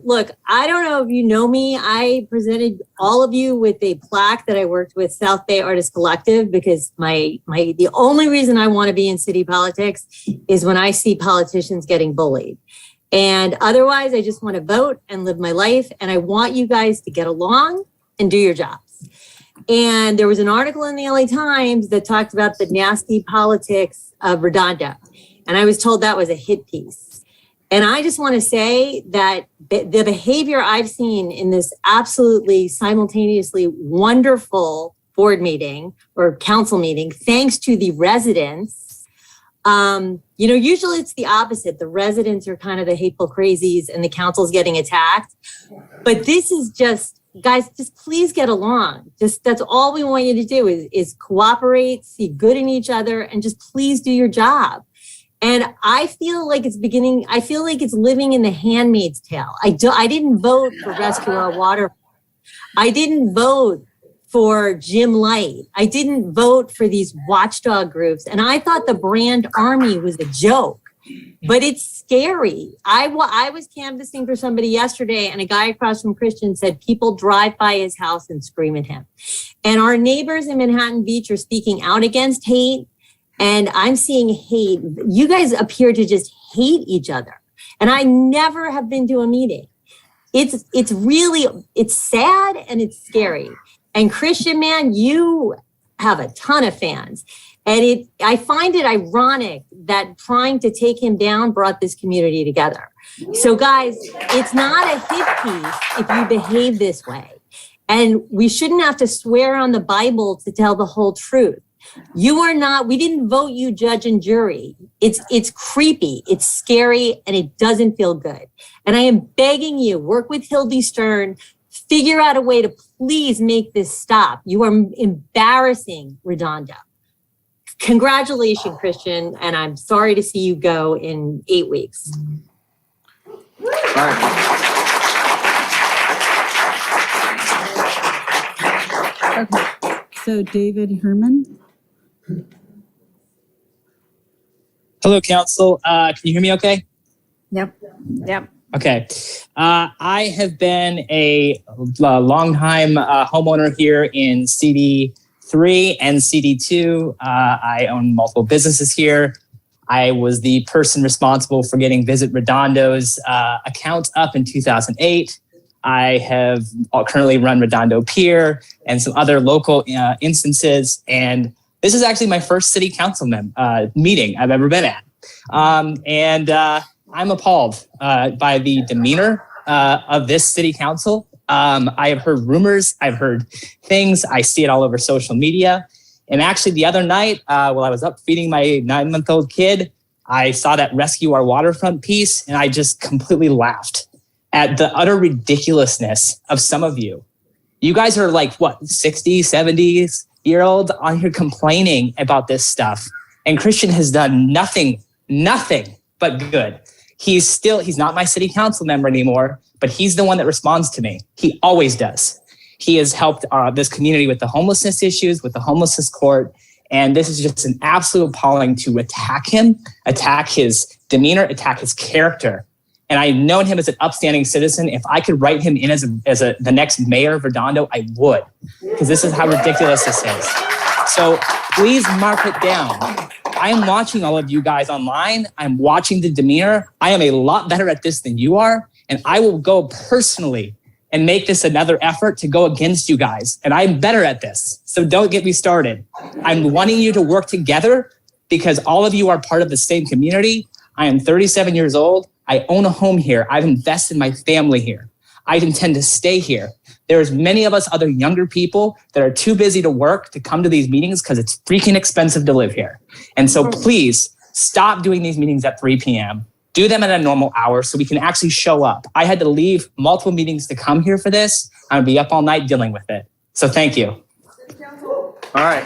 Look, I don't know if you know me. I presented all of you with a plaque that I worked with South Bay Artists Collective because the only reason I want to be in city politics is when I see politicians getting bullied. And otherwise, I just want to vote and live my life. And I want you guys to get along and do your jobs. And there was an article in the LA Times that talked about the nasty politics of Redondo. And I was told that was a hit piece. And I just want to say that the behavior I've seen in this absolutely simultaneously wonderful board meeting or council meeting, thanks to the residents, usually it's the opposite. The residents are kind of the hateful crazies and the council's getting attacked. But this is just, guys, just please get along. Just that's all we want you to do is cooperate, see good in each other, and just please do your job. And I feel like it's living in the Handmaid's Tale. I didn't vote for Rescue Our Water. I didn't vote for Jim Light. I didn't vote for these watchdog groups. And I thought the brand army was a joke. but it's scary. I was canvassing for somebody yesterday, and a guy across from Christian said people drive by his house and scream at him. And our neighbors in Manhattan Beach are speaking out against hate, and I'm seeing hate. You guys appear to just hate each other. And I never have been to a meeting. It's sad and it's scary. And Christian, man, you have a ton of fans. And I find it ironic that trying to take him down brought this community together. So guys, it's not a hit piece if you behave this way. And we shouldn't have to swear on the Bible to tell the whole truth. We didn't vote you judge and jury. It's creepy, it's scary, and it doesn't feel good. And I am begging you, work with Hildy Stern, figure out a way to please make this stop. You are embarrassing Redondo. Congratulations, Christian, and I'm sorry to see you go in 8 weeks. All right. Okay. So David Herman. Hello, Council. Can you hear me okay? Yep. Okay. I have been a longtime homeowner here in CD3 and CD2. I own multiple businesses here. I was the person responsible for getting Visit Redondo's account up in 2008. I have currently run Redondo Pier and some other local instances. And this is actually my first city council meeting I've ever been at. I'm appalled by the demeanor of this city council. I have heard rumors, I've heard things, I see it all over social media. And actually the other night, while I was up feeding my 9-month-old kid, I saw that Rescue Our Waterfront piece, and I just completely laughed at the utter ridiculousness of some of you. You guys are like, 60, 70-year-olds on here complaining about this stuff. And Christian has done nothing but good. He's not my city council member anymore, but he's the one that responds to me. He always does. He has helped this community with the homelessness issues, with the homelessness court. And this is just an absolute appalling to attack him, attack his demeanor, attack his character. And I've known him as an upstanding citizen. If I could write him in as the next mayor of Redondo, I would, because this is how ridiculous this is. So please mark it down. I am watching all of you guys online. I'm watching the demeanor. I am a lot better at this than you are. And I will go personally and make this another effort to go against you guys. And I'm better at this. So don't get me started. I'm wanting you to work together because all of you are part of the same community. I am 37 years old. I own a home here. I've invested my family here. I intend to stay here. There's many of us other younger people that are too busy to work to come to these meetings because it's freaking expensive to live here. And so please stop doing these meetings at 3 p.m. Do them at a normal hour so we can actually show up. I had to leave multiple meetings to come here for this. I'm gonna be up all night dealing with it. So thank you. All right.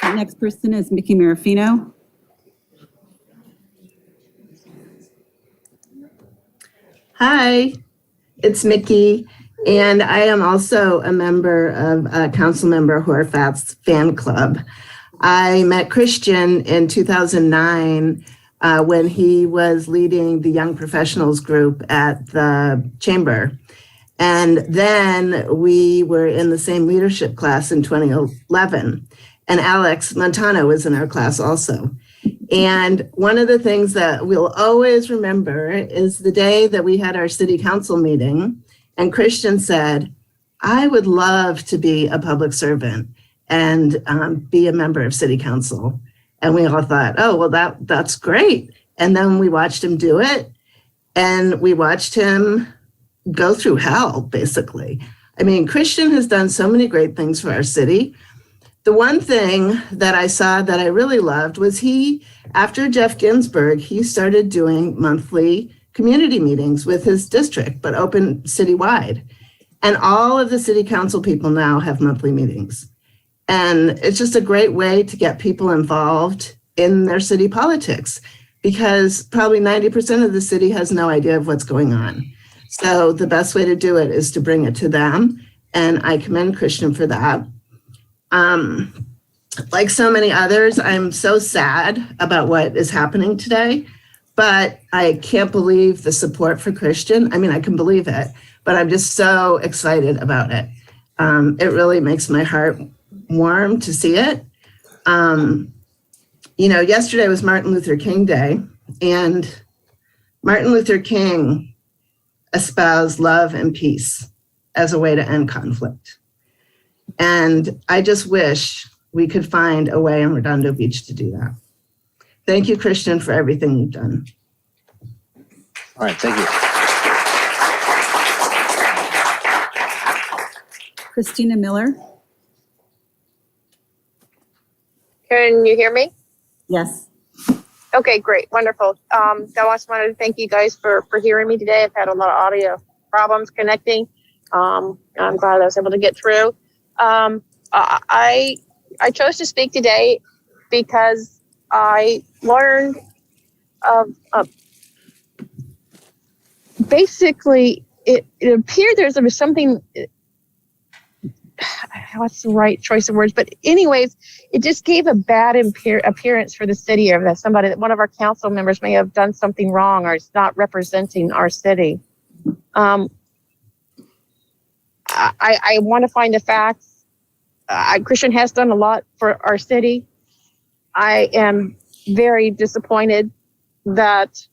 The next person is Mickey Marafino. Hi, it's Mickey, and I am also a member of Councilmember Horvath's fan club. I met Christian in 2009 when he was leading the Young Professionals group at the Chamber. And then we were in the same leadership class in 2011. And Alex Montano was in our class also. And one of the things that we'll always remember is the day that we had our city council meeting and Christian said, I would love to be a public servant and be a member of city council. And we all thought, oh, well, that's great. And then we watched him do it and we watched him go through hell, basically. I mean, Christian has done so many great things for our city. The one thing that I saw that I really loved was after Jeff Ginsburg, he started doing monthly community meetings with his district, but open citywide. And all of the city council people now have monthly meetings. And it's just a great way to get people involved in their city politics because probably 90% of the city has no idea of what's going on. So the best way to do it is to bring it to them. And I commend Christian for that. like so many others, I'm so sad about what is happening today, but I can't believe the support for Christian. I mean, I can believe it, but I'm just so excited about it. It really makes my heart warm to see it. Yesterday was Martin Luther King Day, and Martin Luther King espoused love and peace as a way to end conflict. And I just wish we could find a way in Redondo Beach to do that. Thank you, Christian, for everything you've done. All right, thank you. Christina Miller. Can you hear me? Yes. Okay, great, wonderful. I also wanted to thank you guys for hearing me today. I've had a lot of audio problems connecting. I'm glad I was able to get through. I chose to speak today because I learned of basically it appeared there was something. What's the right choice of words? But anyways, it just gave a bad appearance for the city, or that one of our council members may have done something wrong, or is not representing our city. I want to find the facts. Christian has done a lot for our city. I am very disappointed that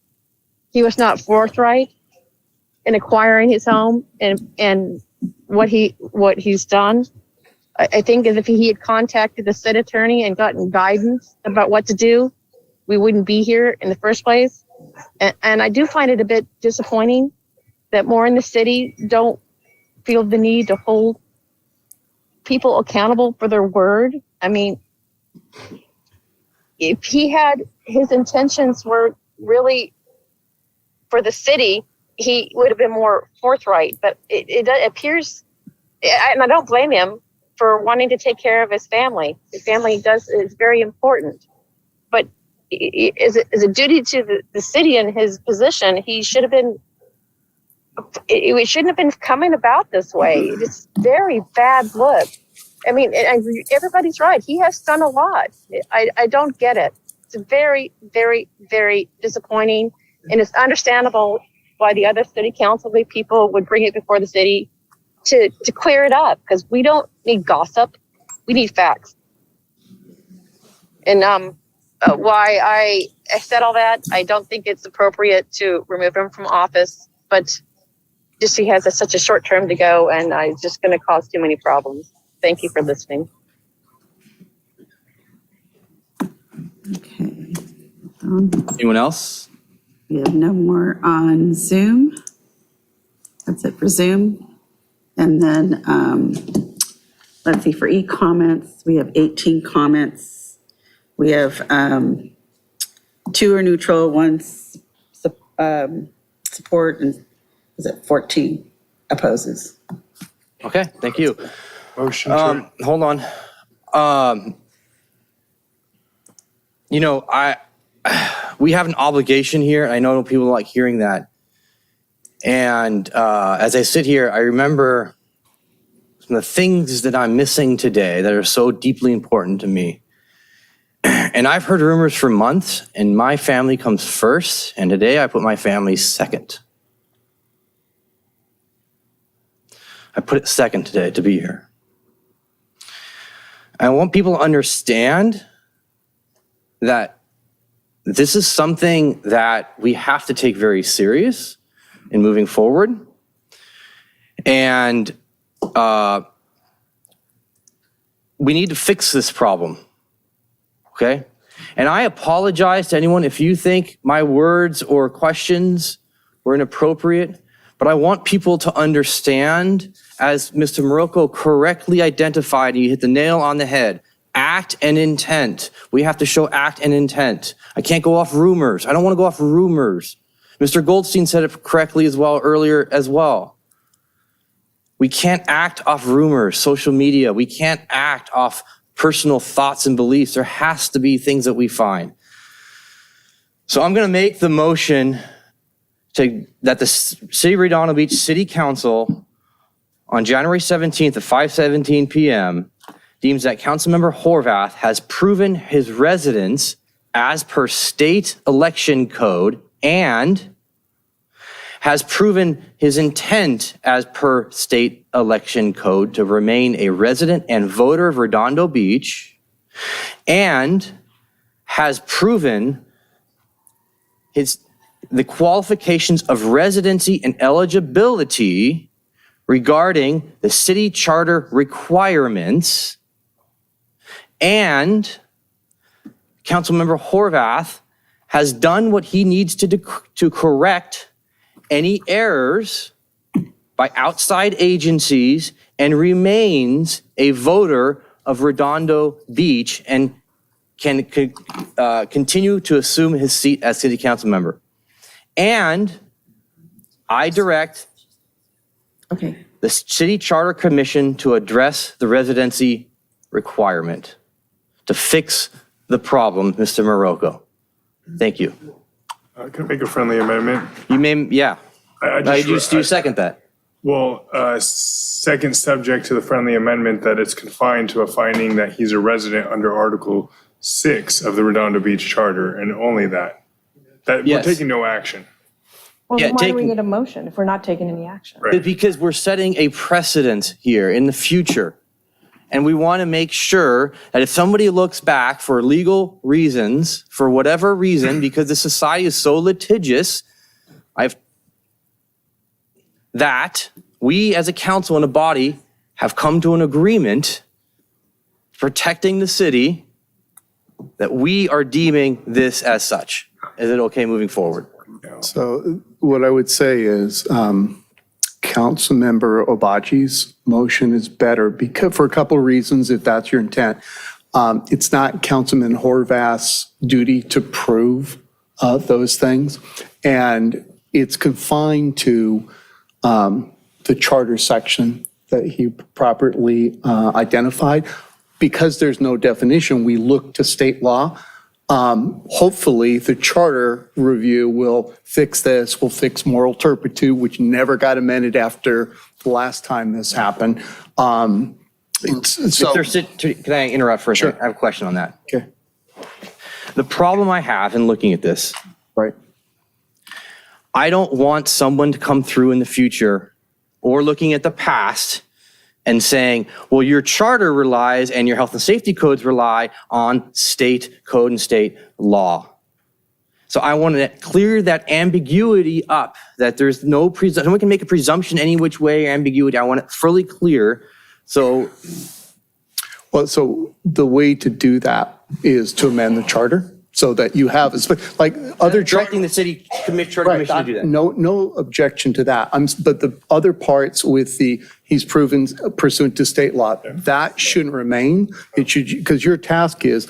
he was not forthright in acquiring his home and what he's done. I think if he had contacted the city attorney and gotten guidance about what to do, we wouldn't be here in the first place. And I do find it a bit disappointing that more in the city don't feel the need to hold people accountable for their word. I mean, if his intentions were really for the city, he would have been more forthright. But it appears, and I don't blame him for wanting to take care of his family. His family is very important. But as a duty to the city and his position, he should have been. It shouldn't have been coming about this way. It's very bad look. I mean, everybody's right. He has done a lot. I don't get it. It's very, very, very disappointing, and it's understandable why the other city council people would bring it before the city to clear it up, because we don't need gossip. We need facts. And why I said all that, I don't think it's appropriate to remove him from office, but just he has such a short term to go, and it's just going to cause too many problems. Thank you for listening. Okay. Anyone else? We have no more on Zoom. That's it for Zoom. And then, let's see, for e-comments, we have 18 comments. We have 2 are neutral, 1 support, and is it 14 opposes. Okay, thank you. Motion to. Hold on. We have an obligation here, and I know people like hearing that. And as I sit here, I remember some of the things that I'm missing today that are so deeply important to me. And I've heard rumors for months, and my family comes first, and today I put my family second. I put it second today to be here. I want people to understand that this is something that we have to take very serious in moving forward. And we need to fix this problem, okay? And I apologize to anyone if you think my words or questions were inappropriate, but I want people to understand, as Mr. Morocco correctly identified, and you hit the nail on the head, act and intent. We have to show act and intent. I can't go off rumors. I don't want to go off rumors. Mr. Goldstein said it correctly as well earlier as well. We can't act off rumors, social media. We can't act off personal thoughts and beliefs. There has to be things that we find. So I'm going to make the motion that the City of Redondo Beach City Council on January 17th at 5:17 p.m. deems that Councilmember Horvath has proven his residence as per state election code and has proven his intent as per state election code to remain a resident and voter of Redondo Beach, and has proven the qualifications of residency and eligibility regarding the city charter requirements, and Councilmember Horvath has done what he needs to correct any errors by outside agencies and remains a voter of Redondo Beach and can continue to assume his seat as city council member. And I direct the City Charter Commission to address the residency requirement to fix the problem, Mr. Morocco. Thank you. Can I make a friendly amendment? You may, yeah. Do you second that? Well, second, subject to the friendly amendment that it's confined to a finding that he's a resident under Article 6 of the Redondo Beach Charter, and only that. We're taking no action. Well, then why do we need a motion if we're not taking any action? Right. Because we're setting a precedent here in the future. And we want to make sure that if somebody looks back for legal reasons, for whatever reason, because the society is so litigious, that we as a council and a body have come to an agreement protecting the city, that we are deeming this as such. Is it okay moving forward? So what I would say is Councilmember Obaji's motion is better because for a couple of reasons, if that's your intent. It's not Councilman Horvath's duty to prove those things. And it's confined to the charter section that he properly identified. Because there's no definition, we look to state law. Hopefully, the charter review will fix this, will fix moral turpitude, which never got amended after the last time this happened. Can I interrupt for a second? I have a question on that. Okay. The problem I have in looking at this, right? I don't want someone to come through in the future or looking at the past and saying, well, your charter relies and your health and safety codes rely on state code and state law. So I want to clear that ambiguity up, that there's no presumption. Someone can make a presumption any which way, ambiguity. I want it fully clear. So the way to do that is to amend the charter so that you have, like other directing the city charter commission to do that. No objection to that. But the other parts with he's proven pursuant to state law, that shouldn't remain. It should, because your task is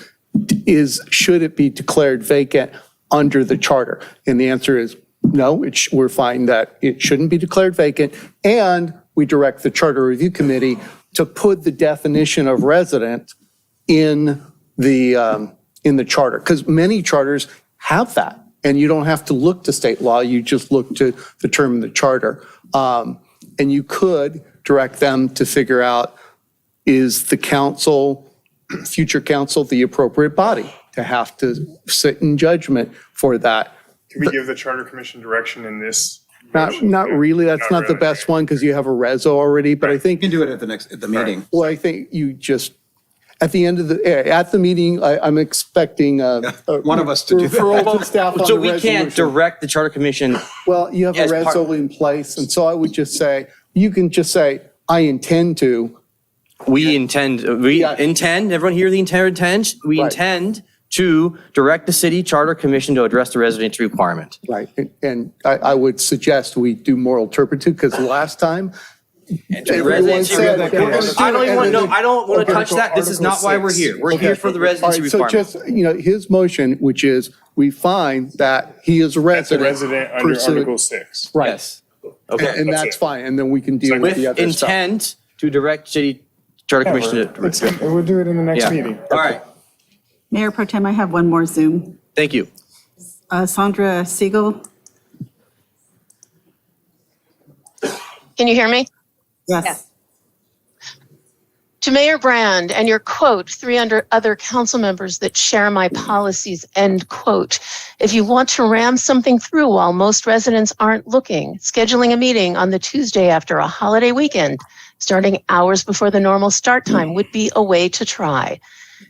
should it be declared vacant under the charter? And the answer is no. We're finding that it shouldn't be declared vacant, and we direct the Charter Review Committee to put the definition of resident in the charter, because many charters have that, and you don't have to look to state law. You just look to the term in the charter, and you could direct them to figure out, is the council, future council, the appropriate body to have to sit in judgment for that? Can we give the Charter Commission direction in this? Not really. That's not the best one because you have a reso already. But I think you can do it at the meeting. Well, I think you just at the meeting. I'm expecting one of us to do referral to staff on so the we resolution. Can't direct the Charter Commission. Well, you have a reso in place, and so I would just say you can just say I intend to. We intend. Everyone hear the intent? We intend to direct the City Charter Commission to address the residency requirement. Right, and I would suggest we do moral turpitude because last time. Everyone said, I don't want to touch that. This is not why we're here. We're here for the residency requirement. So just, his motion, which is we find that he is a resident. Under Article 6. Right. Yes. Okay. And that's fine. And then we can deal with the other stuff. With intent to direct City Charter Commission to. We'll do it in the next meeting. All right. Mayor Pro Tem, I have one more Zoom. Thank you. Sandra Siegel. Can you hear me? Yes. To Mayor Brand and your quote, 300 other council members that share my policies, end quote. If you want to ram something through while most residents aren't looking, scheduling a meeting on the Tuesday after a holiday weekend, starting hours before the normal start time would be a way to try.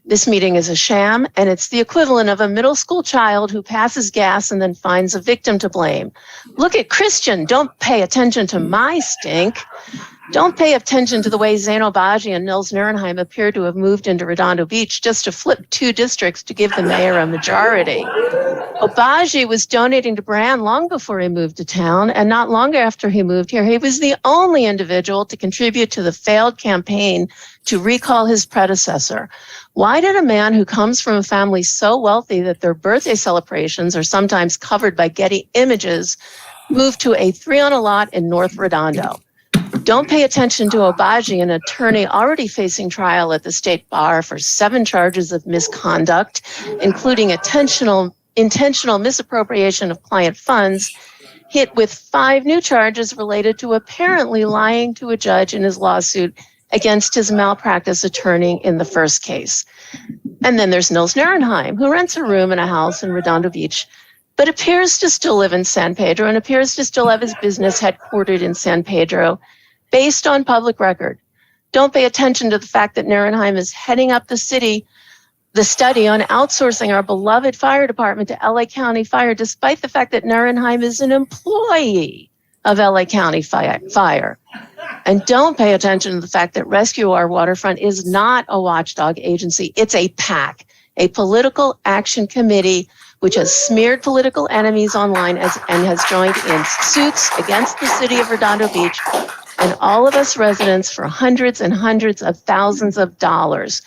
This meeting is a sham, and it's the equivalent of a middle school child who passes gas and then finds a victim to blame. Look at Christian, don't pay attention to my stink. Don't pay attention to the way Zain Obaji and Nils Nurenheim appear to have moved into Redondo Beach just to flip 2 districts to give the mayor a majority. Obaji was donating to Brand long before he moved to town, and not long after he moved here, he was the only individual to contribute to the failed campaign to recall his predecessor. Why did a man who comes from a family so wealthy that their birthday celebrations are sometimes covered by Getty Images move to a 3-on-a-lot in North Redondo? Don't pay attention to Obaji, an attorney already facing trial at the state bar for 7 charges of misconduct, including intentional misappropriation of client funds, hit with 5 new charges related to apparently lying to a judge in his lawsuit against his malpractice attorney in the first case. And then there's Nils Nurenheim, who rents a room in a house in Redondo Beach, but appears to still live in San Pedro and appears to still have his business headquartered in San Pedro, based on public record. Don't pay attention to the fact that Nurenheim is heading up the study on outsourcing our beloved fire department to LA County Fire, despite the fact that Nurenheim is an employee of LA County Fire. And don't pay attention to the fact that Rescue Our Waterfront is not a watchdog agency. It's a PAC, a political action committee, which has smeared political enemies online and has joined in suits against the city of Redondo Beach and all of us residents for hundreds and hundreds of thousands of dollars.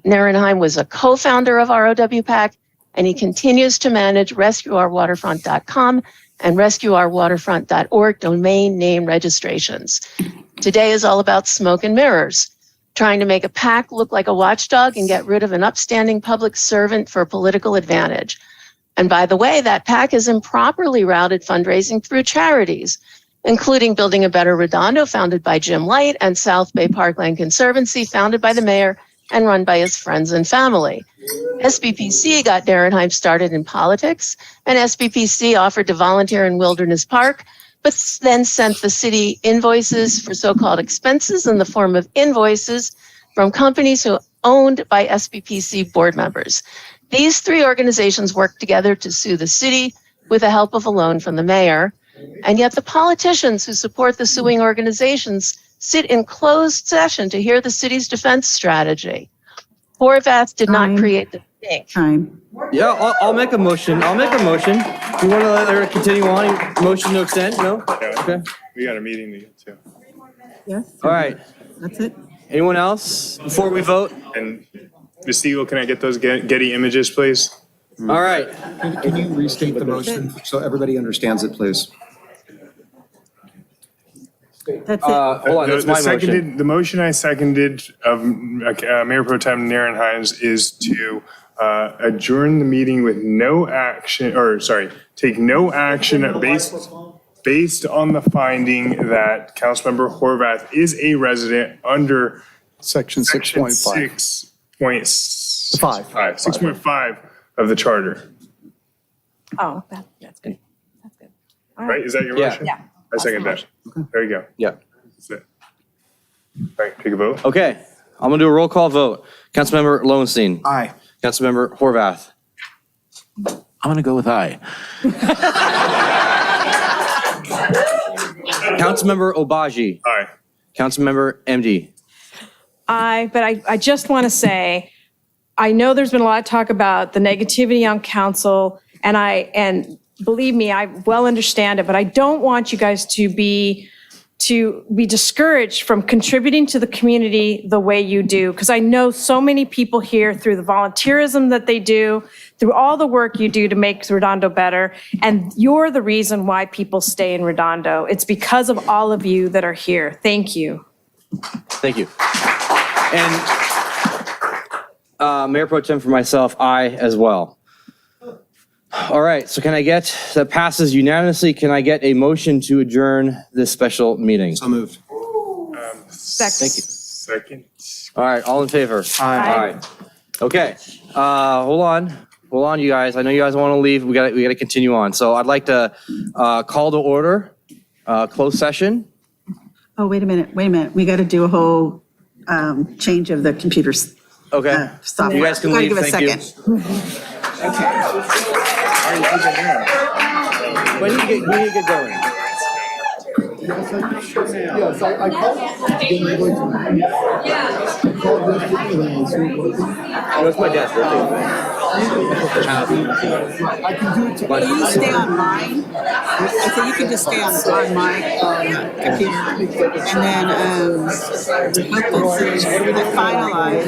Nurenheim was a co-founder of ROW PAC, and he continues to manage RescueOurWaterfront.com and RescueOurWaterfront.org domain name registrations. Today is all about smoke and mirrors, trying to make a PAC look like a watchdog and get rid of an upstanding public servant for political advantage. And by the way, that PAC has improperly routed fundraising through charities, including Building a Better Redondo, founded by Jim Light, and South Bay Parkland Conservancy, founded by the mayor and run by his friends and family. SBPC got Nurenheim started in politics, and SBPC offered to volunteer in Wilderness Park, but then sent the city invoices for so-called expenses in the form of invoices from companies who owned by SBPC board members. These 3 organizations worked together to sue the city with the help of a loan from the mayor. And yet the politicians who support the suing organizations sit in closed session to hear the city's defense strategy. Horvath did not create the stink. Yeah, I'll make a motion. You want to let her continue on? Motion to extend? No? Okay. We got a meeting to get to. Yes. All right. That's it. Anyone else before we vote? And Ms. Siegel, can I get those Getty Images, please? All right. Can you restate the motion so everybody understands it, please? That's it. Hold on, that's my motion. The motion I seconded of Mayor Pro Tem Nurenheim is to adjourn the meeting with no action, or sorry, take no action based on the finding that Councilmember Horvath is a resident under Section 6.5. 6.5 of the charter. Oh, that's good. That's good. All Right? Is that your Yeah. motion? Yeah. I second that. There you go. Yeah. That's it. All right, take a vote. Okay, I'm gonna do a roll call vote. Councilmember Lowenstein. Aye. Councilmember Horvath. I'm going to go with aye. Councilmember Obaji. Aye. Councilmember MD. But I just want to say, I know there's been a lot of talk about the negativity on council, and believe me, I well understand it, but I don't want you guys to be discouraged from contributing to the community the way you do, because I know so many people here through the volunteerism that they do, through all the work you do to make Redondo better, and you're the reason why people stay in Redondo. It's because of all of you that are here. Thank you. Thank you. And Mayor Pro Tem for myself, aye as well. All right, so that passes unanimously. Can I get a motion to adjourn this special meeting? So moved. Second. Thank you. Second. All right, all in favor? Aye. Okay, hold on, you guys. I know you guys want to leave. We got to continue on. So I'd like to call to order, closed session. Oh, wait a minute. We got to do a whole change of the computers. Okay. Software. You guys can We leave. gotta give a Thank second. We need to get going. Yes, I called. That's my dad's birthday. I can do it tomorrow. Can you stay on mine? I said you can just stay on my computer. And then hopefully I finalize.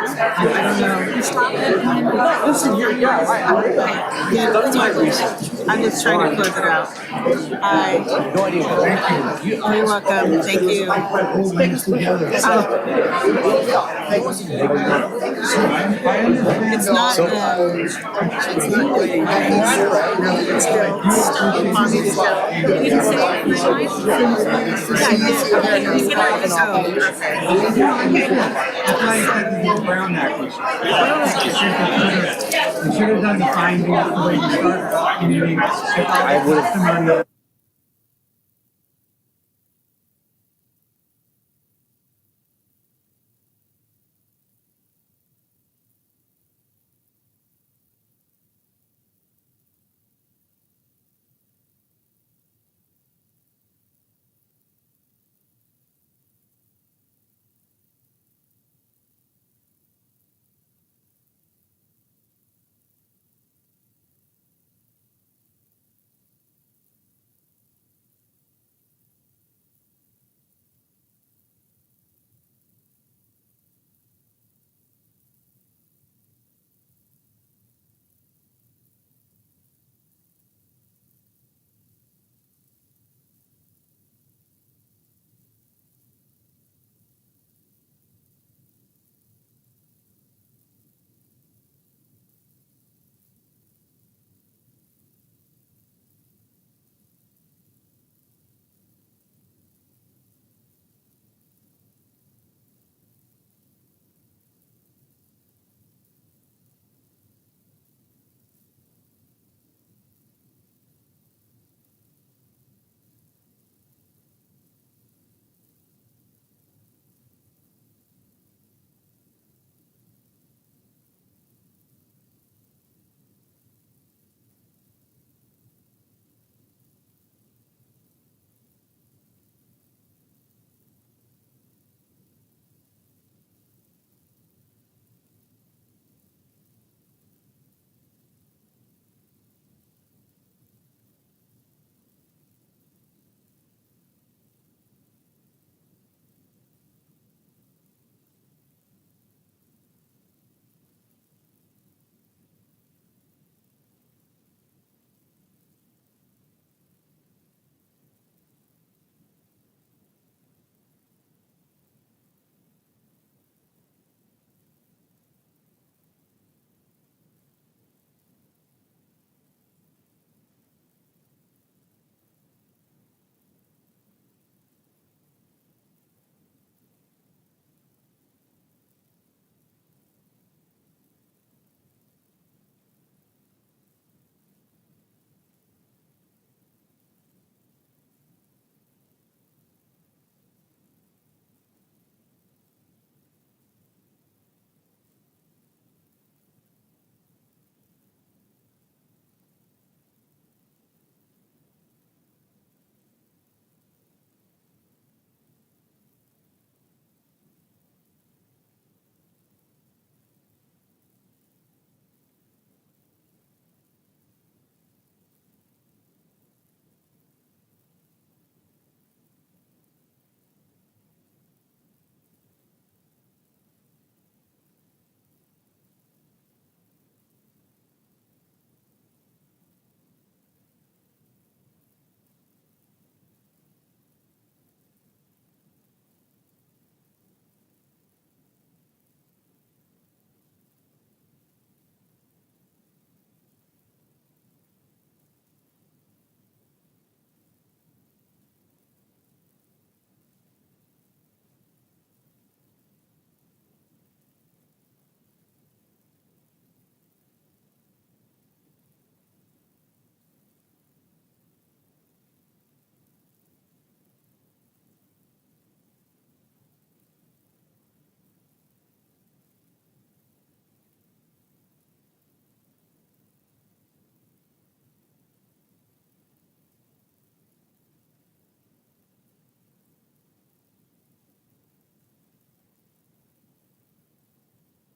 I don't know. Listen, that's my reason. I'm just trying to close it out. No idea. Thank you. You're welcome. Thank you. It's not doing it's still on me still. You can say I would have